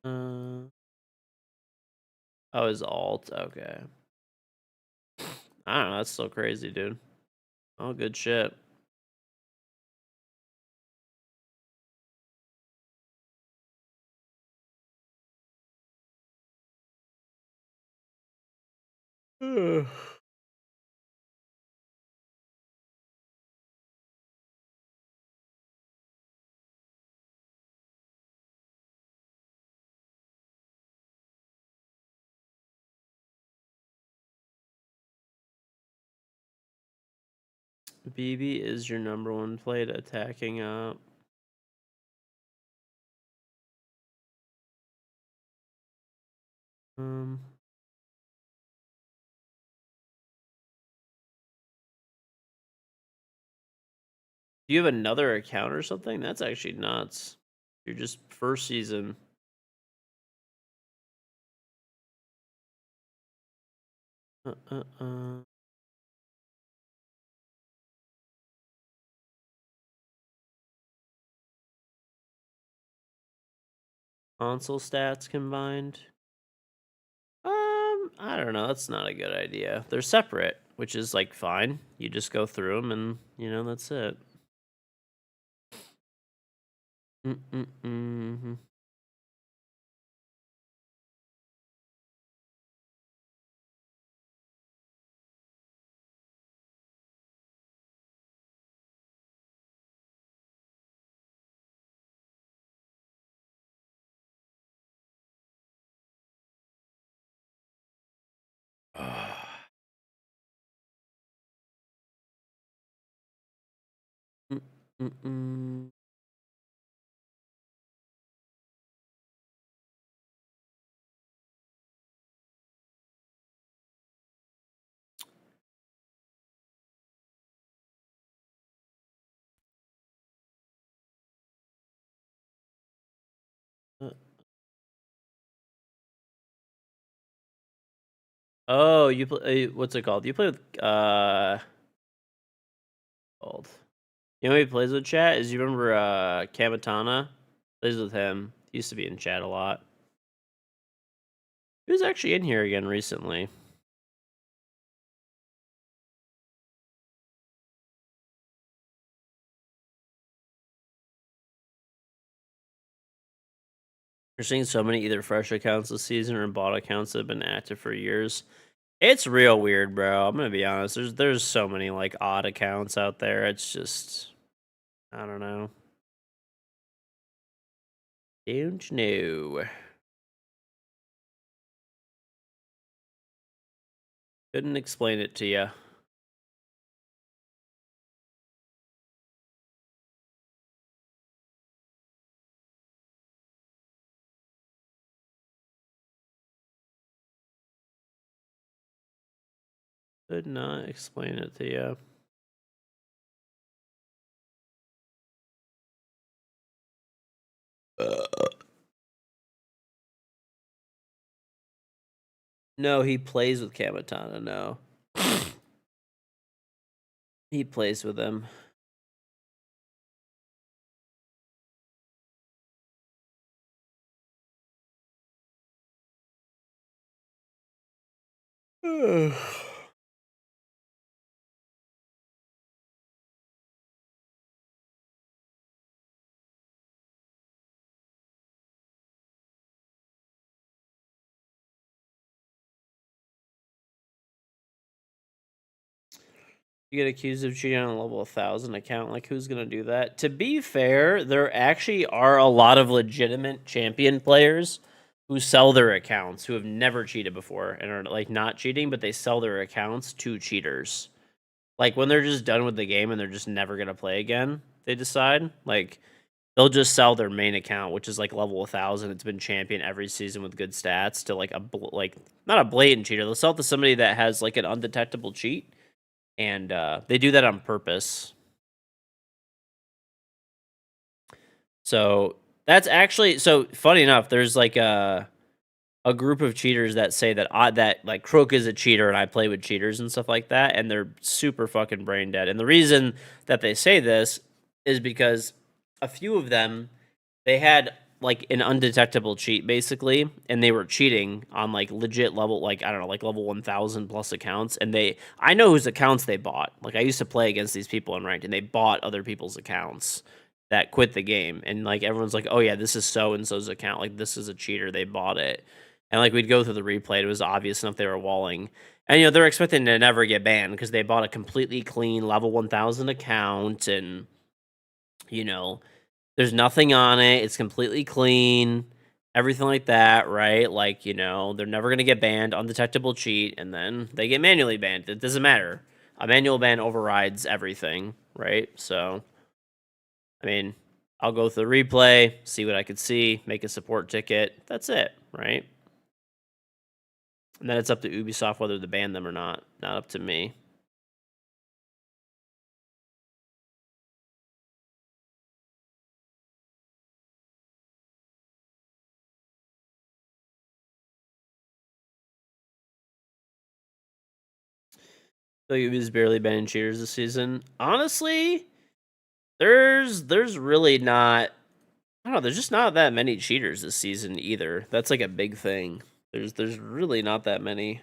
Oh, his alt. Okay. I don't know. That's still crazy, dude. Oh, good shit. BB is your number one played attacking up. Do you have another account or something? That's actually nuts. You're just first season. Console stats combined. I don't know. That's not a good idea. They're separate, which is like fine. You just go through them, and that's it. Oh, you play? What's it called? You play with called. You know who he plays with? Chat is you remember Kamatana? Plays with him. He used to be in chat a lot. He was actually in here again recently. You're seeing so many either fresh accounts this season or bot accounts that have been active for years. It's real weird, bro. I'm gonna be honest. There's so many like odd accounts out there. It's just I don't know. Don't know. Couldn't explain it to you. Could not explain it to you. No, he plays with Kamatana. No, he plays with him. You get accused of cheating on a level 1,000 account. Like, who's gonna do that? To be fair, there actually are a lot of legitimate champion players who sell their accounts who have never cheated before and are like not cheating, but they sell their accounts to cheaters. Like when they're just done with the game and they're just never gonna play again, they decide like they'll just sell their main account, which is like level 1,000. It's been champion every season with good stats to like like not a blatant cheater. They'll sell it to somebody that has like an undetectable cheat. And they do that on purpose. So that's actually so funny enough. There's like a group of cheaters that say that that like Croak is a cheater and I play with cheaters and stuff like that, and they're super fucking brain dead. And the reason that they say this is because a few of them they had like an undetectable cheat basically, and they were cheating on like legit level, like I don't know, like level 1,000 plus accounts. And I know whose accounts they bought. Like I used to play against these people in ranked, and they bought other people's accounts that quit the game. And like everyone's like, oh yeah, this is so and so's account. Like this is a cheater. They bought it. And like we'd go through the replay. It was obvious enough they were walling. And you know they're expecting to never get banned because they bought a completely clean level 1,000 account, and you know. There's nothing on it. It's completely clean. Everything like that, right? Like, you know, they're never going to get banned, undetectable cheat, and then they get manually banned. It doesn't matter. A manual ban overrides everything, right? So, I mean, I'll go through the replay, see what I could see, make a support ticket. That's it, right? And then it's up to Ubisoft whether to ban them or not. Not up to me. Like he was barely banning cheaters this season. Honestly, there's really not. I don't know. There's just not that many cheaters this season either. That's like a big thing. There's really not that many.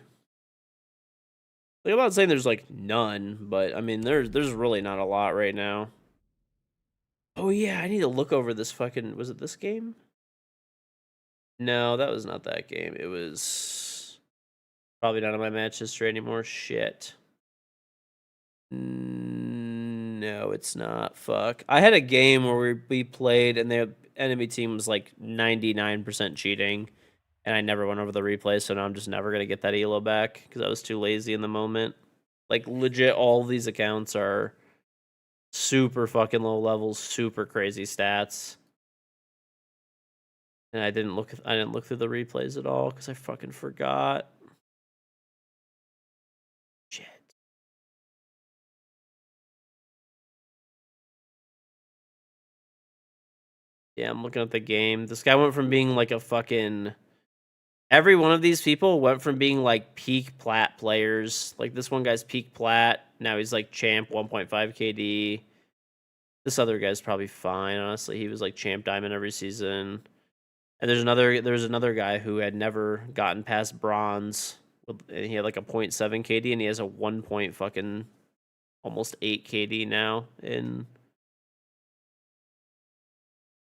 Like I'm not saying there's like none, but I mean there's really not a lot right now. Oh yeah, I need to look over this fucking. Was it this game? No, that was not that game. It was probably not in my match history anymore. Shit. No, it's not. Fuck. I had a game where we played and the enemy team was like 99% cheating, and I never went over the replay, so now I'm just never gonna get that elo back because I was too lazy in the moment. Like legit, all these accounts are super fucking low levels, super crazy stats. And I didn't look through the replays at all because I fucking forgot. Shit. Yeah, I'm looking at the game. This guy went from being like a fucking. Every one of these people went from being like peak plat players. Like this one guy's peak plat. Now he's like champ 1.5 KD. This other guy's probably fine, honestly. He was like champ diamond every season. And there's another guy who had never gotten past bronze. And he had like a 0.7 KD, and he has a 1 point fucking almost 8 KD now. And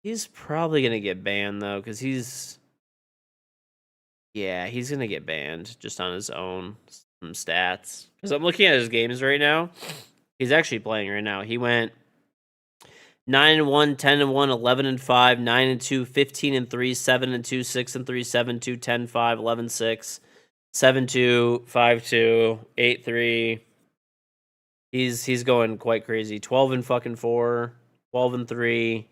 he's probably gonna get banned though, because he's gonna get banned just on his own stats. Because I'm looking at his games right now. He's actually playing right now. He went 9-1, 10-1, 11-5, 9-2, 15-3, 7-2, 6-3, 7-2, 10-5, 11-6, 7-2, 5-2, 8-3. He's going quite crazy. 12 and fucking 4, 12 and 3,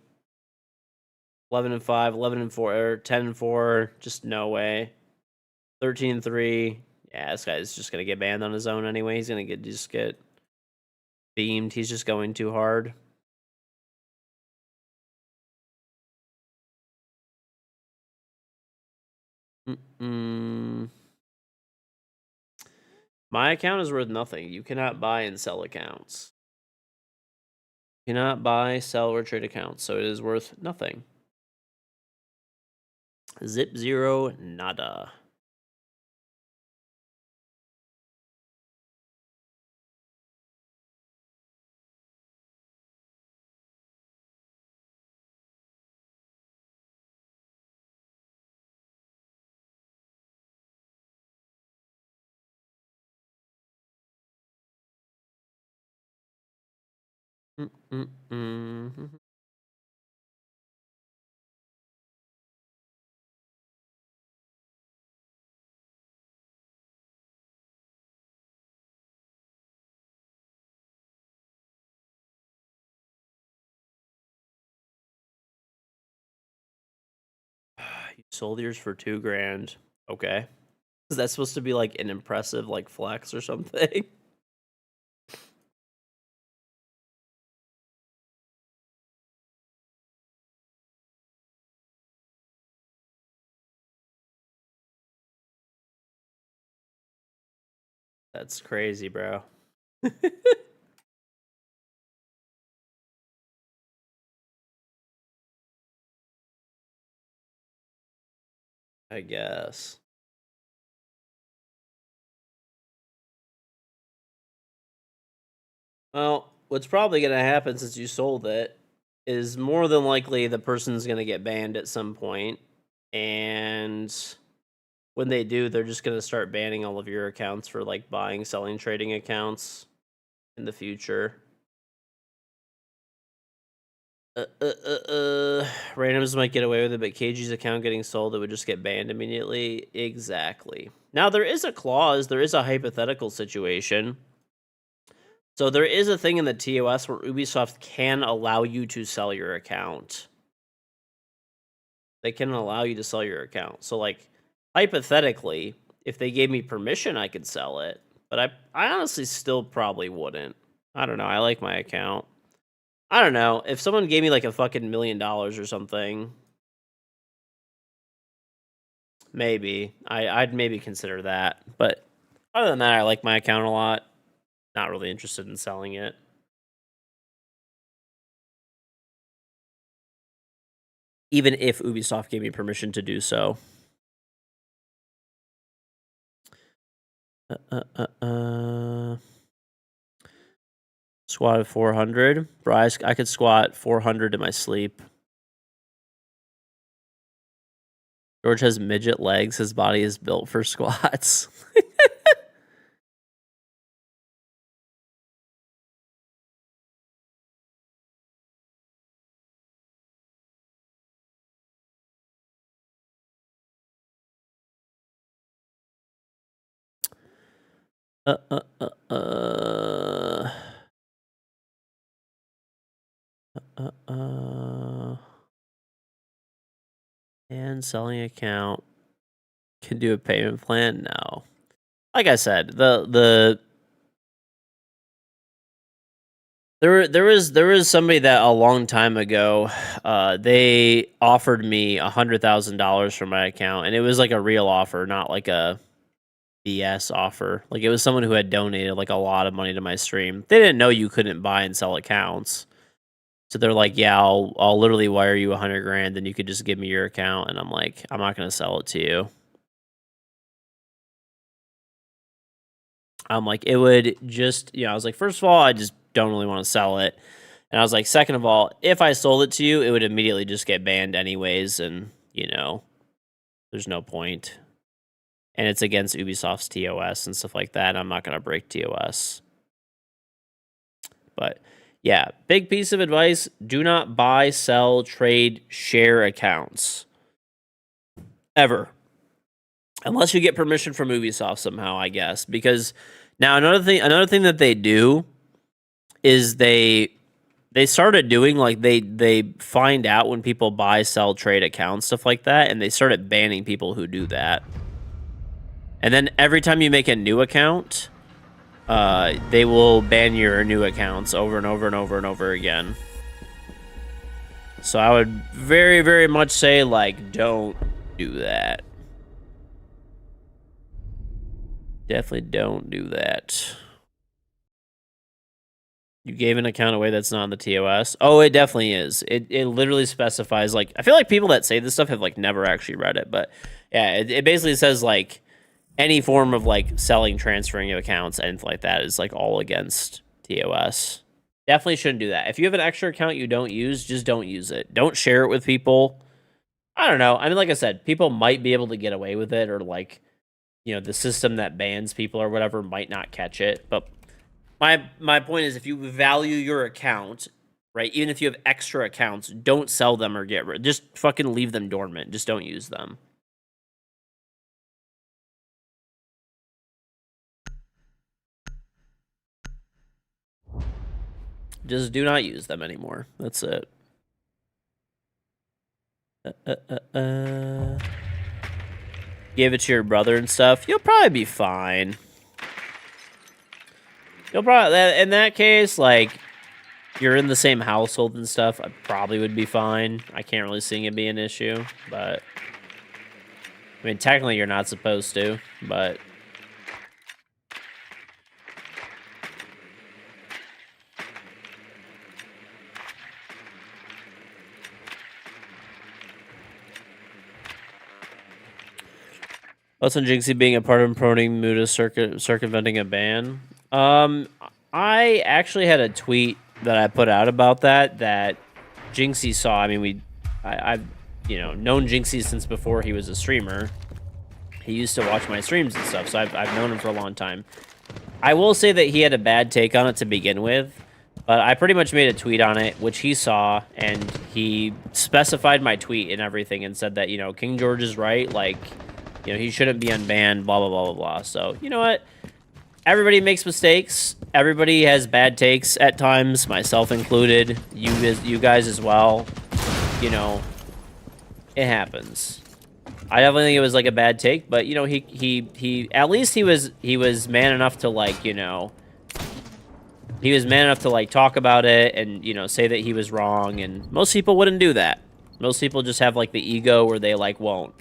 11 and 5, 11 and 4, 10 and 4. Just no way. 13 and 3. Yeah, this guy's just gonna get banned on his own anyway. He's gonna just get beamed. He's just going too hard. My account is worth nothing. You cannot buy and sell accounts. You cannot buy, sell, or trade accounts, so it is worth nothing. Zip zero nada. You sold yours for $2,000. Okay. Is that supposed to be like an impressive like flex or something? That's crazy, bro. I guess. Well, what's probably going to happen since you sold it is more than likely the person's going to get banned at some point. And when they do, they're just going to start banning all of your accounts for like buying, selling, trading accounts in the future. Randoms might get away with it, but KG's account getting sold, it would just get banned immediately. Exactly. Now, there is a clause, there is a hypothetical situation. So there is a thing in the TOS where Ubisoft can allow you to sell your account. They can allow you to sell your account. So, like, hypothetically, if they gave me permission, I could sell it. But I honestly still probably wouldn't. I don't know. I like my account. I don't know. If someone gave me like a fucking $1 million or something, maybe. I'd maybe consider that. But other than that, I like my account a lot. Not really interested in selling it. Even if Ubisoft gave me permission to do so. Squatted 400. Bro, I could squat 400 in my sleep. George has midget legs. His body is built for squats. And selling account can do a payment plan? No. Like I said, there was somebody that a long time ago, they offered me $100,000 for my account, and it was like a real offer, not like a BS offer. Like it was someone who had donated like a lot of money to my stream. They didn't know you couldn't buy and sell accounts. So they're like, yeah, I'll literally wire you $100,000, and you could just give me your account. And I'm like, I'm not gonna sell it to you. I'm like, it would just, I was like, first of all, I just don't really want to sell it. And I was like, second of all, if I sold it to you, it would immediately just get banned anyways, and there's no point. And it's against Ubisoft's TOS and stuff like that. I'm not gonna break TOS. But yeah, big piece of advice: do not buy, sell, trade, share accounts. Ever. Unless you get permission from Ubisoft somehow, I guess. Because now another thing that they do is they started doing like they find out when people buy, sell, trade accounts, stuff like that, and they started banning people who do that. And then every time you make a new account, they will ban your new accounts over and over and over and over again. So I would very, very much say, like, don't do that. Definitely don't do that. You gave an account away that's not on the TOS. Oh, it definitely is. It literally specifies, like, I feel like people that say this stuff have, like, never actually read it. But, yeah, it basically says, like, any form of, like, selling, transferring of accounts, anything like that is, like, all against TOS. Definitely shouldn't do that. If you have an extra account you don't use, just don't use it. Don't share it with people. I don't know. I mean, like I said, people might be able to get away with it, or, like, you know, the system that bans people or whatever might not catch it. But my point is, if you value your account, right, even if you have extra accounts, don't sell them or get rid. Just fucking leave them dormant. Just don't use them. Just do not use them anymore. That's it. Give it to your brother and stuff. You'll probably be fine. You'll probably, in that case, like, you're in the same household and stuff, I probably would be fine. I can't really see it be an issue, but I mean, technically you're not supposed to, but also Jinxie being a part of promoting Muda circumventing a ban. I actually had a tweet that I put out about that Jinxie saw. I mean, I've you know known Jinxie since before he was a streamer. He used to watch my streams and stuff, so I've known him for a long time. I will say that he had a bad take on it to begin with, but I pretty much made a tweet on it, which he saw, and he specified my tweet and everything and said that, you know, KingGeorge is right, like, you know, he shouldn't be unbanned, blah, blah, blah, blah, blah. So, you know what? Everybody makes mistakes. Everybody has bad takes at times, myself included. You guys as well. You know, it happens. I definitely think it was like a bad take, but you know, he at least he was man enough to, like, you know, he was man enough to, like, talk about it and, you know, say that he was wrong. And most people wouldn't do that. Most people just have, like, the ego where they, like, won't.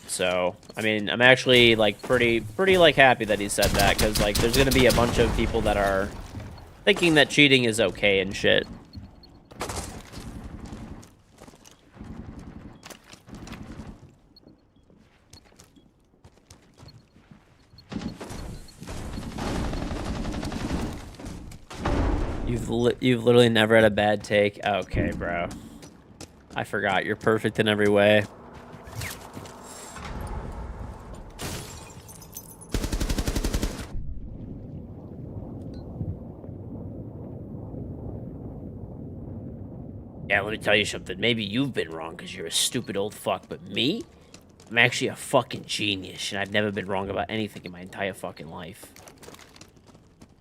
So, I mean, I'm actually, like, pretty, like, happy that he said that, because, like, there's gonna be a bunch of people that are thinking that cheating is okay and shit. You've literally never had a bad take? Okay, bro. I forgot. You're perfect in every way. Yeah, let me tell you something. Maybe you've been wrong because you're a stupid old fuck, but me? I'm actually a fucking genius, and I've never been wrong about anything in my entire fucking life.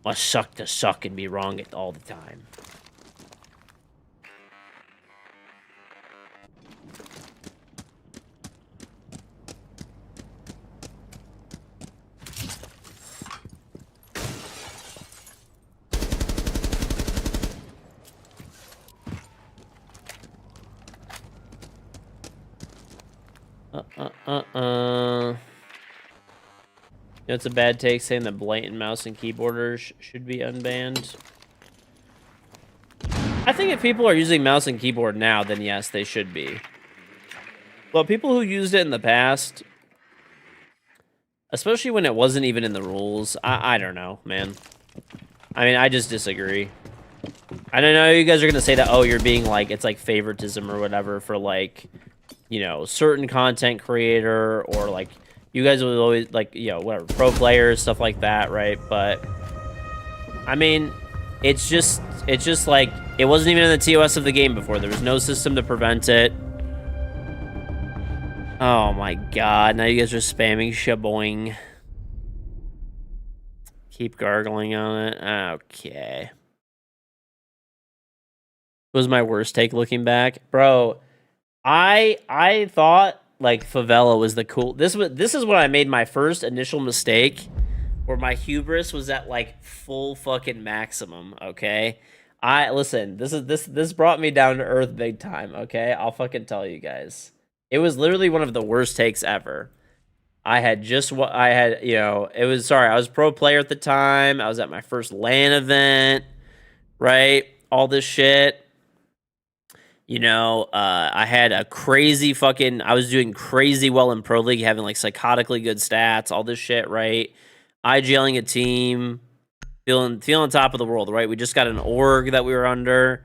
Must suck to suck and be wrong all the time. You know, it's a bad take saying that blatant mouse and keyboarders should be unbanned. I think if people are using mouse and keyboard now, then yes, they should be. But people who used it in the past, especially when it wasn't even in the rules, I don't know, man. I mean, I just disagree. I don't know, you guys are going to say that, oh, you're being, like, it's like favoritism or whatever for, like, you know, certain content creator, or, like, you guys will always, like, you know, whatever, pro players, stuff like that, right? But, I mean, it's just like, it wasn't even in the TOS of the game before. There was no system to prevent it. Oh my god, now you guys are spamming shaboing. Keep gargling on it. Okay. Was my worst take looking back? Bro, I thought like Favela was the cool. This is when I made my first initial mistake where my hubris was at like full fucking maximum, okay? Listen, this brought me down to earth big time, okay? I'll fucking tell you guys. It was literally one of the worst takes ever. I had, you know, I was pro player at the time. I was at my first LAN event, right? All this shit. You know, I had a crazy I was doing crazy well in Pro League, having like psychotically good stats, all this shit, right? IGLing a team, feeling top of the world, right? We just got an org that we were under.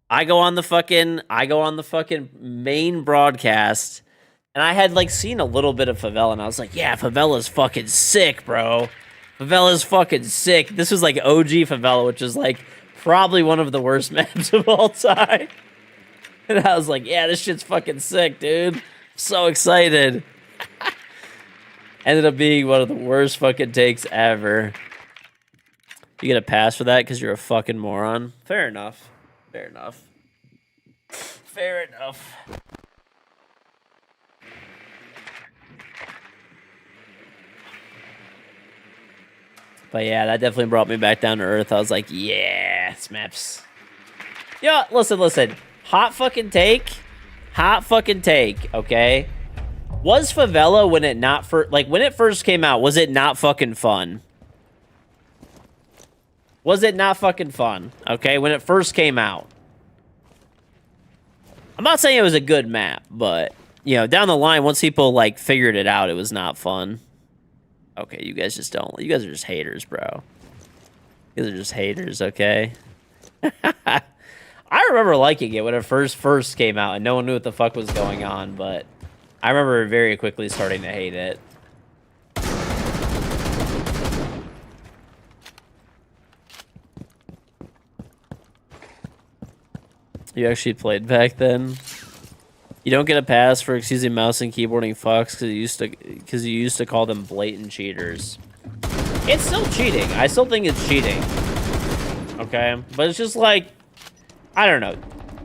I go on the fucking main broadcast, and I had like seen a little bit of Favela, and I was like, yeah, Favela's fucking sick, bro. Favela's fucking sick. This was like OG Favela, which is like probably one of the worst maps of all time. And I was like, yeah, this shit's fucking sick, dude. I'm so excited. Ended up being one of the worst fucking takes ever. You get a pass for that because you're a fucking moron? Fair enough. Fair enough. Fair enough. But yeah, that definitely brought me back down to earth. I was like, yeah, Smaps. Yeah, listen. Hot fucking take, okay? Was Favela when it first came out, was it not fucking fun? Was it not fucking fun, okay, when it first came out? I'm not saying it was a good map, but, you know, down the line, once people, like, figured it out, it was not fun. Okay, you guys are just haters, bro. You guys are just haters, okay? I remember liking it when it first came out, and no one knew what the fuck was going on, but I remember very quickly starting to hate it. You actually played back then? You don't get a pass for excusing mouse and keyboarding fucks because you used to call them blatant cheaters. It's still cheating. I still think it's cheating. Okay, but it's just like, I don't know.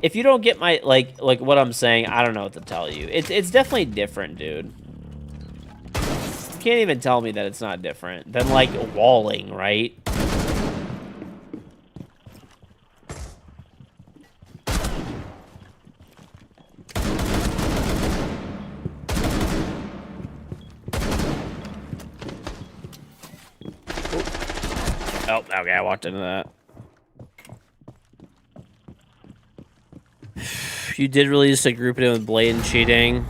If you don't get my like what I'm saying, I don't know what to tell you. It's definitely different, dude. You can't even tell me that it's not different than like walling, right? Oh, okay, I walked into that. You did release a group name with blatant cheating.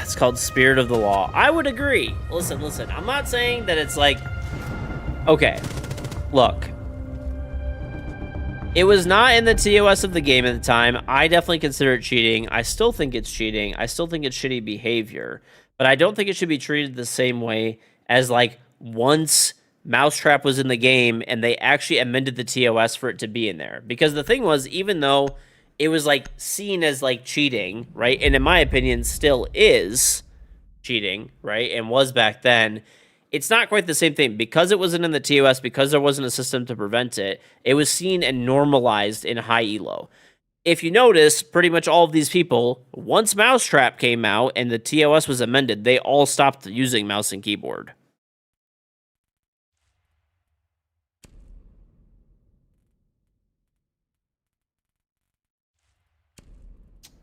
It's called Spirit of the Law. I would agree. Listen. I'm not saying that it's like... Okay. Look. It was not in the TOS of the game at the time. I definitely consider it cheating. I still think it's cheating. I still think it's shitty behavior. But I don't think it should be treated the same way as, like, once Mousetrap was in the game and they actually amended the TOS for it to be in there. Because the thing was, even though it was like seen as like cheating, right? And in my opinion, still is cheating, right? And was back then, it's not quite the same thing. Because it wasn't in the TOS, because there wasn't a system to prevent it, it was seen and normalized in high elo. If you notice, pretty much all of these people, once Mousetrap came out and the TOS was amended, they all stopped using mouse and keyboard.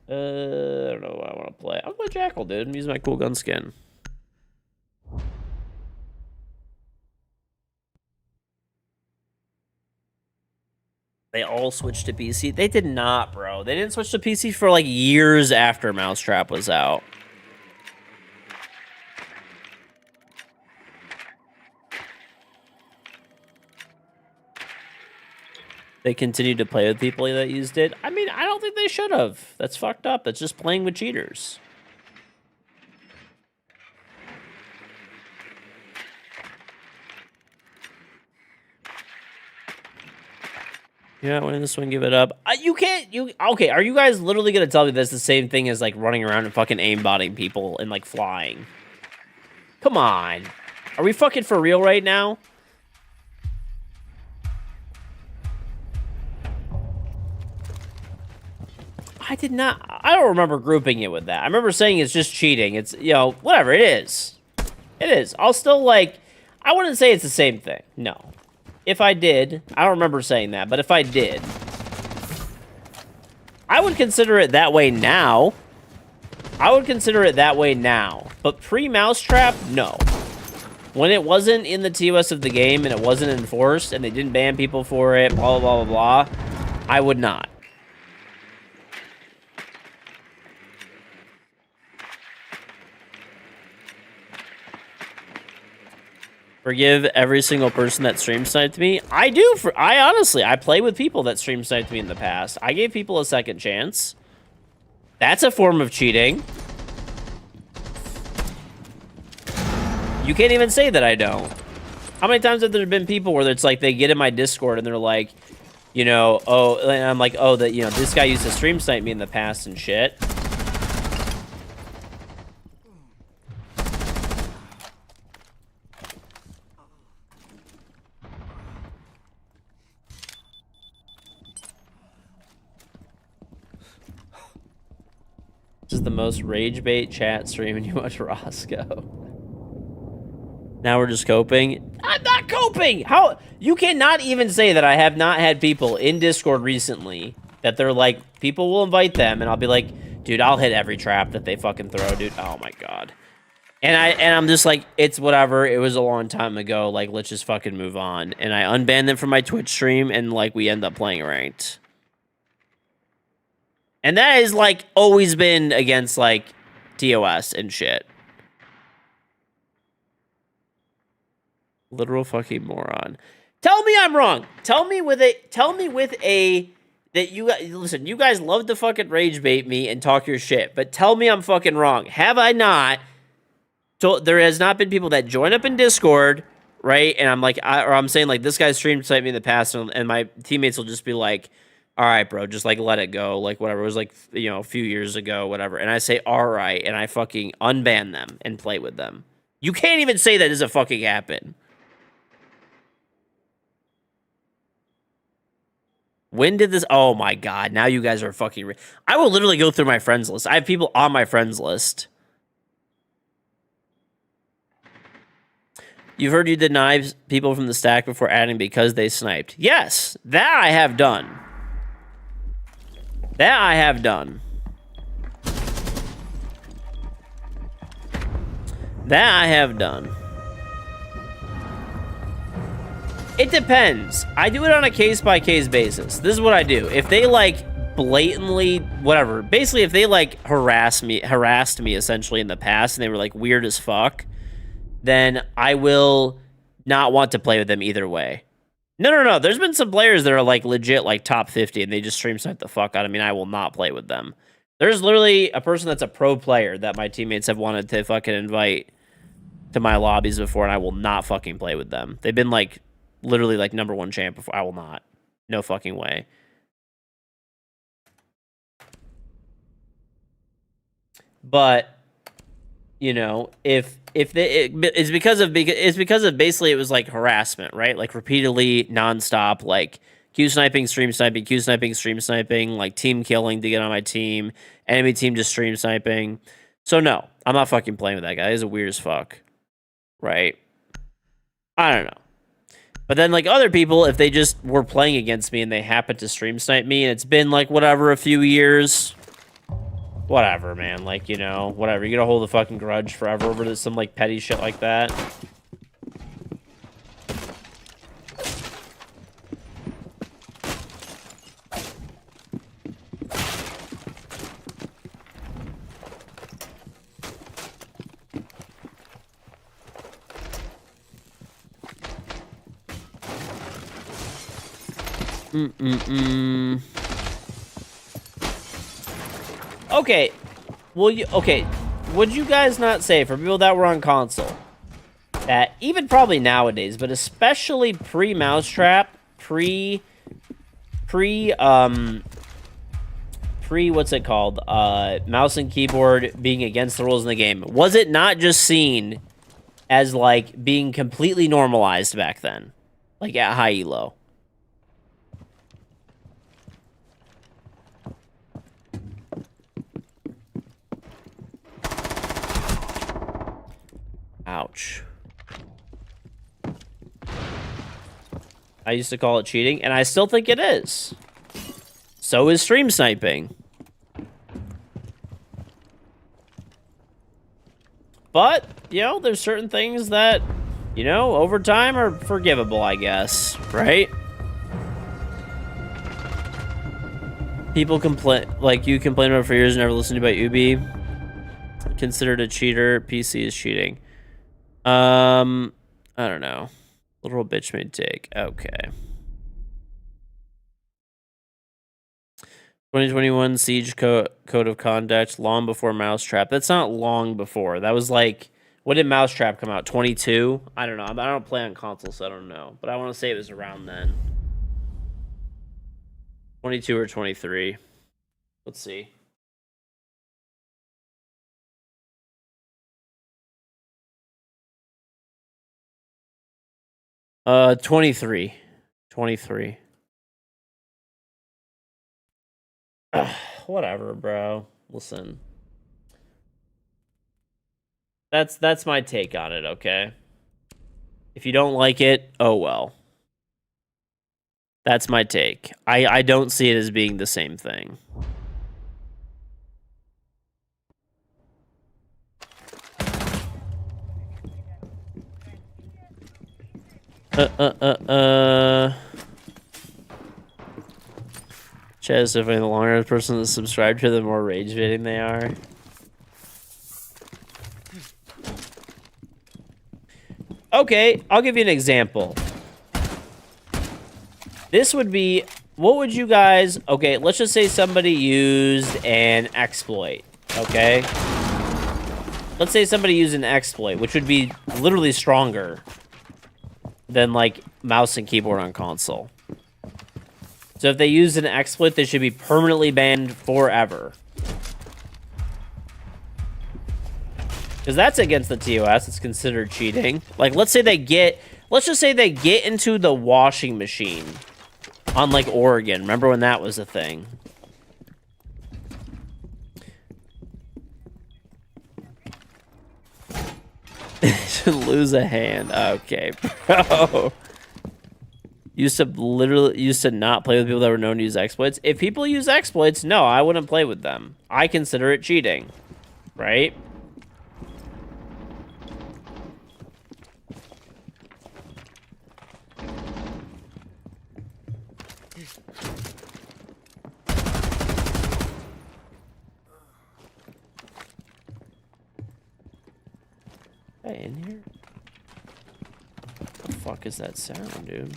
I don't know what I want to play. I'll play Jackal, dude. I'm using my cool gun skin. They all switched to PC. They did not, bro. They didn't switch to PC for like years after Mousetrap was out. They continued to play with people that used it. I mean, I don't think they should have. That's fucked up. That's just playing with cheaters. You're not winning this one, give it up. You can't, okay, are you guys literally gonna tell me that's the same thing as, like, running around and fucking aimbotting people and, like, flying? Come on. Are we fucking for real right now? I don't remember grouping it with that. I remember saying it's just cheating. It's, you know, whatever, it is. It is. I'll still, like, I wouldn't say it's the same thing. No. If I did, I don't remember saying that, but if I did, I would consider it that way now. I would consider it that way now. But pre-Mousetrap, no. When it wasn't in the TOS of the game and it wasn't enforced and they didn't ban people for it, blah, blah, blah, blah, blah, I would not. Forgive every single person that stream sniped me. I do. I honestly, I play with people that stream sniped me in the past. I gave people a second chance. That's a form of cheating. You can't even say that I don't. How many times have there been people where it's like they get in my Discord and they're like, you know, oh, and I'm like, oh, that, you know, this guy used to stream snipe me in the past and shit. This is the most rage bait chat stream and you watch Roscoe. Now we're just coping. I'm not coping! How? You cannot even say that I have not had people in Discord recently that they're like, people will invite them and I'll be like, dude, I'll hit every trap that they fucking throw, dude. Oh my god. And I'm just like, it's whatever. It was a long time ago. Like, let's just fucking move on. And I unbanned them from my Twitch stream and like we end up playing ranked. And that has, like, always been against, like, TOS and shit. Literal fucking moron. Tell me I'm wrong. Tell me with a, that you guys, listen, you guys love to fucking rage bait me and talk your shit, but tell me I'm fucking wrong. Have I not? So there has not been people that join up in Discord, right? And I'm like, or I'm saying, like, this guy streamed sniped me in the past, and my teammates will just be like, all right, bro, just, like, let it go. Like, whatever. It was, like, you know, a few years ago, whatever. And I say, all right, and I fucking unban them and play with them. You can't even say that doesn't fucking happen. When did this... Oh, my God. Now you guys are fucking... I will literally go through my friends list. I have people on my friends list. You've heard you deny people from the stack before adding because they sniped. Yes, that I have done. That I have done. That I have done. It depends. I do it on a case-by-case basis. This is what I do. If they, like, blatantly, whatever, basically if they, like, harassed me essentially in the past and they were, like, weird as fuck, then I will not want to play with them either way. No. There's been some players that are, like, legit, like, top 50, and they just stream snipe the fuck out of me, and I will not play with them. There's literally a person that's a pro player that my teammates have wanted to fucking invite to my lobbies before, and I will not fucking play with them. They've been, like, literally, like, #1 champ before. I will not. No fucking way. But... you know, it's because of basically it was like harassment, right? Like repeatedly, nonstop, like Q sniping, stream sniping, Q sniping, stream sniping, like team killing to get on my team, enemy team just stream sniping. So no, I'm not fucking playing with that guy. He's a weird as fuck, right? I don't know. But then like other people, if they just were playing against me and they happened to stream snipe me, and it's been like whatever a few years. Whatever, man. Like, you know, whatever. You're gonna hold a fucking grudge forever over some, like, petty shit like that. Okay, okay, would you guys not say, for people that were on console, that even probably nowadays, but especially pre-Mousetrap, what's it called? Mouse and keyboard being against the rules in the game. Was it not just seen as like being completely normalized back then? Like at high elo. Ouch. I used to call it cheating, and I still think it is. So is stream sniping. But, you know, there's certain things that, you know, over time are forgivable, I guess, right? People complain, like you complain about for years, never listened to about Ubi. Considered a cheater, PC is cheating. I don't know. Literal bitch made take. Okay. 2021 Siege Code of Conduct, long before Mousetrap. That's not long before. That was like, when did Mousetrap come out? 22? I don't know. I don't play on console, so I don't know. But I want to say it was around then. 22 or 23. Let's see. Uh, 23. 23. Ugh, whatever, bro. Listen. That's my take on it, okay? If you don't like it, oh well. That's my take. I don't see it as being the same thing. Chaz, if the longer the person is subscribed to, the more rage baiting they are. Okay, I'll give you an example. This would be, what would you guys, okay, let's just say somebody used an exploit, okay? Let's say somebody used an exploit, which would be literally stronger than, like, mouse and keyboard on console. So if they use an exploit, they should be permanently banned forever. Because that's against the TOS. It's considered cheating. Like, let's just say they get into the washing machine on, like, Oregon. Remember when that was a thing? Should lose a hand. Okay, bro. Used to not play with people that were known to use exploits. If people use exploits, no, I wouldn't play with them. I consider it cheating, right? Hey, in here? What the fuck is that sound, dude?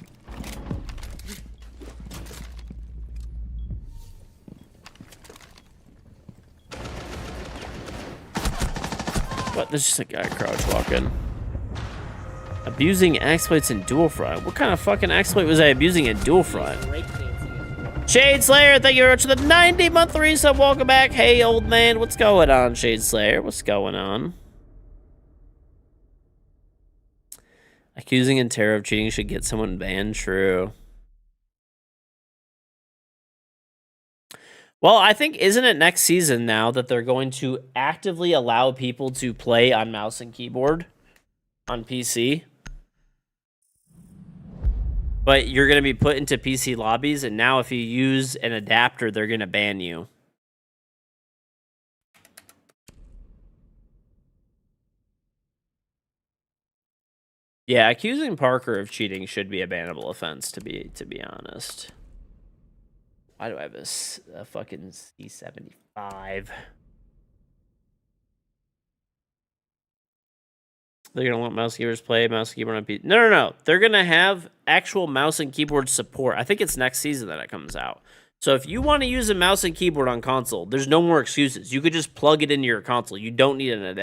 What? There's just a guy crouch walking. Abusing exploits in dual front. What kind of fucking exploit was I abusing in dual front? Shade Slayer, thank you very much for the 90-month resub. Welcome back. Hey, old man. What's going on, Shade Slayer? What's going on? Accusing in terror of cheating should get someone banned. True. Well, I think, isn't it next season now that they're going to actively allow people to play on mouse and keyboard on PC? But you're going to be put into PC lobbies, and now if you use an adapter, they're going to ban you. Yeah, accusing Parker of cheating should be a bannable offense, to be honest. Why do I have a fucking C75? They're gonna let mouse keyboards play mouse and keyboard on PC. No. They're gonna have actual mouse and keyboard support. I think it's next season that it comes out. So if you want to use a mouse and keyboard on console, there's no more excuses. You could just plug it into your console. You don't need the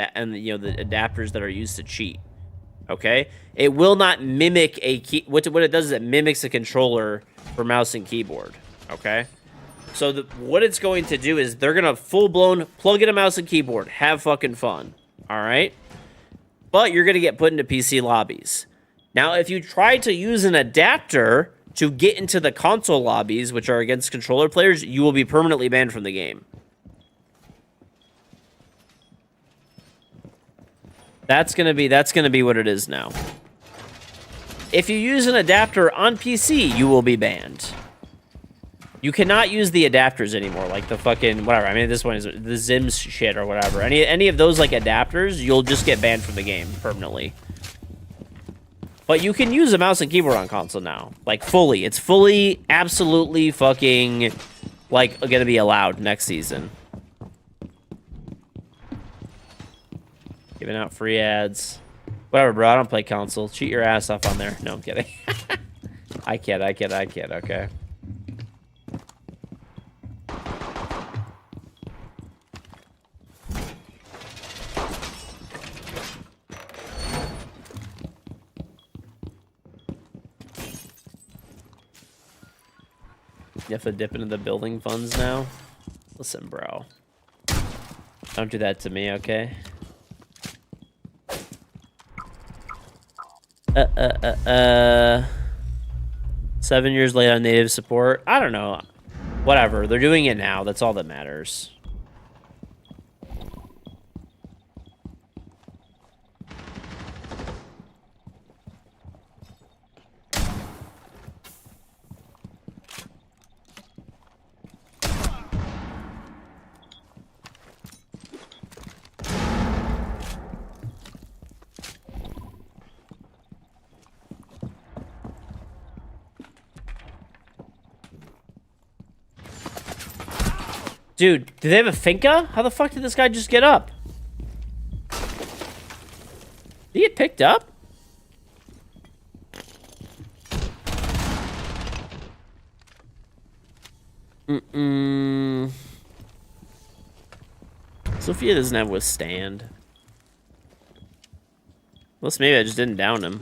adapters that are used to cheat. Okay, it will not mimic a key. What it does is it mimics a controller for mouse and keyboard. Okay? So what it's going to do is they're going to full-blown plug in a mouse and keyboard. Have fucking fun. All right? But you're going to get put into PC lobbies. Now, if you try to use an adapter to get into the console lobbies, which are against controller players, you will be permanently banned from the game. That's gonna be what it is now. If you use an adapter on PC, you will be banned. You cannot use the adapters anymore, like the fucking whatever. I mean, this one is the Zims shit or whatever. Any of those like adapters, you'll just get banned from the game permanently. But you can use a mouse and keyboard on console now, like fully. It's fully, absolutely fucking like gonna be allowed next season. Giving out free ads. Whatever, bro. I don't play console. Cheat your ass off on there. No, I'm kidding. I kid, okay? You have to dip into the building funds now? Listen, bro. Don't do that to me, okay? 7 years late on native support. I don't know. Whatever. They're doing it now. That's all that matters. Dude, do they have a finca? How the fuck did this guy just get up? Did he get picked up? Sophia doesn't have withstand. Unless maybe I just didn't down him.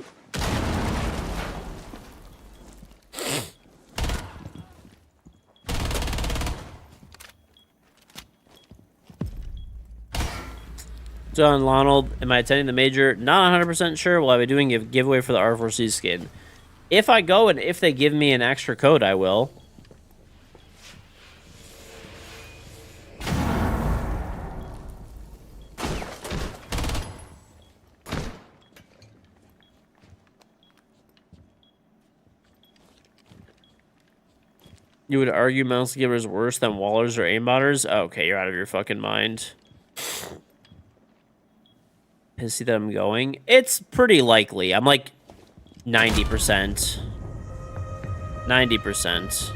John Lonald, am I attending the major? Not 100% sure. Will I be doing a giveaway for the R4C skin? If I go and if they give me an extra code, I will. You would argue mouse giver is worse than wallers or aimbotters? Oh, okay, you're out of your fucking mind. Pissy that I'm going. It's pretty likely. I'm like 90%. 90%.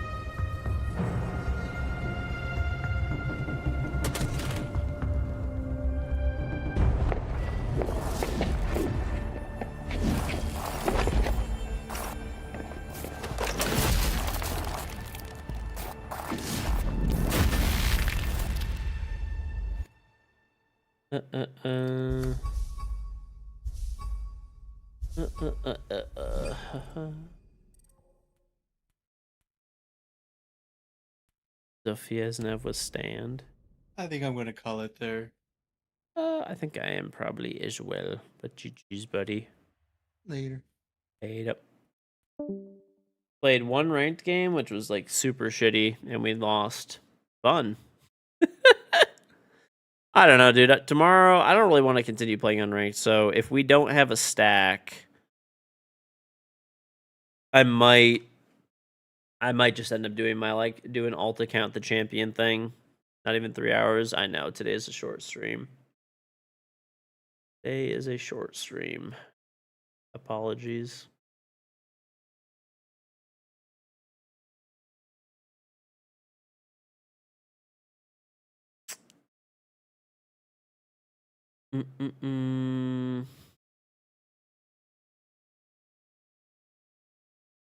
Sophia doesn't have withstand. I think I'm gonna call it there. I think I am probably as well. But GG's, buddy. Later. Paid up. Played one ranked game, which was like super shitty, and we lost. Fun. I don't know, dude. Tomorrow, I don't really want to continue playing unranked. So if we don't have a stack, I might just end up doing my doing alt account the champion thing. Not even 3 hours. I know today is a short stream. Today is a short stream. Apologies.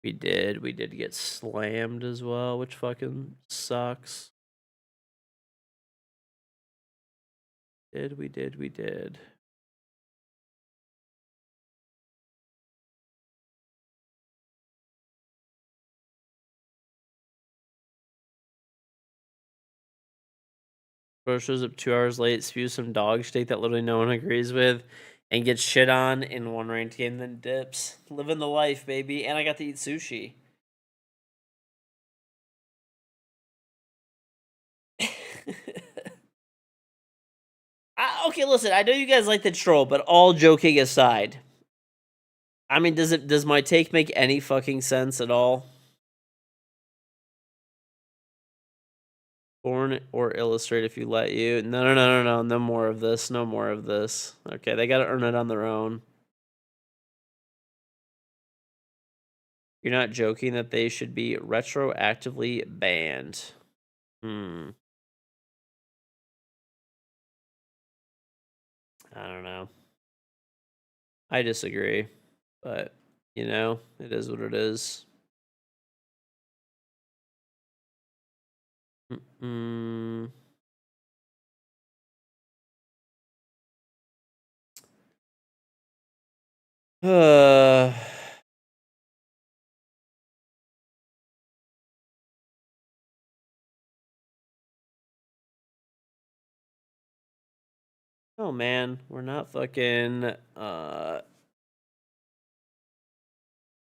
We did get slammed as well, which fucking sucks. We did. Bro shows up 2 hours late, spews some dog steak that literally no one agrees with, and gets shit on in one ranked game, then dips. Living the life, baby. And I got to eat sushi. Okay, listen, I know you guys like the troll, but all joking aside, I mean, does my take make any fucking sense at all? Born or illustrate if you let you. No more of this. No more of this. Okay, they gotta earn it on their own. You're not joking that they should be retroactively banned. I don't know. I disagree. But, you know, it is what it is. Mm-mm. Oh man, we're not fucking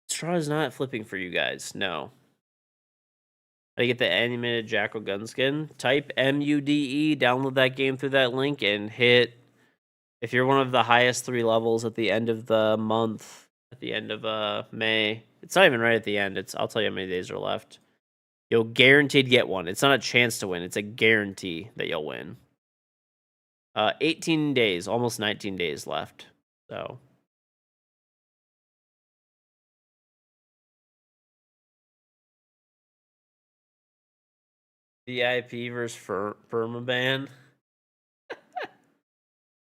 straw is not flipping for you guys. No. I get the animated Jackal Gunskin. Type MUDE, download that game through that link, and hit. If you're one of the highest 3 levels at the end of the month, at the end of May, it's not even right at the end. I'll tell you how many days are left. You'll guaranteed get one. It's not a chance to win. It's a guarantee that you'll win. 18 days, almost 19 days left. So. VIP versus Permaban.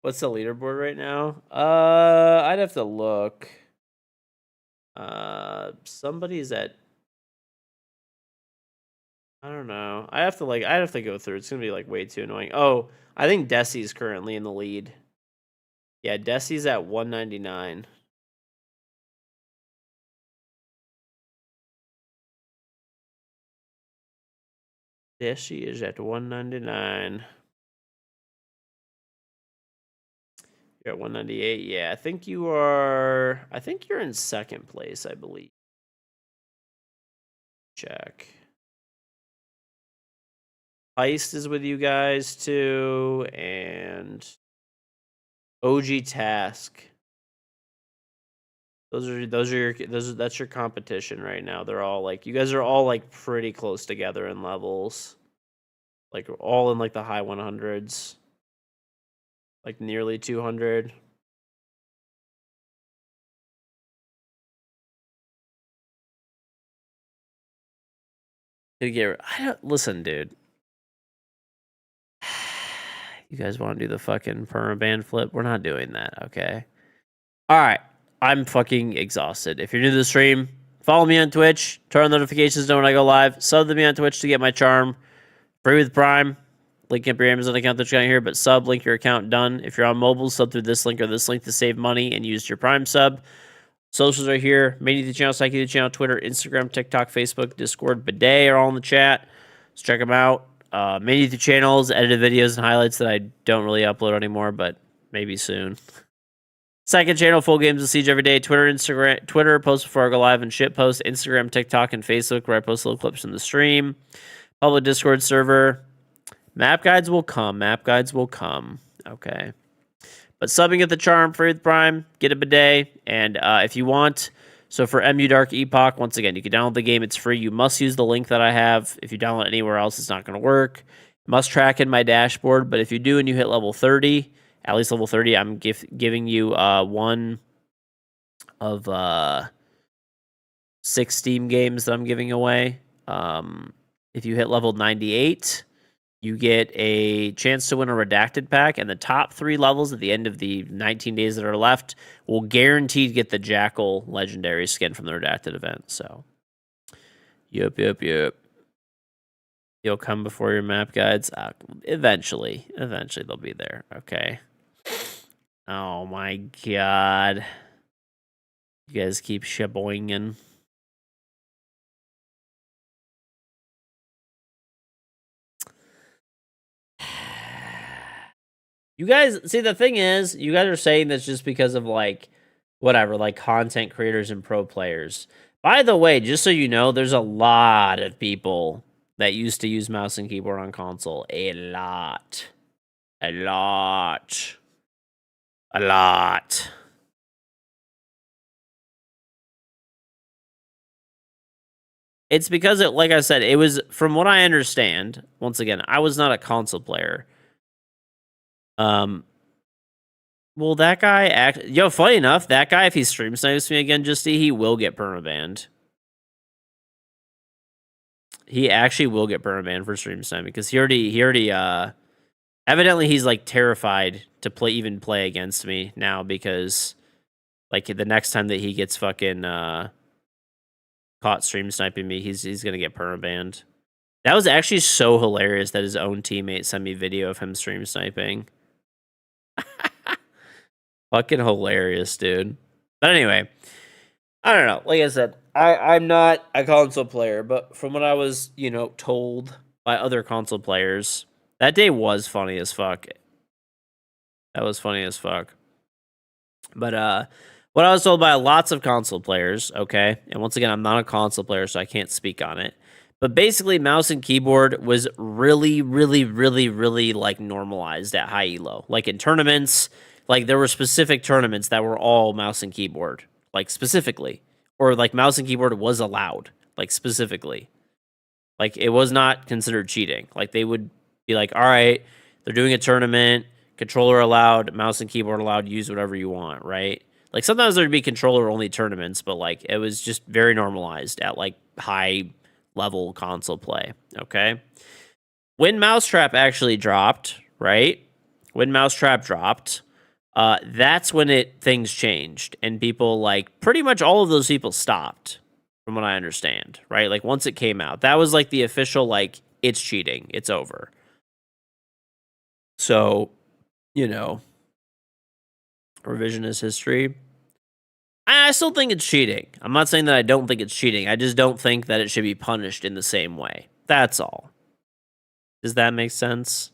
What's the leaderboard right now? I'd have to look. Somebody's at. I don't know. I'd have to go through. It's gonna be like way too annoying. Oh, I think Desi's currently in the lead. Yeah, Desi's at 199. Desi is at 199. You're at 198. Yeah, I think you're in second place, I believe. Check. Heist is with you guys too, and OG Task. That's your competition right now. They're all like, you guys are all like pretty close together in levels. Like all in like the high 100s. Like nearly 200. Listen, dude. You guys want to do the fucking permaban flip? We're not doing that, okay? All right. I'm fucking exhausted. If you're new to the stream, follow me on Twitch. Turn on notifications when I go live. Sub to me on Twitch to get my charm. Free with Prime. Link up your Amazon account that's here, but sub, link your account, done. If you're on mobile, sub through this link or this link to save money and use your Prime sub. Socials are here. Main YouTube channel, Psyche YouTube channel, Twitter, Instagram, TikTok, Facebook, Discord, Bidet are all in the chat. So check them out. Main YouTube channels, edited videos and highlights that I don't really upload anymore, but maybe soon. Second channel, full games of Siege every day. Twitter, post before I go live and shit post. Instagram, TikTok, and Facebook where I post little clips from the stream. Public Discord server. Map guides will come. Okay. But subbing at the charm, free with Prime, get a bidet, and if you want, so for MU Dark Epoch, once again, you can download the game. It's free. You must use the link that I have. If you download anywhere else, it's not going to work. Must track in my dashboard, but if you do and you hit level 30, at least level 30, I'm giving you one of 6 Steam games that I'm giving away. If you hit level 98, you get a chance to win a redacted pack, and the top 3 levels at the end of the 19 days that are left will guaranteed get the Jackal legendary skin from the redacted event. So, yep. You'll come before your map guides. Eventually they'll be there. Okay. Oh my god. You guys keep shaboinging. You guys, see, the thing is, you guys are saying this just because of, like, whatever, like, content creators and pro players. By the way, just so you know, there's a lot of people that used to use mouse and keyboard on console. A lot. A lot. A lot. It's because, like I said, it was, from what I understand, once again, I was not a console player. Well, that guy yo, funny enough, that guy, if he stream snipes me again, he will get permabanned. He actually will get permabanned for stream sniping because he already evidently he's like terrified to even play against me now because like the next time that he gets fucking caught stream sniping me, he's gonna get permabanned. That was actually so hilarious that his own teammate sent me video of him stream sniping. Fucking hilarious, dude. But anyway, I don't know. Like I said, I'm not a console player, but from what I was, told by other console players, that day was funny as fuck. That was funny as fuck. But what I was told by lots of console players, okay, and once again, I'm not a console player, so I can't speak on it. But basically, mouse and keyboard was really, really, really, really like normalized at high elo. Like in tournaments, like there were specific tournaments that were all mouse and keyboard, like specifically. Or like mouse and keyboard was allowed, like specifically. Like it was not considered cheating. Like they would be like, all right, they're doing a tournament, controller allowed, mouse and keyboard allowed, use whatever you want, right? Like sometimes there'd be controller only tournaments, but like it was just very normalized at like high level console play, okay? When Mousetrap actually dropped, right? When Mousetrap dropped, that's when things changed and people like pretty much all of those people stopped from what I understand, right? Like once it came out, that was like the official, like it's cheating, it's over. So, revisionist history. I still think it's cheating. I'm not saying that I don't think it's cheating. I just don't think that it should be punished in the same way. That's all. Does that make sense?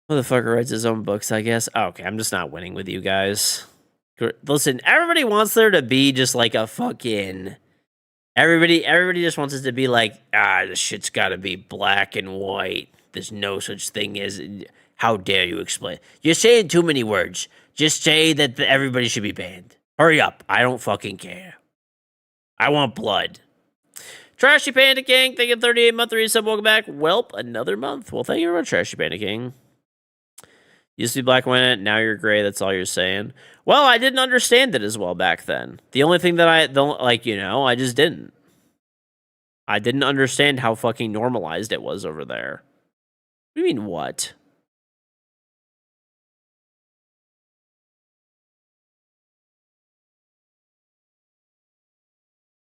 Motherfucker writes his own books, I guess. Oh, okay, I'm just not winning with you guys. Listen, everybody wants there to be just like a fucking... Everybody just wants it to be like, this shit's gotta be black and white. There's no such thing as... How dare you explain? You're saying too many words. Just say that everybody should be banned. Hurry up. I don't fucking care. I want blood. Trashy Panda King, thank you 38 month resub. Welcome back. Welp, another month. Well, thank you very much, Trashy Panda King. Used to be black and white, now you're gray. That's all you're saying. Well, I didn't understand it as well back then. The only thing that I don't like, I just didn't. I didn't understand how fucking normalized it was over there. What do you mean, what?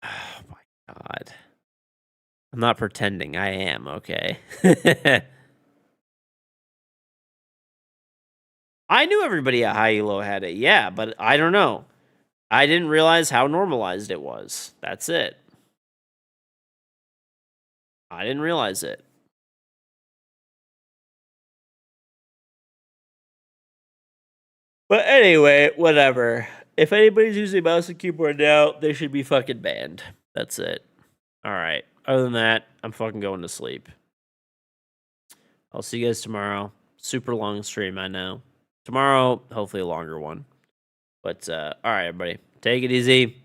Oh my god. I'm not pretending. I am, okay? I knew everybody at high elo had it, yeah, but I don't know. I didn't realize how normalized it was. That's it. I didn't realize it. But anyway, whatever. If anybody's using mouse and keyboard now, they should be fucking banned. That's it. Alright. Other than that, I'm fucking going to sleep. I'll see you guys tomorrow. Super long stream, I know. Tomorrow, hopefully a longer one. But, alright, everybody. Take it easy.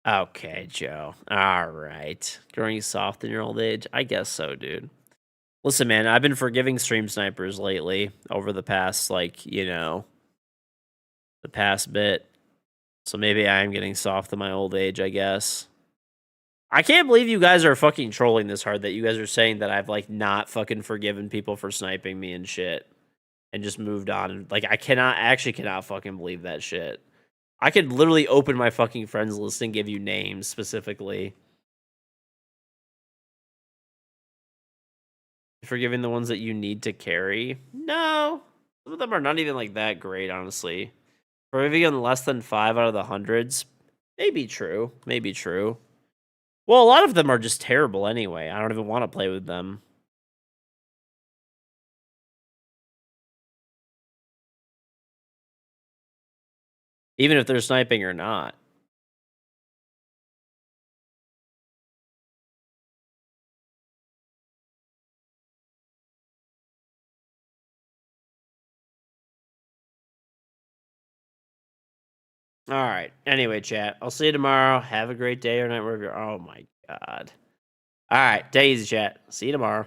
Okay, Joe. Alright. Growing soft in your old age? I guess so, dude. Listen, man, I've been forgiving stream snipers lately over the past, the past bit. So maybe I am getting soft in my old age, I guess. I can't believe you guys are fucking trolling this hard that you guys are saying that I've, not fucking forgiven people for sniping me and shit. And just moved on. I actually cannot fucking believe that shit. I could literally open my fucking friends list and give you names specifically. Forgiving the ones that you need to carry? No. Some of them are not even that great, honestly. Forgiving less than 5 out of the hundreds? Maybe true. Maybe true. Well, a lot of them are just terrible anyway. I don't even want to play with them. Even if they're sniping or not. All right. Anyway, chat. I'll see you tomorrow. Have a great day or night wherever you're. Oh my god. All right. Take it easy, chat. See you tomorrow.